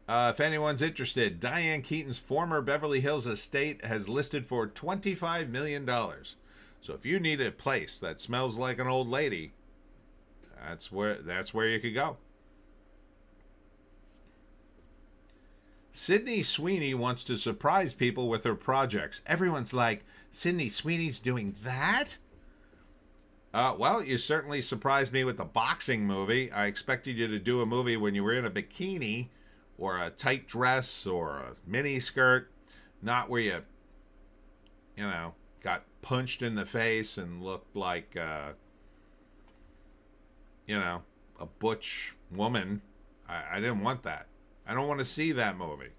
If anyone's interested, Diane Keaton's former Beverly Hills estate has listed for $25 million. So if you need a place that smells like an old lady, that's where you could go. Sydney Sweeney wants to surprise people with her projects. Everyone's like, Sydney Sweeney's doing that? Well, you certainly surprised me with the boxing movie. I expected you to do a movie when you were in a bikini or a tight dress or a mini skirt, not where you got punched in the face and looked like, a butch woman. I didn't want that. I don't want to see that movie.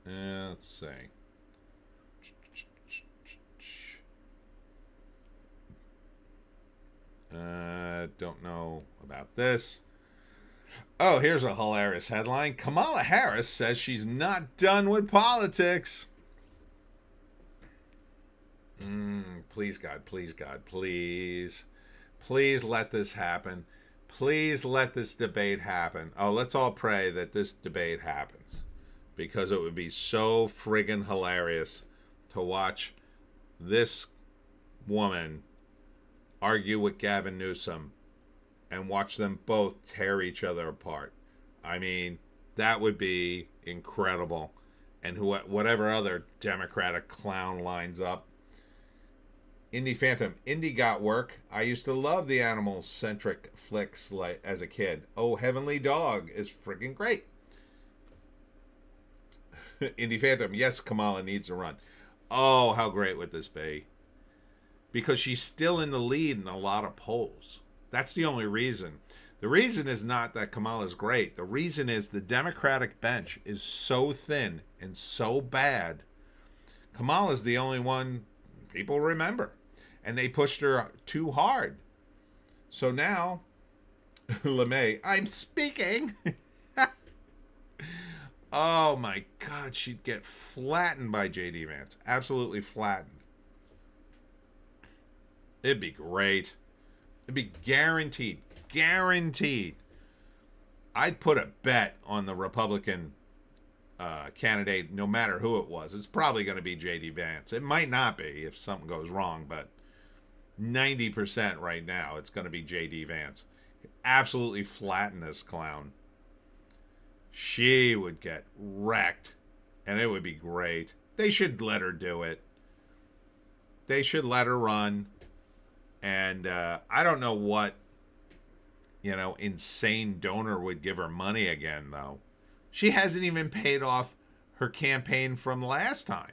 Let's see. Don't know about this. Oh, here's a hilarious headline. Kamala Harris says she's not done with politics. Please, God, please, God, please. Please let this happen. Please let this debate happen. Oh, let's all pray that this debate happens. Because it would be so friggin' hilarious to watch this woman argue with Gavin Newsom and watch them both tear each other apart. I mean, that would be incredible. And whatever other Democratic clown lines up. Indie Phantom. Indie got work. I used to love the animal-centric flicks as a kid. Oh, Heavenly Dog is freaking great. Indie Phantom. Yes, Kamala needs a run. Oh, how great would this be? Because she's still in the lead in a lot of polls. That's the only reason. The reason is not that Kamala's great. The reason is the Democratic bench is so thin and so bad. Kamala's the only one people remember. And they pushed her too hard. So now, LeMay, I'm speaking. Oh my God, she'd get flattened by J.D. Vance. Absolutely flattened. It'd be great. It'd be guaranteed. Guaranteed. I'd put a bet on the Republican candidate, no matter who it was. It's probably going to be J.D. Vance. It might not be if something goes wrong, but 90% right now, it's going to be J.D. Vance. Absolutely flatten this clown. she would get wrecked, and it would be great. They should let her do it. They should let her run. And I don't know what, insane donor would give her money again, though. She hasn't even paid off her campaign from last time.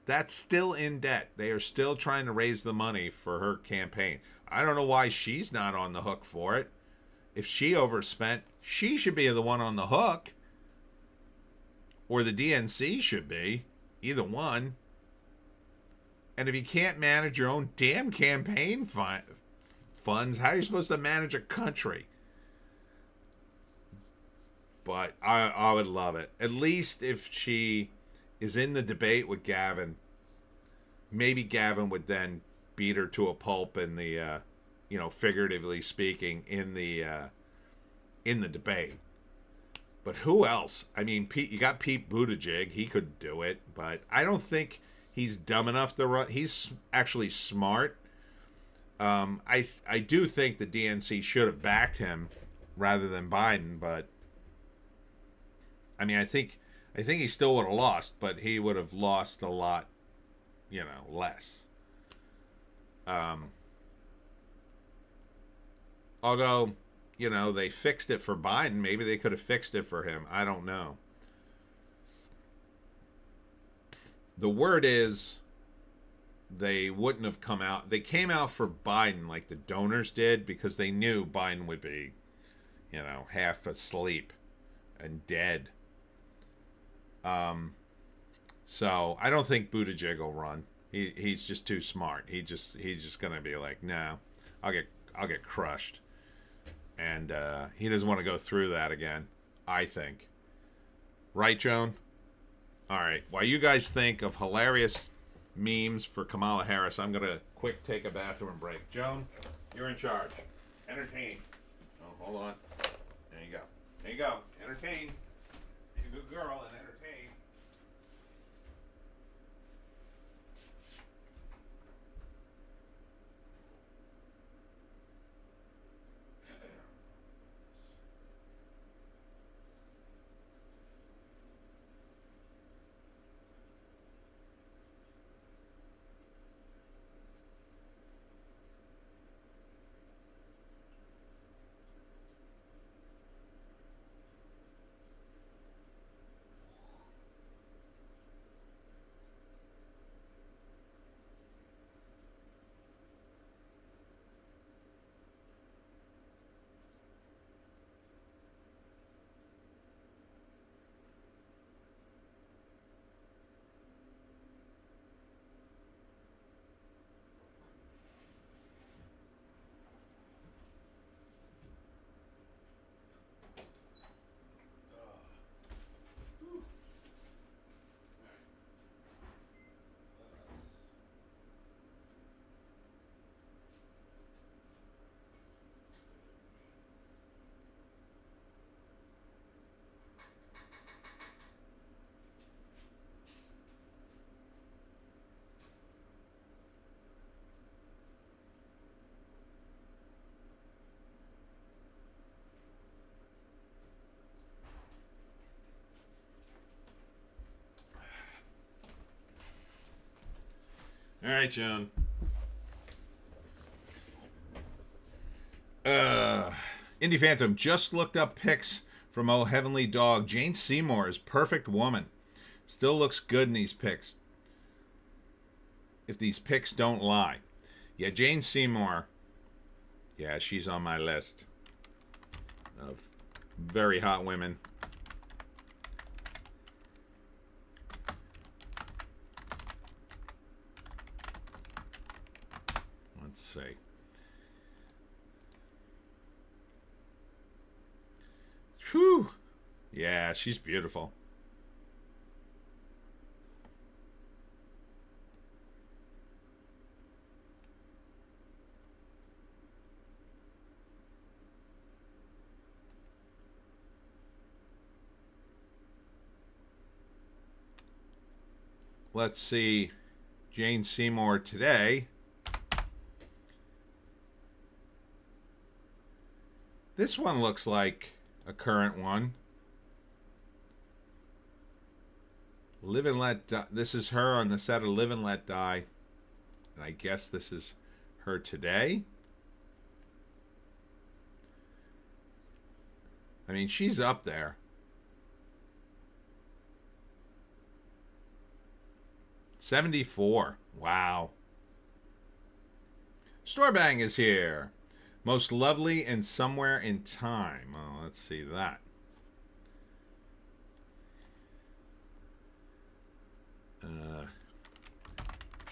That's still in debt. They are still trying to raise the money for her campaign. I don't know why she's not on the hook for it. If she overspent, she should be the one on the hook. Or the DNC should be. Either one. And if you can't manage your own damn campaign funds, how are you supposed to manage a country? But I would love it. At least if she is in the debate with Gavin, maybe Gavin would then beat her to a pulp in the, figuratively speaking, in the debate. But who else? I mean, you got Pete Buttigieg. He could do it, but I don't think he's dumb enough to run. He's actually smart. I do think the DNC should have backed him rather than Biden, but I mean, I think he still would have lost, but he would have lost a lot, less. Although, they fixed it for Biden, maybe they could have fixed it for him. I don't know. The word is they wouldn't have come out. They came out for Biden like the donors did because they knew Biden would be, half asleep and dead. So I don't think Buttigieg will run. He's just too smart. He's just gonna be like, no, I'll get crushed, and he doesn't want to go through that again. I think, right, Joan? All right. While you guys think of hilarious memes for Kamala Harris, I'm gonna quick take a bathroom break. Joan, you're in charge. Entertain. Oh, hold on. There you go. There you go. Entertain. Be a good girl and entertain. All right, Joan. Indie Phantom just looked up pics from Oh Heavenly Dog. Jane Seymour is perfect woman. Still looks good in these pics. If these pics don't lie. Yeah, Jane Seymour. Yeah, she's on my list of very hot women. Let's see. Whew. Yeah, she's beautiful. Let's see Jane Seymour today. This one looks like a current one. Live and Let Die. This is her on the set of Live and Let Die. And I guess this is her today. I mean, she's up there. '74. Wow. Storbang is here. Most lovely and somewhere in time. Oh, let's see that.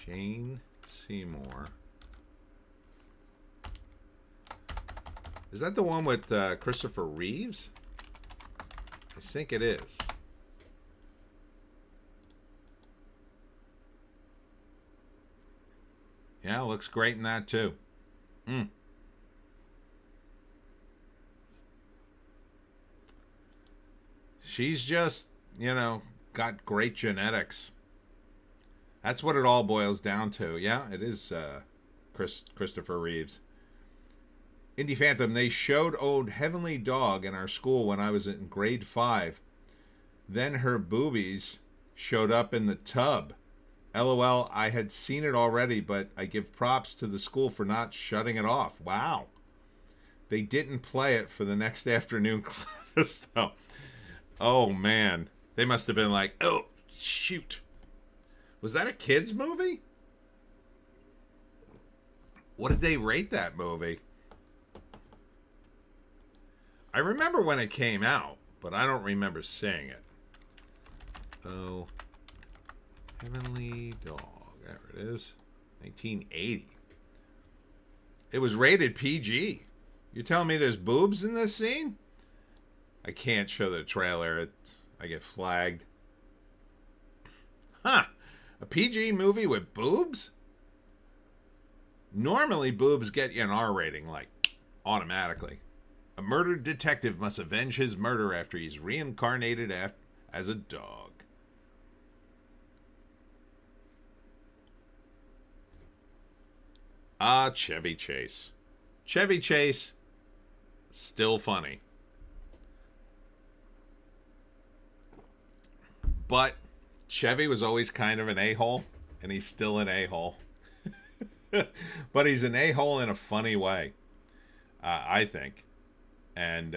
Jane Seymour. Is that the one with Christopher Reeves? I think it is. Yeah, looks great in that too. She's just, got great genetics. That's what it all boils down to. Yeah, it is Christopher Reeves. Indie Phantom, they showed old Heavenly Dog in our school when I was in grade 5. Then her boobies showed up in the tub. LOL, I had seen it already, but I give props to the school for not shutting it off. Wow. They didn't play it for the next afternoon class, though. Oh, man. They must have been like, oh, shoot. Was that a kid's movie? What did they rate that movie? I remember when it came out, but I don't remember seeing it. Oh, Heavenly Dog. There it is. 1980. It was rated PG. You telling me there's boobs in this scene? I can't show the trailer. I get flagged. Huh. A PG movie with boobs? Normally, boobs get you an R rating, like, automatically. A murdered detective must avenge his murder after he's reincarnated as a dog. Ah, Chevy Chase. Chevy Chase, still funny. But Chevy was always kind of an a-hole, and he's still an a-hole. But he's an a-hole in a funny way, I think. And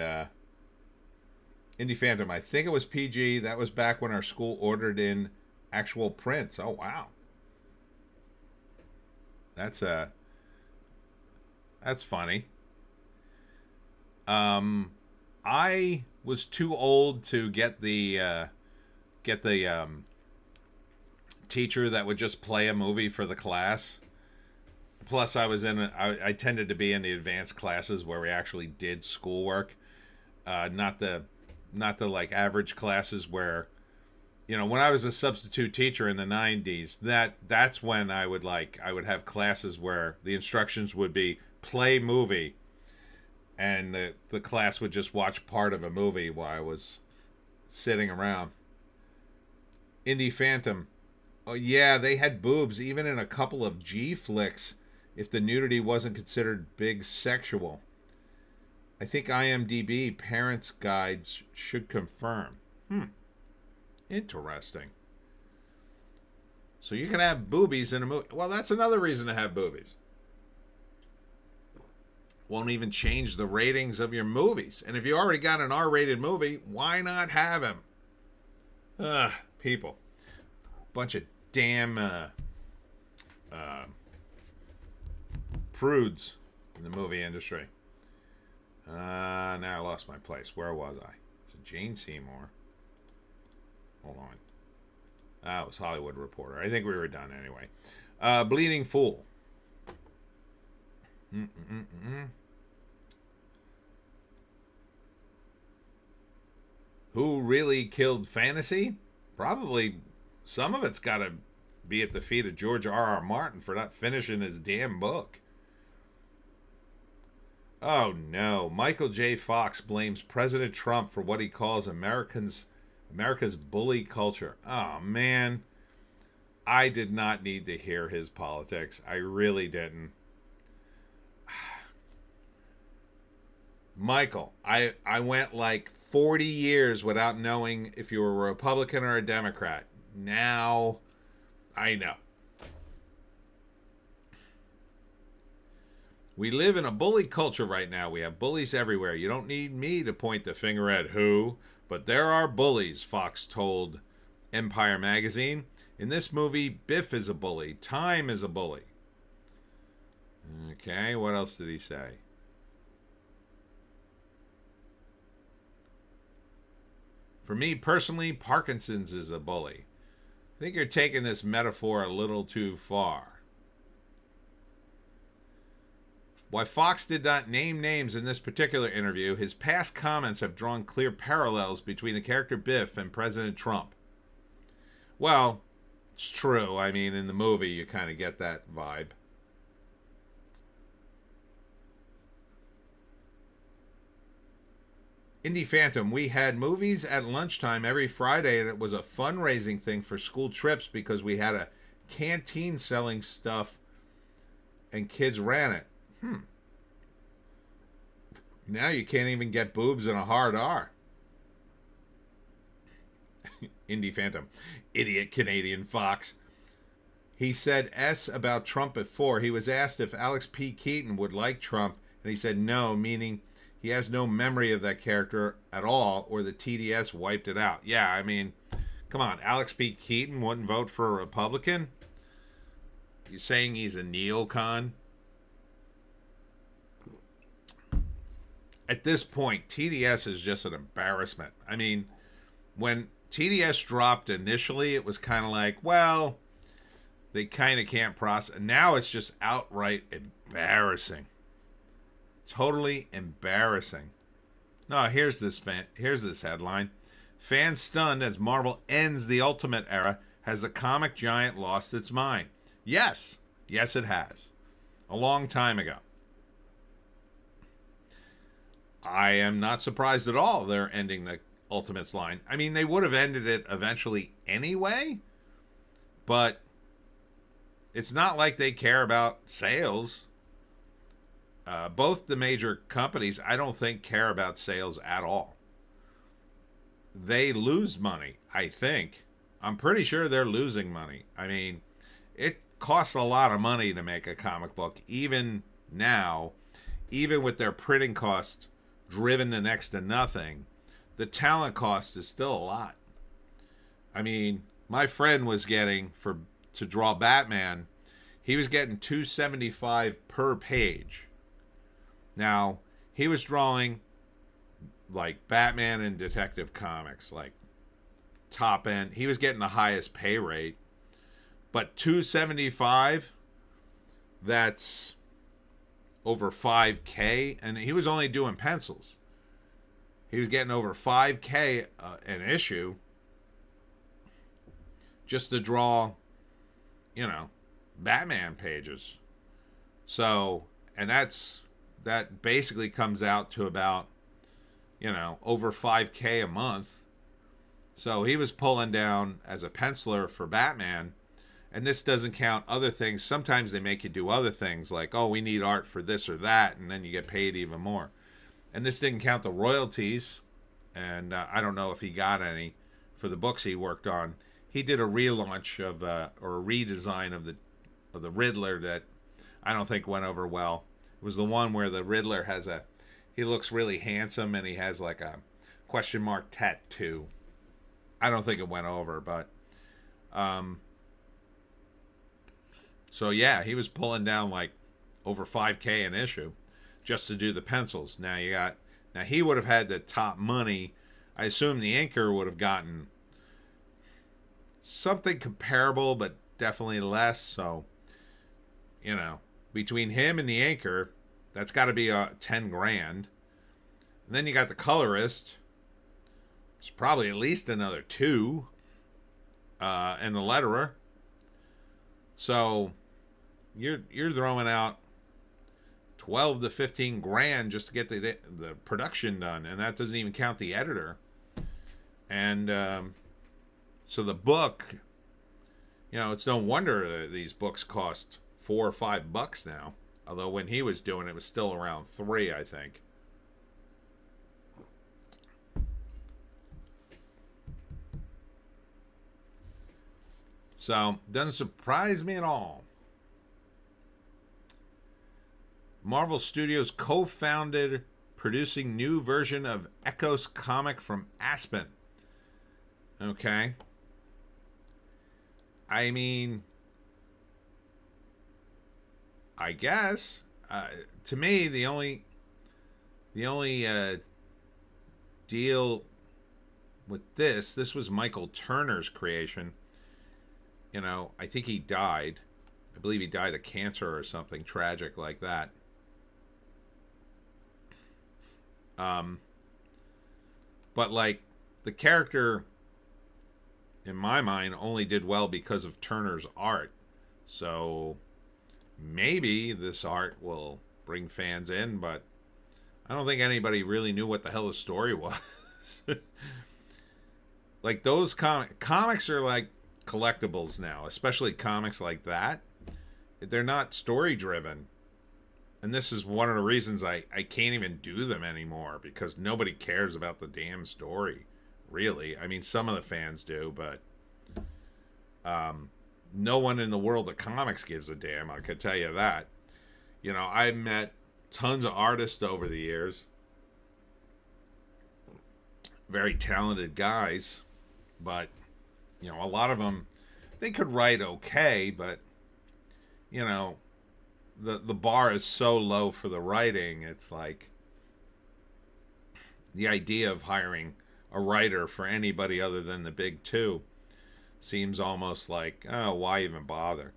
Indie Phantom, I think it was PG. That was back when our school ordered in actual prints. Oh, wow. That's funny. I was too old to get the teacher that would just play a movie for the class. Plus, I tended to be in the advanced classes where we actually did schoolwork, not the like average classes where, when I was a substitute teacher in the 90s, that's when I would have classes where the instructions would be play movie, and the class would just watch part of a movie while I was sitting around. Indie Phantom, oh yeah, they had boobs even in a couple of G flicks. If the nudity wasn't considered big sexual. I think IMDb parents' guides should confirm. Interesting. So you can have boobies in a movie. Well, that's another reason to have boobies. Won't even change the ratings of your movies. And if you already got an R-rated movie, why not have them? People. Bunch of damn prudes in the movie industry. Now I lost my place. Where was I? So Jane Seymour. Hold on. It was Hollywood Reporter. I think we were done anyway. Bleeding Fool. Who really killed fantasy? Probably some of it's got to be at the feet of George R.R. Martin for not finishing his damn book. Oh no, Michael J. Fox blames President Trump for what he calls America's bully culture. Oh man, I did not need to hear his politics. I really didn't. Michael, I went like 40 years without knowing if you were a Republican or a Democrat. now. I know. We live in a bully culture right now. We have bullies everywhere. You don't need me to point the finger at who, but there are bullies, Fox told Empire magazine. In this movie, Biff is a bully. Time is a bully. Okay, what else did he say? For me personally, Parkinson's is a bully. I think you're taking this metaphor a little too far. While Fox did not name names in this particular interview, his past comments have drawn clear parallels between the character Biff and President Trump. Well, it's true. I mean, in the movie, you kind of get that vibe. Indie Phantom, we had movies at lunchtime every Friday, and it was a fundraising thing for school trips because we had a canteen selling stuff and kids ran it. Now you can't even get boobs and a hard R. Indie Phantom. Idiot Canadian Fox. He said S about Trump before. He was asked if Alex P. Keaton would like Trump, and he said no, meaning he has no memory of that character at all, or the TDS wiped it out. Yeah, I mean, come on. Alex P. Keaton wouldn't vote for a Republican? You saying he's a neocon? At this point, TDS is just an embarrassment. I mean, when TDS dropped initially, it was kind of like, well, they kind of can't process. Now it's just outright embarrassing. Totally embarrassing. No, here's this headline. Fans stunned as Marvel ends the Ultimate era. Has the comic giant lost its mind? Yes. Yes, it has. A long time ago. I am not surprised at all they're ending the Ultimates line. I mean, they would have ended it eventually anyway, but it's not like they care about sales. Both the major companies, I don't think, care about sales at all. They lose money, I think. I'm pretty sure they're losing money. I mean, it costs a lot of money to make a comic book, even now, even with their printing costs driven to next to nothing. The talent cost is still a lot. I mean, my friend was getting, to draw Batman, he was getting $275 per page. Now, he was drawing like Batman and Detective Comics, like top end. He was getting the highest pay rate. But $275, that's over $5K, and he was only doing pencils. He was getting over $5K an issue just to draw, Batman pages. So, and that basically comes out to about, over $5K a month. So he was pulling down as a penciler for Batman. And this doesn't count other things. Sometimes they make you do other things like, oh, we need art for this or that, and then you get paid even more. And this didn't count the royalties, and I don't know if he got any for the books he worked on. He did a relaunch of or a redesign of the Riddler that I don't think went over well. It was the one where the Riddler he looks really handsome and he has like a question mark tattoo. I don't think it went over, but so yeah, he was pulling down like over $5K an issue just to do the pencils. Now he would have had the top money. I assume the inker would have gotten something comparable, but definitely less. So, between him and the inker, that's got to be $10,000. And then you got the colorist. It's probably at least another $2,000, and the letterer. So you're throwing out 12 to 15 grand just to get the production done, and that doesn't even count the editor. And so the book, it's no wonder these books cost $4 or $5 now. Although when he was doing it, it was still around $3, I think. So, doesn't surprise me at all. Marvel Studios co-founded producing new version of Echo's comic from Aspen. Okay. I mean, I guess to me the only deal with this was Michael Turner's creation. You know, I think he died. I believe he died of cancer or something tragic like that. But like the character in my mind only did well because of Turner's art. So maybe this art will bring fans in, but I don't think anybody really knew what the hell the story was. Like those comics are like collectibles now, especially comics like that. They're not story driven. And this is one of the reasons I can't even do them anymore, because nobody cares about the damn story, really. I mean, some of the fans do, but no one in the world of comics gives a damn, I could tell you that. You know, I've met tons of artists over the years, very talented guys, but, you know, a lot of them, they could write okay, but, you know, the bar is so low for the writing. It's like the idea of hiring a writer for anybody other than the big two seems almost like, oh, why even bother?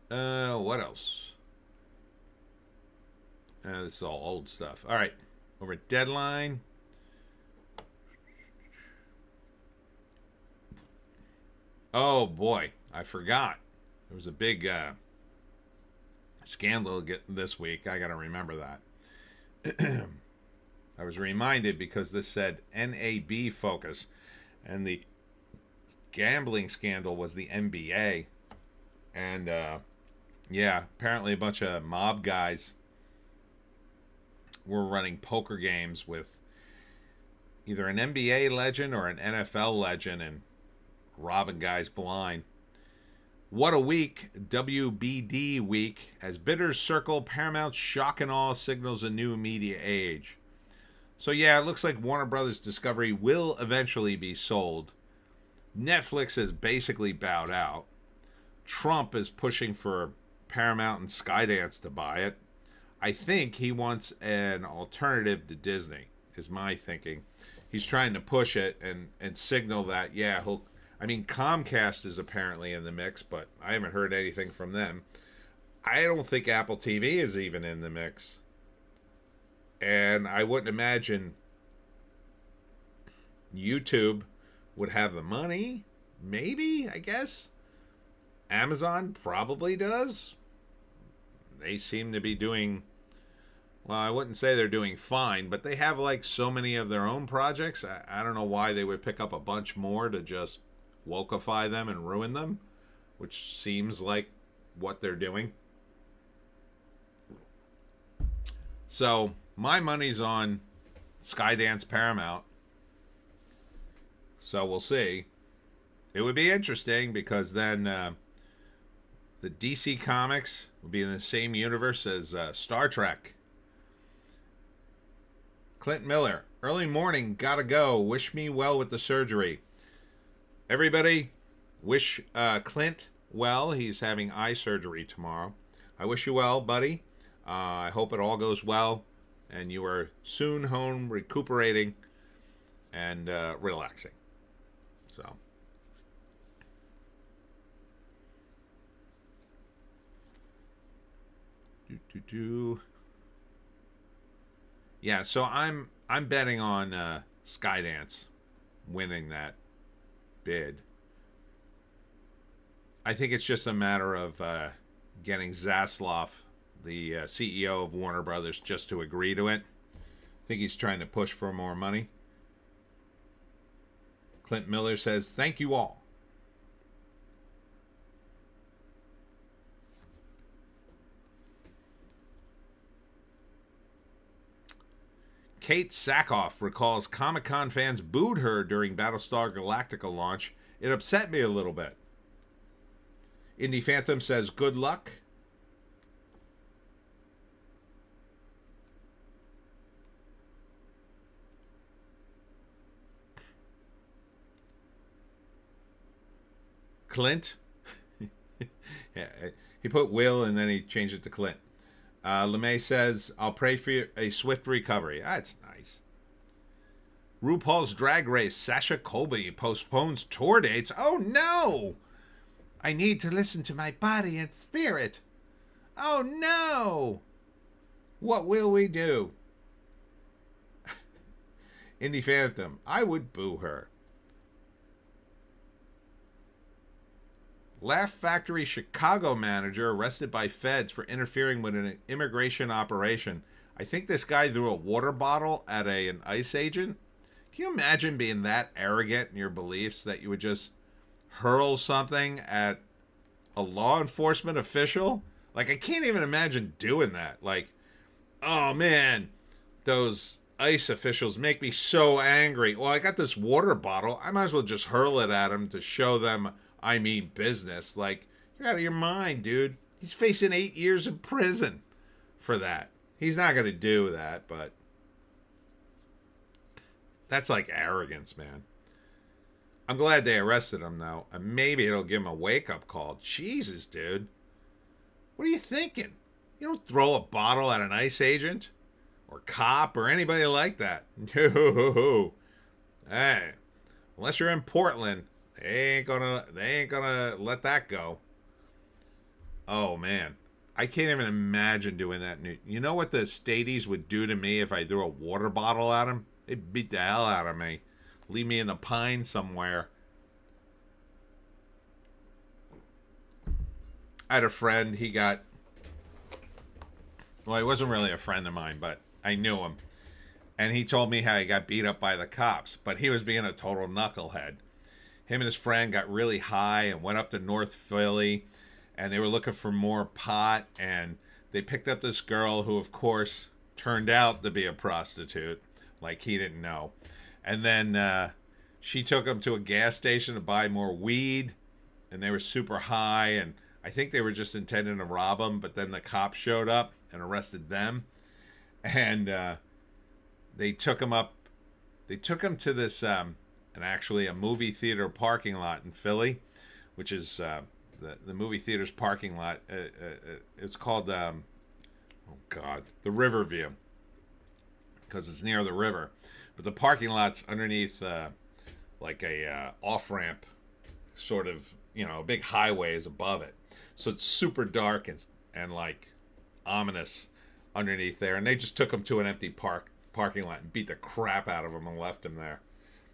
What else? This is all old stuff. All right, over at Deadline. Oh boy, I forgot. There was a big scandal this week. I got to remember that. I was reminded because this said NAB focus, and the gambling scandal was the NBA. And yeah, apparently a bunch of mob guys were running poker games with either an NBA legend or an NFL legend and robbing guys blind. What a week, WBD week, as bidders circle Paramount's shock and awe signals a new media age. So yeah, it looks like Warner Brothers Discovery will eventually be sold. Netflix has basically bowed out. Trump is pushing for Paramount and Skydance to buy it. I think he wants an alternative to Disney, is my thinking. He's trying to push it and signal that, yeah, I mean, Comcast is apparently in the mix, but I haven't heard anything from them. I don't think Apple TV is even in the mix. And I wouldn't imagine YouTube would have the money. Maybe, I guess. Amazon probably does. They seem to be doing, well, I wouldn't say they're doing fine, but they have like so many of their own projects. I don't know why they would pick up a bunch more to just wokeify them and ruin them, which seems like what they're doing. So my money's on Skydance Paramount. So we'll see. It would be interesting because then the DC Comics will be in the same universe as Star Trek. Clint Miller, early morning, gotta go. Wish me well with the surgery. Everybody, wish Clint well. He's having eye surgery tomorrow. I wish you well, buddy. I hope it all goes well and you are soon home recuperating and relaxing. So. Yeah, so I'm betting on Skydance winning that bid. I think it's just a matter of getting Zaslav, the CEO of Warner Brothers, just to agree to it. I think he's trying to push for more money. Clint Miller says, "Thank you all." Kate Sackhoff recalls Comic-Con fans booed her during Battlestar Galactica launch. It upset me a little bit. Indie Phantom says, good luck. Clint. Yeah, he put Will and then he changed it to Clint. LeMay says, I'll pray for a swift recovery. That's nice. RuPaul's Drag Race, Sasha Colby postpones tour dates. Oh no! I need to listen to my body and spirit. Oh no! What will we do? Indie Phantom, I would boo her. Laugh Factory Chicago manager arrested by feds for interfering with an immigration operation. I think this guy threw a water bottle at an ICE agent. Can you imagine being that arrogant in your beliefs that you would just hurl something at a law enforcement official? Like, I can't even imagine doing that. Like, oh man, those ICE officials make me so angry. Well, I got this water bottle. I might as well just hurl it at them to show them I mean business. Like, you're out of your mind, dude. He's facing 8 years in prison for that. He's not going to do that, but that's like arrogance, man. I'm glad they arrested him, though. And maybe it'll give him a wake-up call. Jesus, dude. What are you thinking? You don't throw a bottle at an ICE agent or cop or anybody like that. No. Hey, unless you're in Portland, they ain't gonna let that go. Oh man, I can't even imagine doing that. You know what the Stadies would do to me if I threw a water bottle at them? They'd beat the hell out of me, leave me in the pines somewhere. I had a friend. He wasn't really a friend of mine, but I knew him, and he told me how he got beat up by the cops, but he was being a total knucklehead. Him and his friend got really high and went up to North Philly, and they were looking for more pot, and they picked up this girl who, of course, turned out to be a prostitute, like he didn't know. And then she took him to a gas station to buy more weed, and they were super high, and I think they were just intending to rob him, but then the cops showed up and arrested them, and they took him up. They took him to this... and actually a movie theater parking lot in Philly, which is the movie theater's parking lot. It's called, the Riverview, because it's near the river. But the parking lot's underneath like a off-ramp, sort of, a big highway is above it. So it's super dark and like ominous underneath there. And they just took him to an empty parking lot and beat the crap out of him and left him there.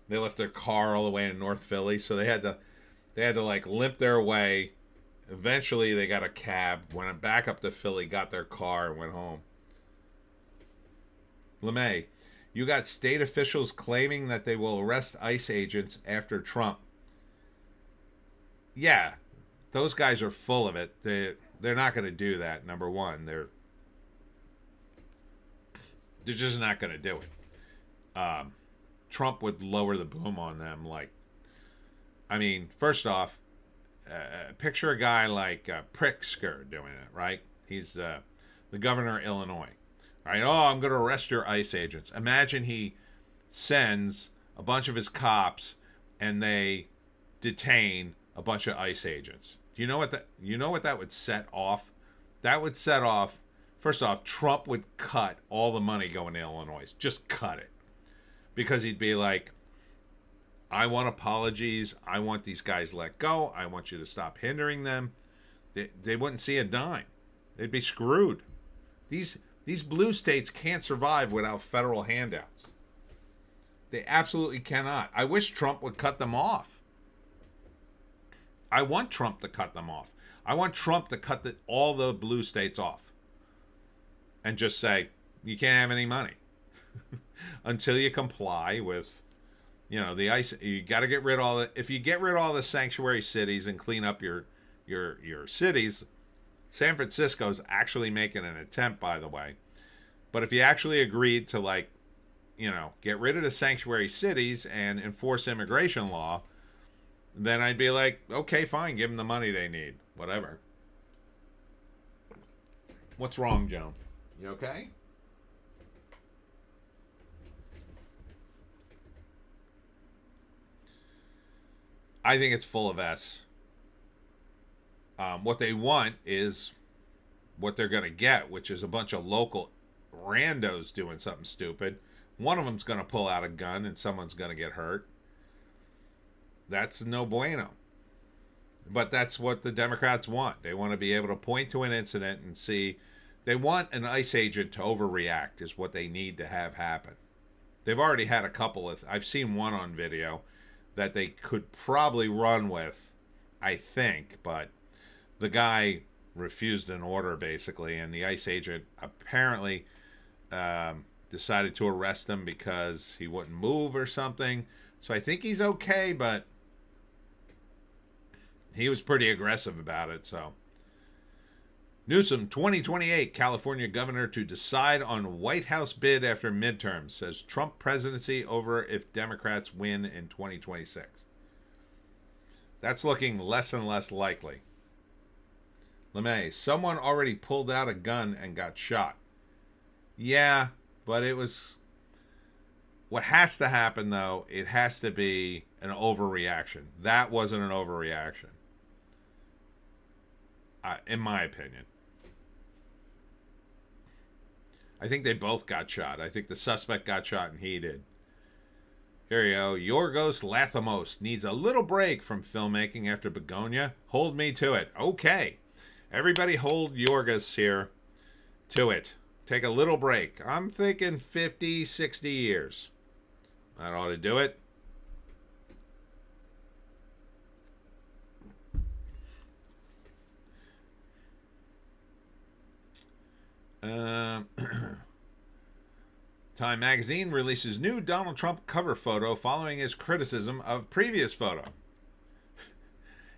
They left their car all the way in North Philly, so they had to like limp their way. Eventually, they got a cab, went back up to Philly, got their car, and went home. LeMay, you got state officials claiming that they will arrest ICE agents after Trump. Yeah, those guys are full of it. They're not going to do that. Number one, they're just not going to do it. Trump would lower the boom on them. Like, I mean, first off, picture a guy like Pritzker doing it, right? He's the governor of Illinois. Right? Oh, I'm going to arrest your ICE agents. Imagine he sends a bunch of his cops and they detain a bunch of ICE agents. Do you know what that would set off? That would set off, first off, Trump would cut all the money going to Illinois. Just cut it. Because he'd be like, I want apologies. I want these guys let go. I want you to stop hindering them. They wouldn't see a dime. They'd be screwed. These blue states can't survive without federal handouts. They absolutely cannot. I wish Trump would cut them off. I want Trump to cut them off. I want Trump to cut all the blue states off. And just say, you can't have any money. Until you comply with, the ICE. You got to get rid of all the. If you get rid of all the sanctuary cities and clean up your cities, San Francisco's actually making an attempt, by the way. But if you actually agreed to like get rid of the sanctuary cities and enforce immigration law, then I'd be like, okay, fine, give them the money they need. Whatever. What's wrong, Joan? You okay? I think it's full of S. What they want is what they're going to get, which is a bunch of local randos doing something stupid. One of them's going to pull out a gun and someone's going to get hurt. That's no bueno. But that's what the Democrats want. They want to be able to point to an incident and see. They want an ICE agent to overreact is what they need to have happen. They've already had a couple of, I've seen one on video that they could probably run with, I think, but the guy refused an order basically, and the ICE agent apparently decided to arrest him because he wouldn't move or something. So I think he's okay, but he was pretty aggressive about it. So Newsom, 2028, California governor to decide on White House bid after midterms, says Trump presidency over if Democrats win in 2026. That's looking less and less likely. LeMay, someone already pulled out a gun and got shot. Yeah, but it was... What has to happen, though, it has to be an overreaction. That wasn't an overreaction. In my opinion. I think they both got shot. I think the suspect got shot and he did. Here you go. Yorgos Lanthimos needs a little break from filmmaking after Begonia. Hold me to it. Okay. Everybody hold Yorgos here to it. Take a little break. I'm thinking 50, 60 years. That ought to do it. Time magazine releases new Donald Trump cover photo following his criticism of previous photo.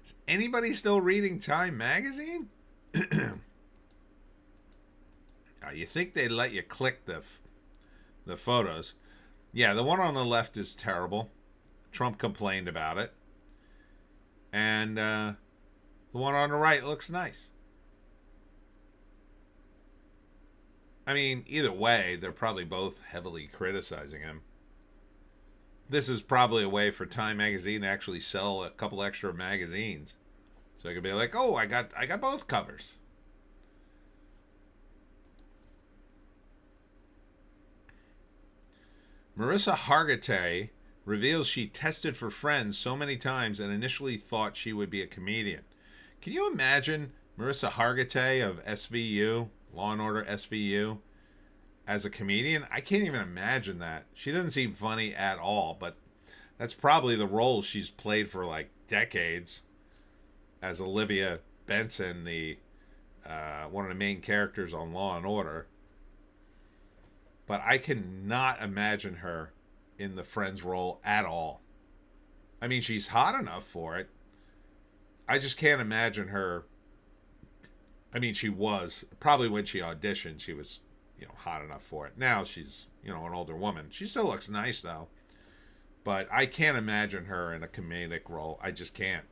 Is anybody still reading Time magazine? You think they'd let you click the photos. Yeah, the one on the left is terrible. Trump complained about it. And the one on the right looks nice. I mean, either way, they're probably both heavily criticizing him. This is probably a way for Time magazine to actually sell a couple extra magazines. So I could be like, oh, I got both covers. Marissa Hargitay reveals she tested for Friends so many times and initially thought she would be a comedian. Can you imagine Marissa Hargitay of SVU, Law and Order SVU, as a comedian? I can't even imagine that. She doesn't seem funny at all, but that's probably the role she's played for like decades as Olivia Benson, the one of the main characters on Law and Order. But I cannot imagine her in the Friends role at all. I mean, she's hot enough for it. I just can't imagine her. I mean, she was, probably when she auditioned, she was, hot enough for it. Now she's, an older woman. She still looks nice, though. But I can't imagine her in a comedic role. I just can't.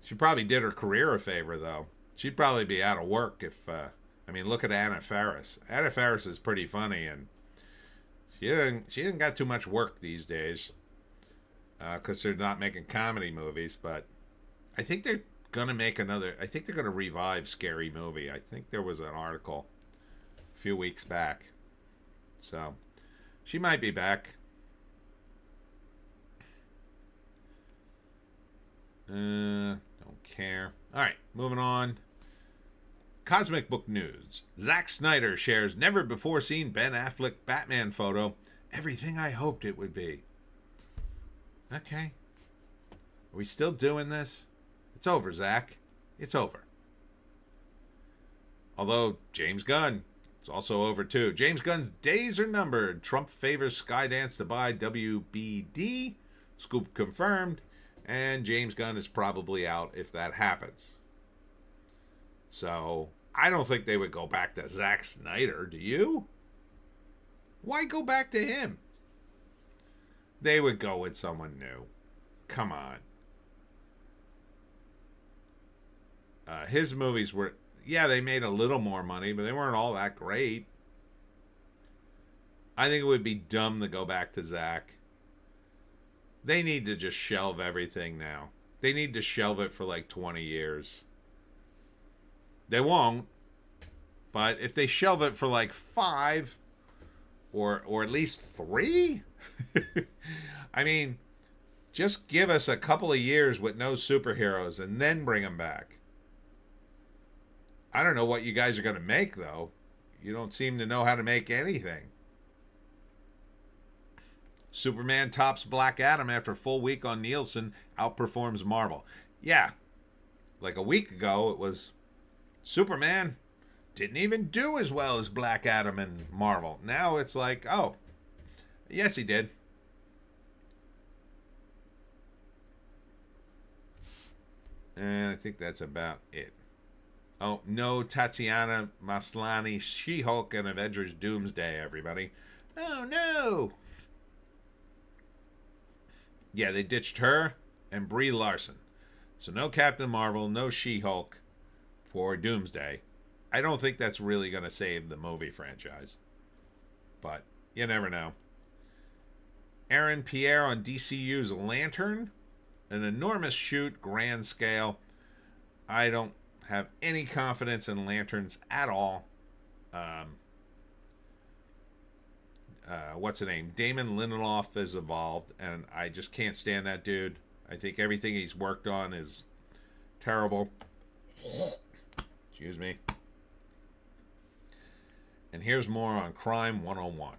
She probably did her career a favor, though. She'd probably be out of work if, look at Anna Faris. Anna Faris is pretty funny, and she didn't got too much work these days because they're not making comedy movies. But I think they're going to make another. I think they're going to revive Scary Movie. I think there was an article a few weeks back. So she might be back. Don't care. All right, moving on. Cosmic Book News. Zack Snyder shares never before seen Ben Affleck Batman photo. Everything I hoped it would be. Okay. Are we still doing this? It's over, Zack. It's over. Although James Gunn, it's also over too. James Gunn's days are numbered. Trump favors Skydance to buy WBD. Scoop confirmed. And James Gunn is probably out if that happens. So, I don't think they would go back to Zack Snyder, do you? Why go back to him? They would go with someone new. Come on. His movies were, yeah, they made a little more money, but they weren't all that great. I think it would be dumb to go back to Zach. They need to just shelve everything now. They need to shelve it for like 20 years. They won't, but if they shelve it for like 5 or at least 3, I mean, just give us a couple of years with no superheroes and then bring them back. I don't know what you guys are going to make, though. You don't seem to know how to make anything. Superman tops Black Adam after a full week on Nielsen, outperforms Marvel. Yeah, like a week ago, it was Superman didn't even do as well as Black Adam and Marvel. Now it's like, oh, yes, he did. And I think that's about it. Oh, no Tatiana Maslany, She-Hulk, and Avengers Doomsday, everybody. Oh, no. Yeah, they ditched her and Brie Larson. So no Captain Marvel, no She-Hulk for Doomsday. I don't think that's really going to save the movie franchise. But you never know. Aaron Pierre on DCU's Lantern. An enormous shoot, grand scale. I don't have any confidence in Lanterns at all. What's the name? Damon Lindelof is involved, and I just can't stand that dude. I think everything he's worked on is terrible. Excuse me. And here's more on Crime 101.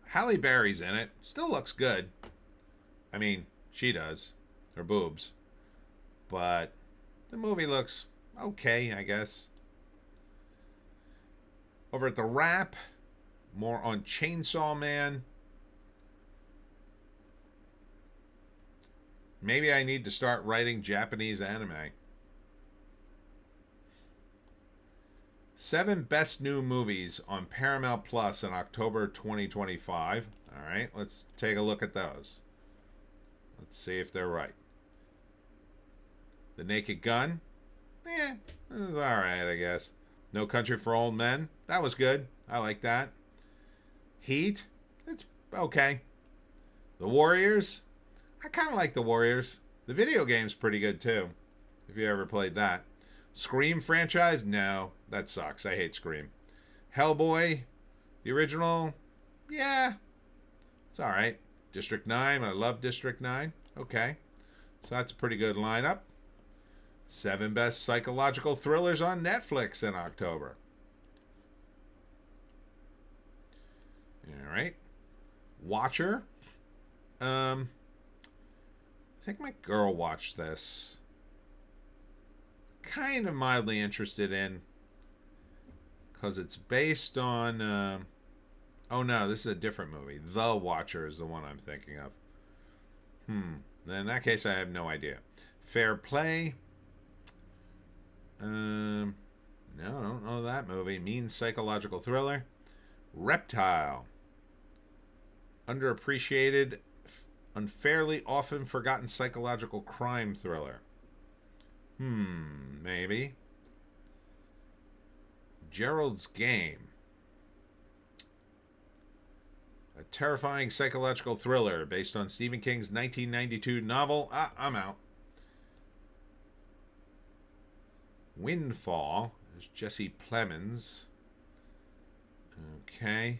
Halle Berry's in it. Still looks good. I mean, she does. Her boobs. But the movie looks okay, I guess. Over at The Wrap, more on Chainsaw Man. Maybe I need to start writing Japanese anime. 7 best new movies on Paramount Plus in October 2025. All right, let's take a look at those. Let's see if they're right. The Naked Gun. It was all right, I guess. No Country for Old Men. That was good. I like that. Heat. It's okay. The Warriors. I kind of like The Warriors. The video game's pretty good, too. If you ever played that. Scream franchise? No. That sucks. I hate Scream. Hellboy. The original? Yeah. It's all right. District 9. I love District 9. Okay. So that's a pretty good lineup. 7 best psychological thrillers on Netflix in October. All right. Watcher. I think my girl watched this. Kind of mildly interested in. Because it's based on... oh no, this is a different movie. The Watcher is the one I'm thinking of. Then in that case, I have no idea. Fair Play. No, I don't know that movie. Mean psychological thriller. Reptile. Underappreciated, unfairly often forgotten psychological crime thriller. Maybe. Gerald's Game. A terrifying psychological thriller based on Stephen King's 1992 novel. I'm out. Windfall. There's Jesse Plemons. Okay.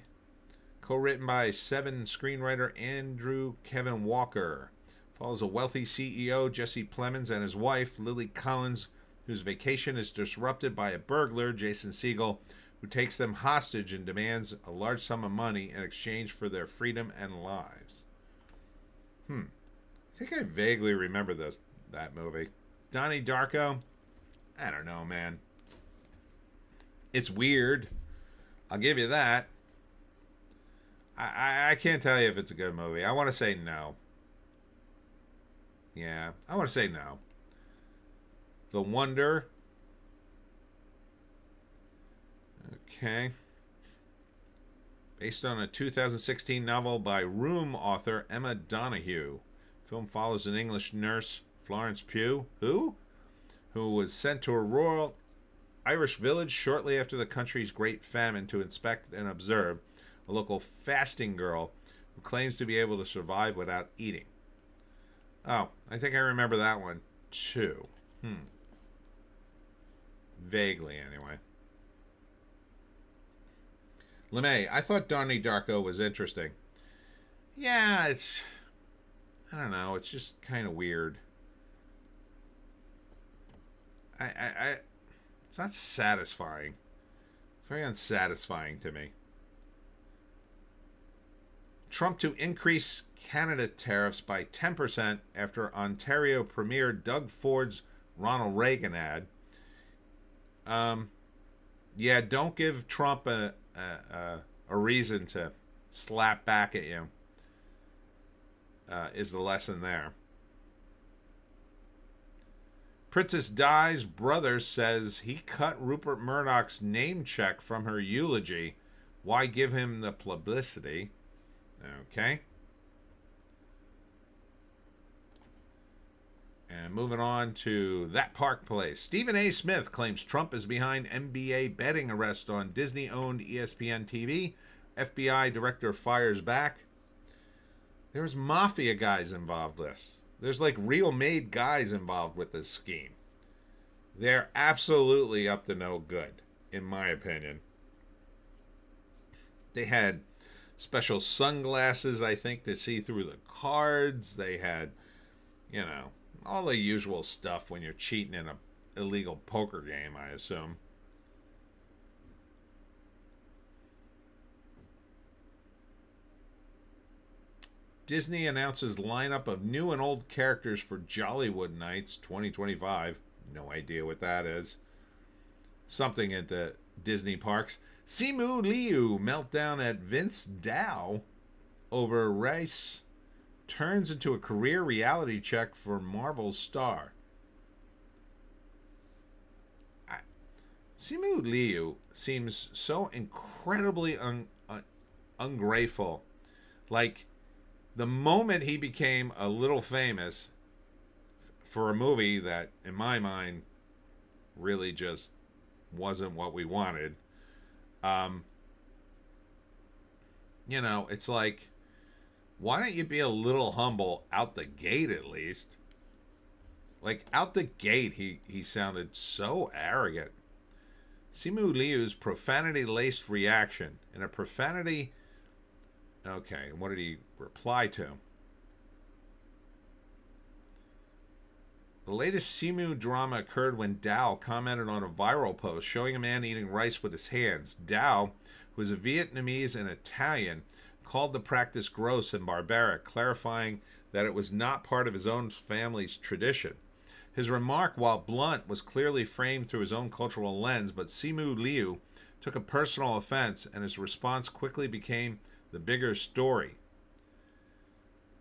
Co-written by Seven screenwriter Andrew Kevin Walker. Follows a wealthy CEO, Jesse Plemons, and his wife, Lily Collins, whose vacation is disrupted by a burglar, Jason Segel, who takes them hostage and demands a large sum of money in exchange for their freedom and lives. I think I vaguely remember that movie. Donnie Darko. I don't know, man. It's weird. I'll give you that. I can't tell you if it's a good movie. I want to say no. Yeah, I want to say no. The Wonder. Okay. based on a 2016 novel by Room author Emma Donoghue. Film follows an English nurse, Florence Pugh, who was sent to a rural Irish village shortly after the country's Great Famine to inspect and observe a local fasting girl who claims to be able to survive without eating. Oh, I think I remember that one too. Vaguely, anyway. LeMay, I thought Donnie Darko was interesting. Yeah, I don't know, it's just kind of weird. It's not satisfying. It's very unsatisfying to me. Trump to increase Canada tariffs by 10% after Ontario Premier Doug Ford's Ronald Reagan ad. Yeah, don't give Trump a reason to slap back at you. Is the lesson there. Princess Di's brother says he cut Rupert Murdoch's name check from her eulogy. Why give him the publicity? Okay. And moving on to That Park Place. Stephen A. Smith claims Trump is behind NBA betting arrest on Disney-owned ESPN TV. FBI director fires back. There's mafia guys involved with this. There's like real made guys involved with this scheme. They're absolutely up to no good, in my opinion. They had special sunglasses, I think, to see through the cards. They had, all the usual stuff when you're cheating in an illegal poker game, I assume. Disney announces lineup of new and old characters for Jollywood Nights 2025. No idea what that is. Something at the Disney parks. Simu Liu meltdown at Vince Dow over Rice turns into a career reality check for Marvel star. Simu Liu seems so incredibly ungrateful. Like, the moment he became a little famous for a movie that, in my mind, really just wasn't what we wanted, it's like, why don't you be a little humble out the gate at least? Like, out the gate, he sounded so arrogant. Simu Liu's profanity-laced reaction. In a profanity... Okay, what did he reply to? The latest Simu drama occurred when Dow commented on a viral post showing a man eating rice with his hands. Dow, who is a Vietnamese and Italian, called the practice gross and barbaric, clarifying that it was not part of his own family's tradition. His remark, while blunt, was clearly framed through his own cultural lens, but Simu Liu took a personal offense, and his response quickly became the bigger story.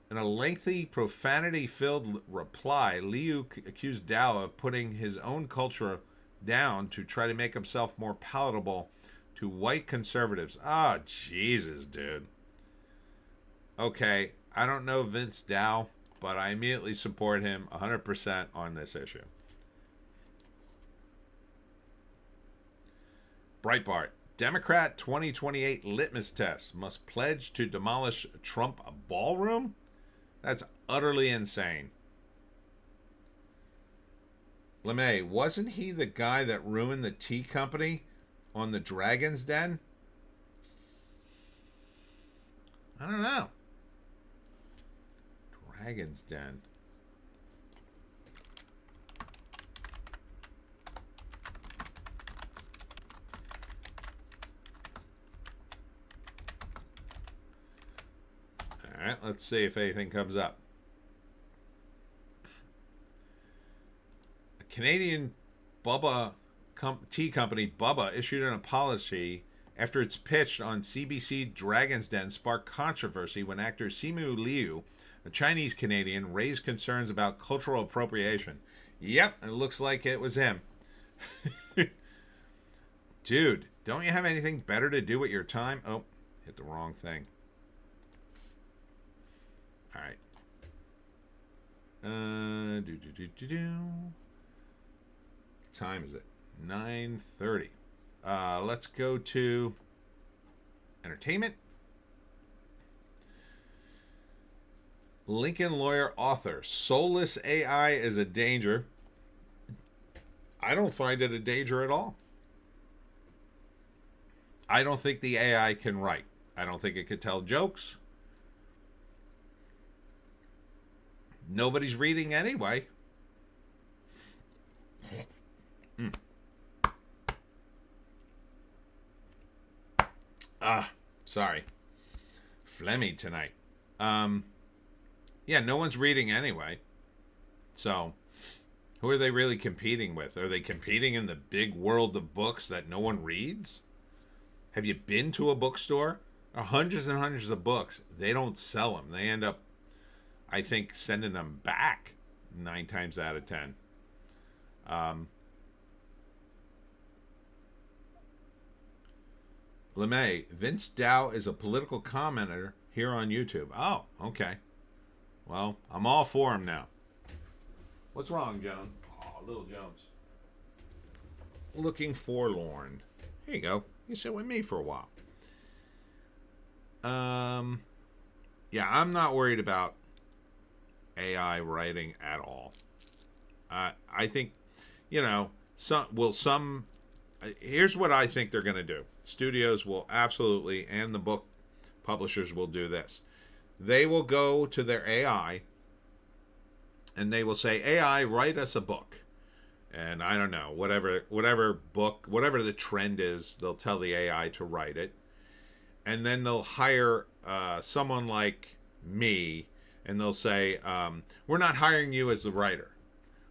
In a lengthy, profanity-filled reply, Liu accused Dow of putting his own culture down to try to make himself more palatable to white conservatives. Ah, Jesus, dude. Okay, I don't know Vince Dow, but I immediately support him 100% on this issue. Breitbart. Democrat 2028 litmus test must pledge to demolish Trump ballroom? That's utterly insane. LeMay, wasn't he the guy that ruined the tea company on the Dragon's Den? I don't know. Dragon's Den. All right, let's see if anything comes up. A Canadian tea company, Bubba, issued an apology after its pitch on CBC Dragon's Den sparked controversy when actor Simu Liu, a Chinese Canadian, raised concerns about cultural appropriation. Yep, it looks like it was him. Dude, don't you have anything better to do with your time? Oh, Hit the wrong thing. All right. Time is it? 9:30. Let's go to entertainment. Lincoln lawyer author. Soulless AI is a danger. I don't find it a danger at all. I don't think the AI can write. I don't think it could tell jokes. Nobody's reading anyway. Sorry. Phlegmy tonight. Yeah, no one's reading anyway. So, who are they really competing with? Are they competing in the big world of books that no one reads? Have you been to a bookstore? There are hundreds and hundreds of books. They don't sell them. They end up, I think, sending them back 9 times out of 10. LeMay, Vince Dow is a political commentator here on YouTube. Oh, okay. Well, I'm all for him now. What's wrong, Joan? Oh, little Jones. Looking forlorn. Here you go. You sit with me for a while. Yeah, I'm not worried about AI writing at all. I think, here's what I think they're going to do. Studios will absolutely, and the book publishers will do this. They will go to their AI and they will say, AI, write us a book. And I don't know, whatever book, whatever the trend is, they'll tell the AI to write it. And then they'll hire someone like me, and they'll say, we're not hiring you as the writer.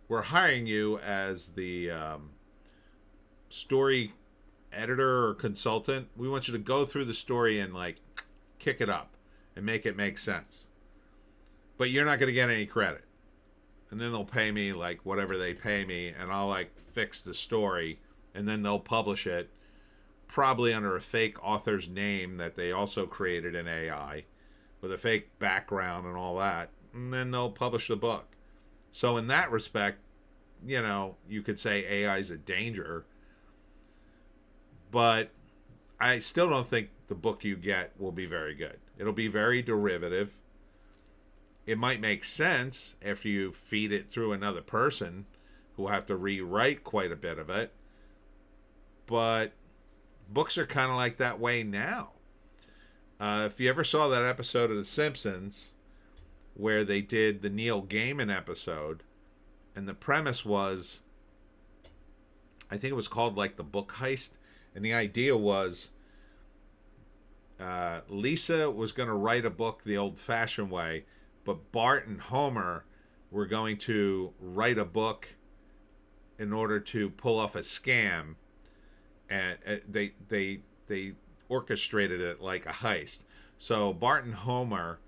We're hiring you as the story editor or consultant. We want you to go through the story and kick it up and make it make sense. But you're not going to get any credit. And then they'll pay me whatever they pay me, and I'll fix the story, and then they'll publish it, probably under a fake author's name that they also created in AI, with a fake background and all that, and then they'll publish the book. So in that respect, you could say AI is a danger, but I still don't think the book you get will be very good. It'll be very derivative. It might make sense after you feed it through another person who will have to rewrite quite a bit of it. But books are kind of like that way now. If you ever saw that episode of The Simpsons where they did the Neil Gaiman episode, and the premise was, I think it was called The Book Heist, and the idea was Lisa was going to write a book the old-fashioned way, but Bart and Homer were going to write a book in order to pull off a scam, and they orchestrated it like a heist. So Bart and Homer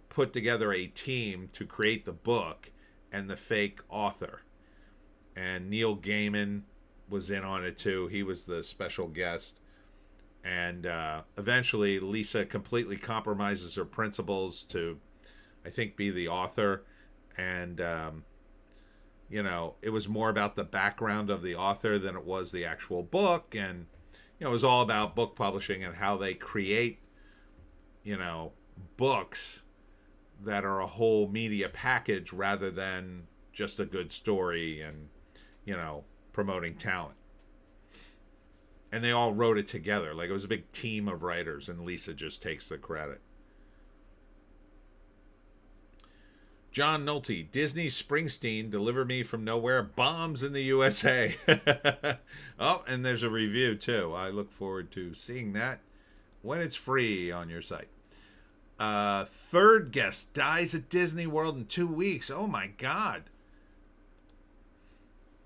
put together a team to create the book and the fake author, and Neil Gaiman was in on it too. He was the special guest. And eventually Lisa completely compromises her principles to, I think, be the author. And, it was more about the background of the author than it was the actual book. And, it was all about book publishing and how they create, books that are a whole media package rather than just a good story and, promoting talent. And they all wrote it together. It was a big team of writers, and Lisa just takes the credit. John Nolte, Disney Springsteen, Deliver Me From Nowhere, bombs in the USA. Oh, and there's a review, too. I look forward to seeing that when it's free on your site. Third guest dies at Disney World in 2 weeks. Oh, my God.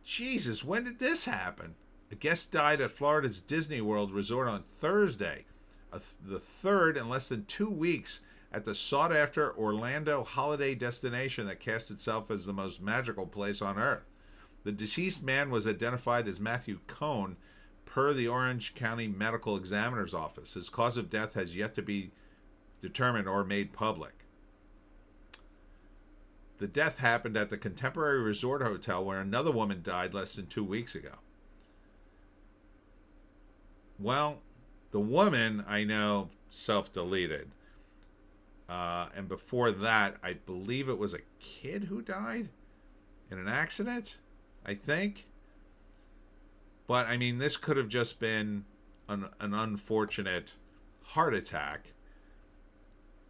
Jesus, when did this happen? A guest died at Florida's Disney World Resort on Thursday, the third in less than 2 weeks at the sought-after Orlando holiday destination that cast itself as the most magical place on Earth. The deceased man was identified as Matthew Cohn, per the Orange County Medical Examiner's Office. His cause of death has yet to be determined or made public. The death happened at the Contemporary Resort Hotel where another woman died less than 2 weeks ago. Well, the woman, I know, self-deleted. And before that, I believe it was a kid who died in an accident, I think. But, I mean, this could have just been an unfortunate heart attack.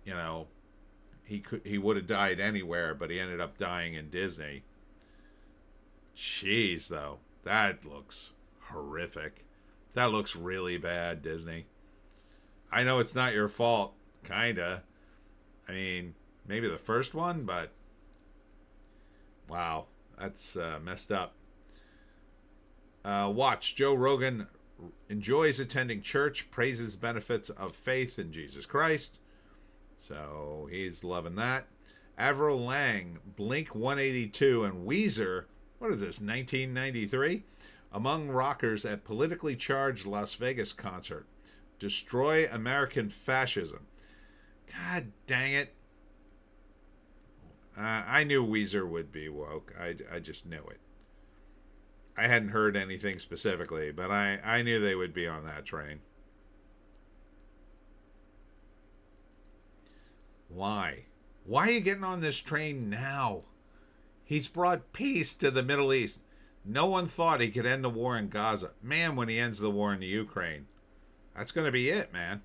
You know, he would have died anywhere, but he ended up dying in Disney. Jeez, though. That looks horrific. That looks really bad, Disney. I know it's not your fault, kinda. I mean, maybe the first one, but wow, that's messed up. Watch, Joe Rogan enjoys attending church, praises benefits of faith in Jesus Christ. So he's loving that. Avril Lavigne, Blink 182, and Weezer, what is this, 1993? Among rockers at politically charged Las Vegas concert. Destroy American fascism. God dang it. I knew Weezer would be woke. I just knew it. I hadn't heard anything specifically, but I knew they would be on that train. Why? Why are you getting on this train now? He's brought peace to the Middle East. No one thought he could end the war in Gaza. Man, when he ends the war in the Ukraine, that's going to be it, man.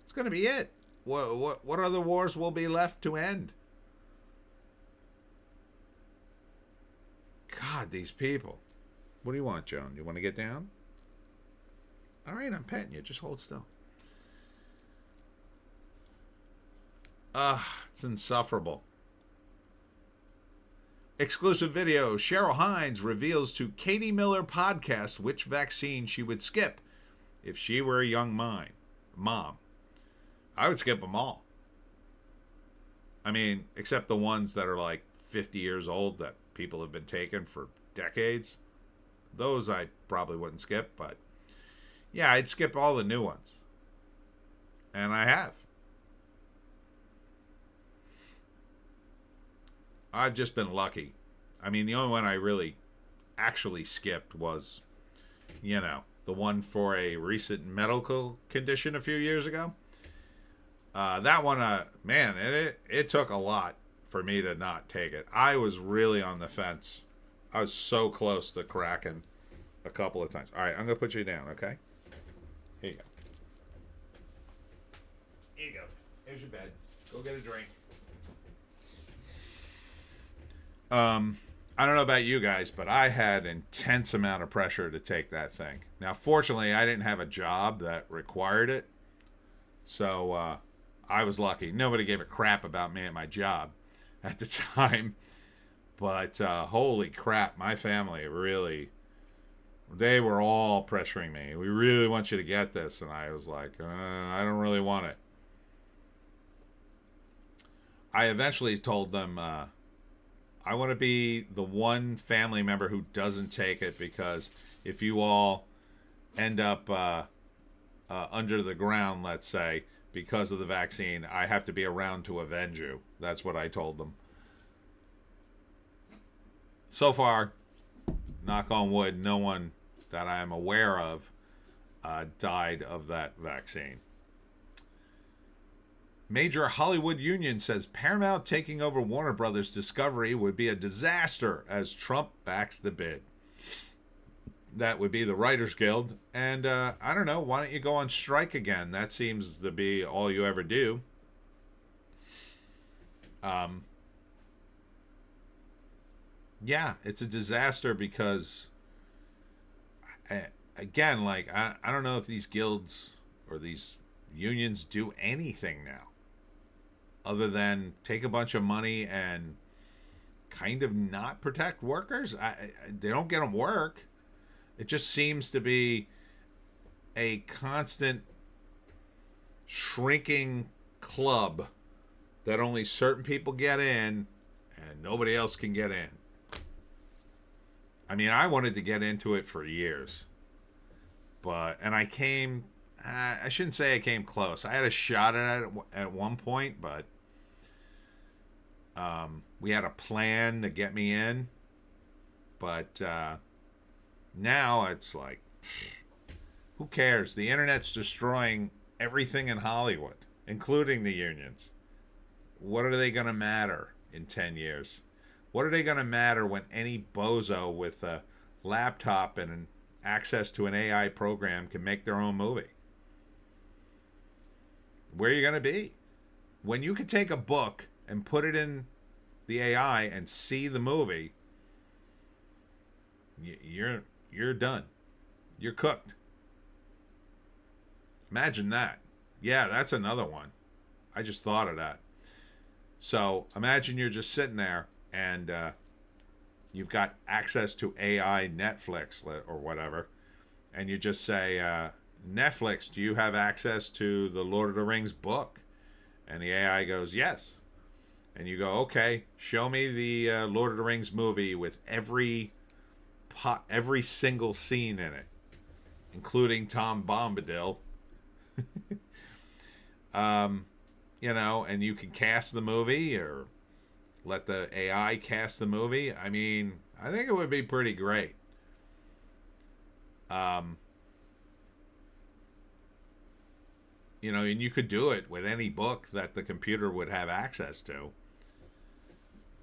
It's going to be it. What other wars will be left to end? God, these people. What do you want, Joan? You want to get down? All right, I'm petting you. Just hold still. It's insufferable. Exclusive video. Cheryl Hines reveals to Katie Miller podcast which vaccine she would skip if she were a young mom. I would skip them all. I mean, except the ones that are like 50 years old that people have been taking for decades. Those I probably wouldn't skip, but yeah, I'd skip all the new ones. And I have. I've just been lucky. I mean, the only one I really actually skipped was, you know, the one for a recent medical condition a few years ago. That one, man, it took a lot for me to not take it. I was really on the fence. I was so close to cracking a couple of times. All right, I'm going to put you down, okay? Here you go. Here you go. Here's your bed. Go get a drink. I don't know about you guys, but I had intense amount of pressure to take that thing. Now, fortunately, I didn't have a job that required it. So, I was lucky. Nobody gave a crap about me at my job at the time. But, holy crap, my family really, they were all pressuring me. We really want you to get this. And I was like, I don't really want it. I eventually told them, I want to be the one family member who doesn't take it, because if you all end up under the ground, let's say, because of the vaccine, I have to be around to avenge you. That's what I told them. So far, knock on wood, no one that I am aware of died of that vaccine. Major Hollywood union says Paramount taking over Warner Brothers Discovery would be a disaster as Trump backs the bid. That would be the Writers Guild. And I don't know, why don't you go on strike again? That seems to be all you ever do. Yeah, it's a disaster because, again, like, I don't know if these guilds or these unions do anything now other than take a bunch of money and kind of not protect workers. They don't get them work. It just seems to be a constant shrinking club that only certain people get in and nobody else can get in. I mean, I wanted to get into it for years. And I came. I shouldn't say I came close. I had a shot at it at one point, but we had a plan to get me in. But now it's like, who cares? The internet's destroying everything in Hollywood, including the unions. What are they going to matter in 10 years? What are they going to matter when any bozo with a laptop and access to an AI program can make their own movie? Where are you going to be? When you could take a book and put it in the AI and see the movie, you're done. You're cooked. Imagine that. Yeah, that's another one. I just thought of that. So imagine you're just sitting there and you've got access to AI Netflix or whatever, and you just say, Netflix, do you have access to the Lord of the Rings book? And the AI goes, yes. And you go, okay, show me the Lord of the Rings movie with every single scene in it, including Tom Bombadil. And you can cast the movie or let the AI cast the movie. I mean, I think it would be pretty great. And you could do it with any book that the computer would have access to.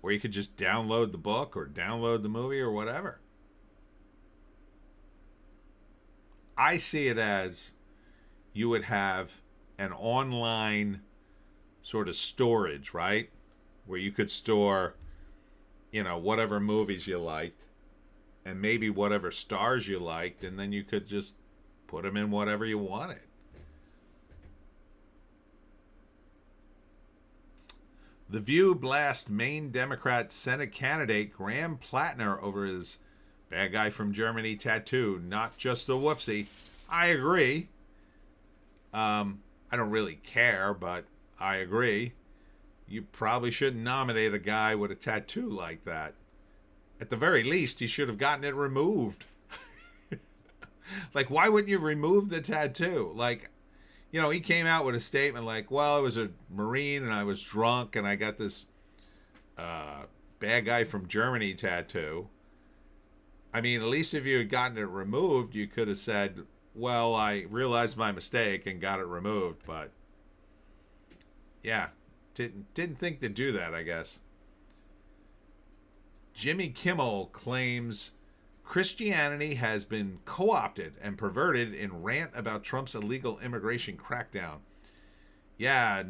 Or you could just download the book or download the movie or whatever. I see it as you would have an online sort of storage, right? Where you could store, whatever movies you liked and maybe whatever stars you liked, and then you could just put them in whatever you wanted. The View blasts Maine Democrat Senate candidate Graham Plattner over his bad guy from Germany tattoo, not just a whoopsie. I agree. I don't really care, but I agree. You probably shouldn't nominate a guy with a tattoo like that. At the very least, he should have gotten it removed. Like, why wouldn't you remove the tattoo? Like, he came out with a statement like, well, I was a Marine and I was drunk and I got this bad guy from Germany tattoo. I mean, at least if you had gotten it removed, you could have said, well, I realized my mistake and got it removed. But, yeah, didn't think to do that, I guess. Jimmy Kimmel claims Christianity has been co-opted and perverted in rant about Trump's illegal immigration crackdown. Yeah,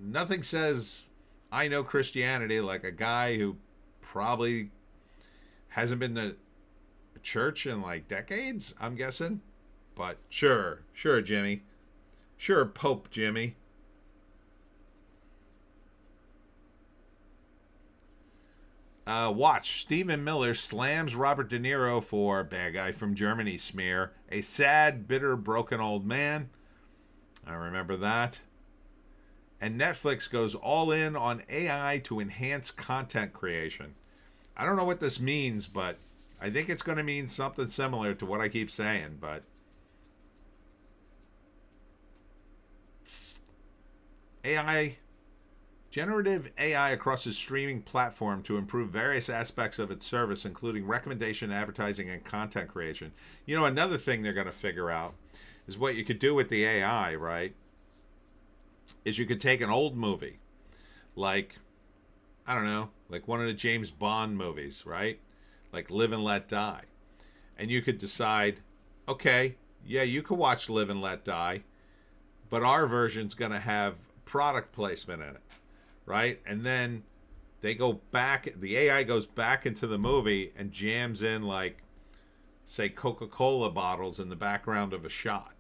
nothing says I know Christianity like a guy who probably hasn't been to church in like decades, I'm guessing. But sure, Jimmy. Sure, Pope Jimmy. Watch. Stephen Miller slams Robert De Niro for bad guy from Germany smear. A sad, bitter, broken old man. I remember that. And Netflix goes all in on AI to enhance content creation. I don't know what this means, but I think it's going to mean something similar to what I keep saying, but generative AI across its streaming platform to improve various aspects of its service, including recommendation, advertising, and content creation. Another thing they're going to figure out is what you could do with the AI, right? Is you could take an old movie, like, I don't know, like one of the James Bond movies, right? Like Live and Let Die. And you could decide, okay, yeah, you could watch Live and Let Die, but our version's going to have product placement in it, right? And then they go back, the AI goes back into the movie and jams in, like, say, Coca-Cola bottles in the background of a shot.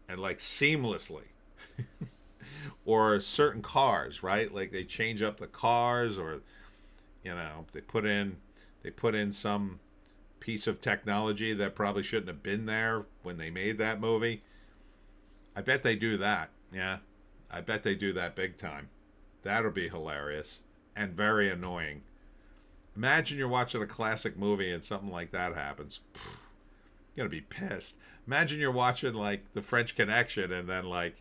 And, like, seamlessly. Or certain cars, right? Like, they change up the cars, or, they put in some piece of technology that probably shouldn't have been there when they made that movie. I bet they do that. Yeah. I bet they do that big time. That'll be hilarious and very annoying. Imagine you're watching a classic movie and something like that happens. You're gonna be pissed. Imagine you're watching like The French Connection, and then like,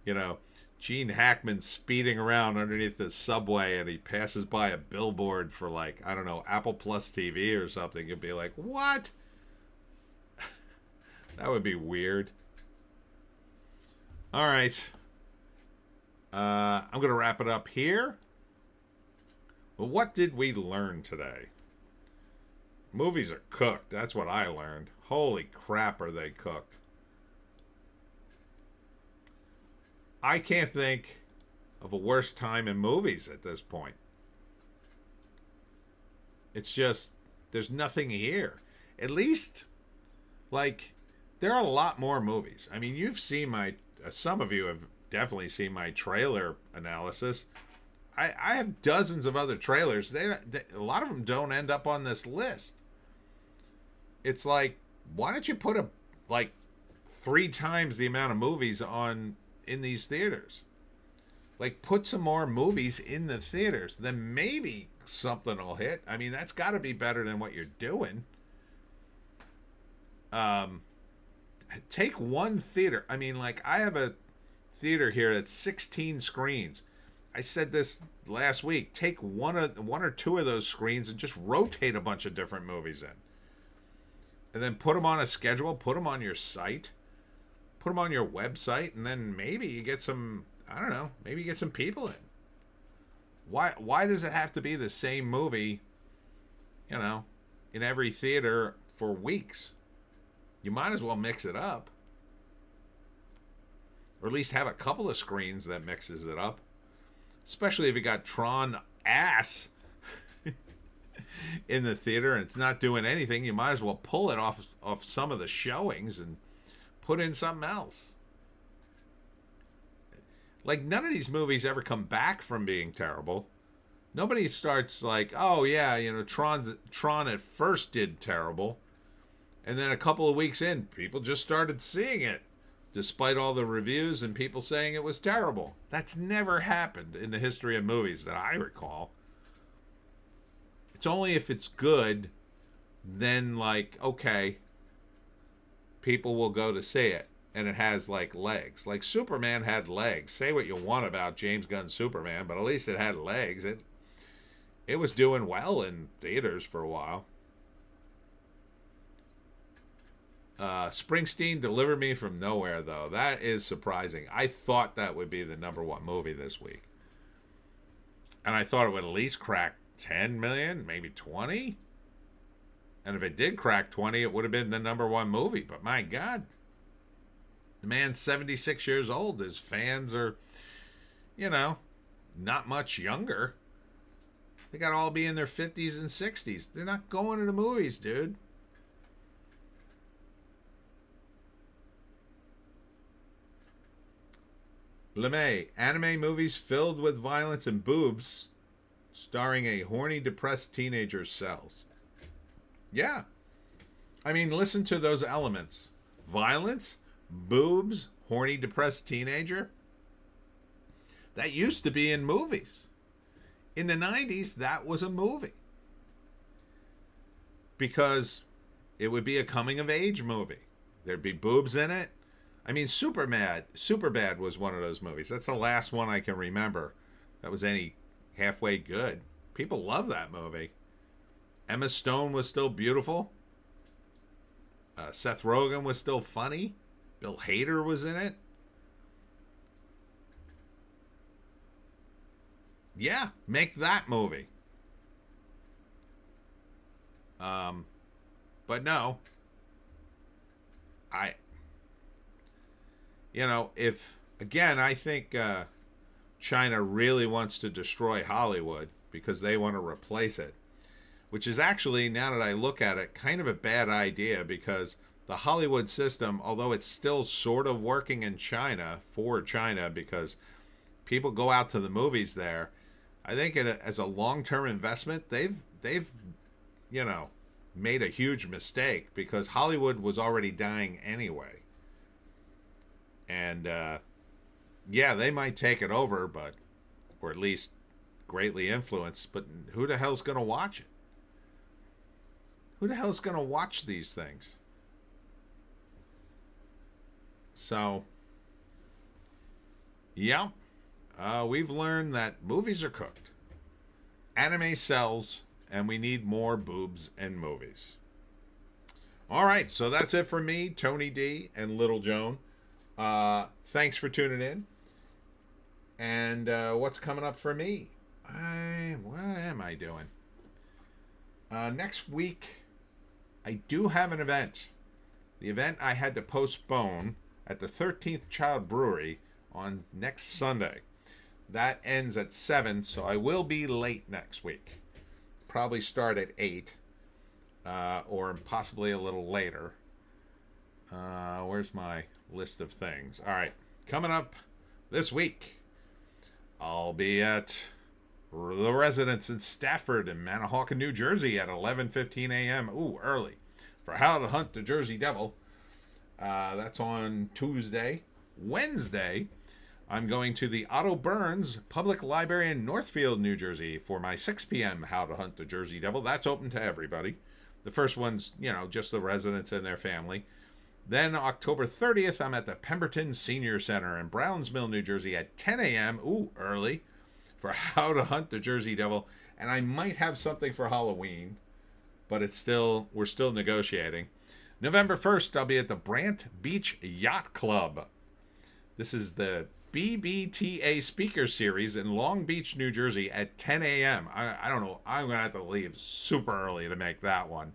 you know, Gene Hackman speeding around underneath the subway, and he passes by a billboard for like, I don't know, Apple Plus TV or something. You'd be like, what? That would be weird. All right. I'm going to wrap it up here. Well, what did we learn today? Movies are cooked. That's what I learned. Holy crap, are they cooked. I can't think of a worse time in movies at this point. It's just, there's nothing here. At least, like, there are a lot more movies. I mean, you've seen my, some of you have definitely seen my trailer analysis. I have dozens of other trailers. A lot of them don't end up on this list. It's like, why don't you put like 3 times the amount of movies in these theaters? Like, put some more movies in the theaters. Then maybe something will hit. I mean, that's got to be better than what you're doing. Take one theater. I mean, like, I have a theater here that's 16 screens. I said this last week. Take one or two of those screens and just rotate a bunch of different movies in. And then put them on a schedule, put them on your site, put them on your website, and then maybe you get some, I don't know, maybe you get some people in. Why does it have to be the same movie, you know, in every theater for weeks? You might as well mix it up. Or at least have a couple of screens that mixes it up. Especially if you got Tron ass in the theater and it's not doing anything, you might as well pull it off some of the showings and put in something else. Like, none of these movies ever come back from being terrible. Nobody starts like, oh yeah, you know, Tron at first did terrible, and then a couple of weeks in, people just started seeing it, despite all the reviews and people saying it was terrible. That's never happened in the history of movies that I recall. It's only if it's good, then, like, okay, people will go to see it, and it has, like, legs. Like, Superman had legs. Say what you want about James Gunn's Superman, but at least it had legs. It was doing well in theaters for a while. Springsteen, Deliver Me From Nowhere, though. That is surprising. I thought that would be the #1 movie this week. And I thought it would at least crack 10 million, maybe 20. And if it did crack 20, it would have been the #1 movie. But my God, the man's 76 years old. His fans are, you know, not much younger. They got to all be in their 50s and 60s. They're not going to the movies, dude. LeMay, anime movies filled with violence and boobs, starring a horny, depressed teenager's cells. Yeah. I mean, listen to those elements. Violence, boobs, horny, depressed teenager. That used to be in movies. In the 90s, that was a movie. Because it would be a coming-of-age movie. There'd be boobs in it. I mean, Superbad was one of those movies. That's the last one I can remember that was any halfway good. People love that movie. Emma Stone was still beautiful. Seth Rogen was still funny. Bill Hader was in it. Yeah, make that movie. But no. I think China really wants to destroy Hollywood because they want to replace it. Which is actually, now that I look at it, kind of a bad idea, because the Hollywood system, although it's still sort of working in China, for China, because people go out to the movies there, I think as a long-term investment, they've made a huge mistake, because Hollywood was already dying anyway. And, they might take it over, or at least greatly influence, but who the hell's going to watch it? Who the hell's going to watch these things? So, yeah, we've learned that movies are cooked, anime sells, and we need more boobs in movies. All right, so that's it for me, Tony D, and Little Joan. Thanks for tuning in. And what's coming up for me? What am I doing? Next week, I do have an event. The event I had to postpone at the 13th Child Brewery on next Sunday. That ends at 7, so I will be late next week. Probably start at 8, or possibly a little later. Where's my list of things? All right, coming up this week, I'll be at the Residence in Stafford and Manahawkin, New Jersey at 11:15 a.m. Ooh, early. For How to Hunt the Jersey Devil. That's on Tuesday. Wednesday, I'm going to the Otto Burns Public Library in Northfield, New Jersey for my 6 p.m. How to Hunt the Jersey Devil. That's open to everybody. The first one's, just the residents and their family. Then October 30th, I'm at the Pemberton Senior Center in Brownsville, New Jersey at 10 a.m. Ooh, early. For How to Hunt the Jersey Devil. And I might have something for Halloween, but we're still negotiating. November 1st, I'll be at the Brant Beach Yacht Club. This is the BBTA Speaker Series in Long Beach, New Jersey at 10 a.m. I don't know. I'm going to have to leave super early to make that one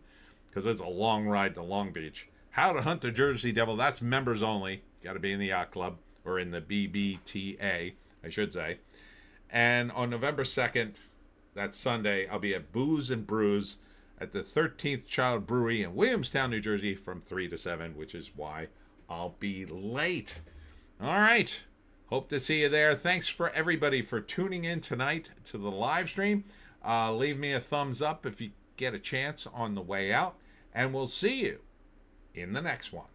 because it's a long ride to Long Beach. How to Hunt the Jersey Devil, that's members only. Got to be in the yacht club, or in the BBTA, I should say. And on November 2nd, that's Sunday, I'll be at Booze and Brews at the 13th Child Brewery in Williamstown, New Jersey from 3 to 7, which is why I'll be late. All right. Hope to see you there. Thanks for everybody for tuning in tonight to the live stream. Leave me a thumbs up if you get a chance on the way out. And we'll see you in the next one.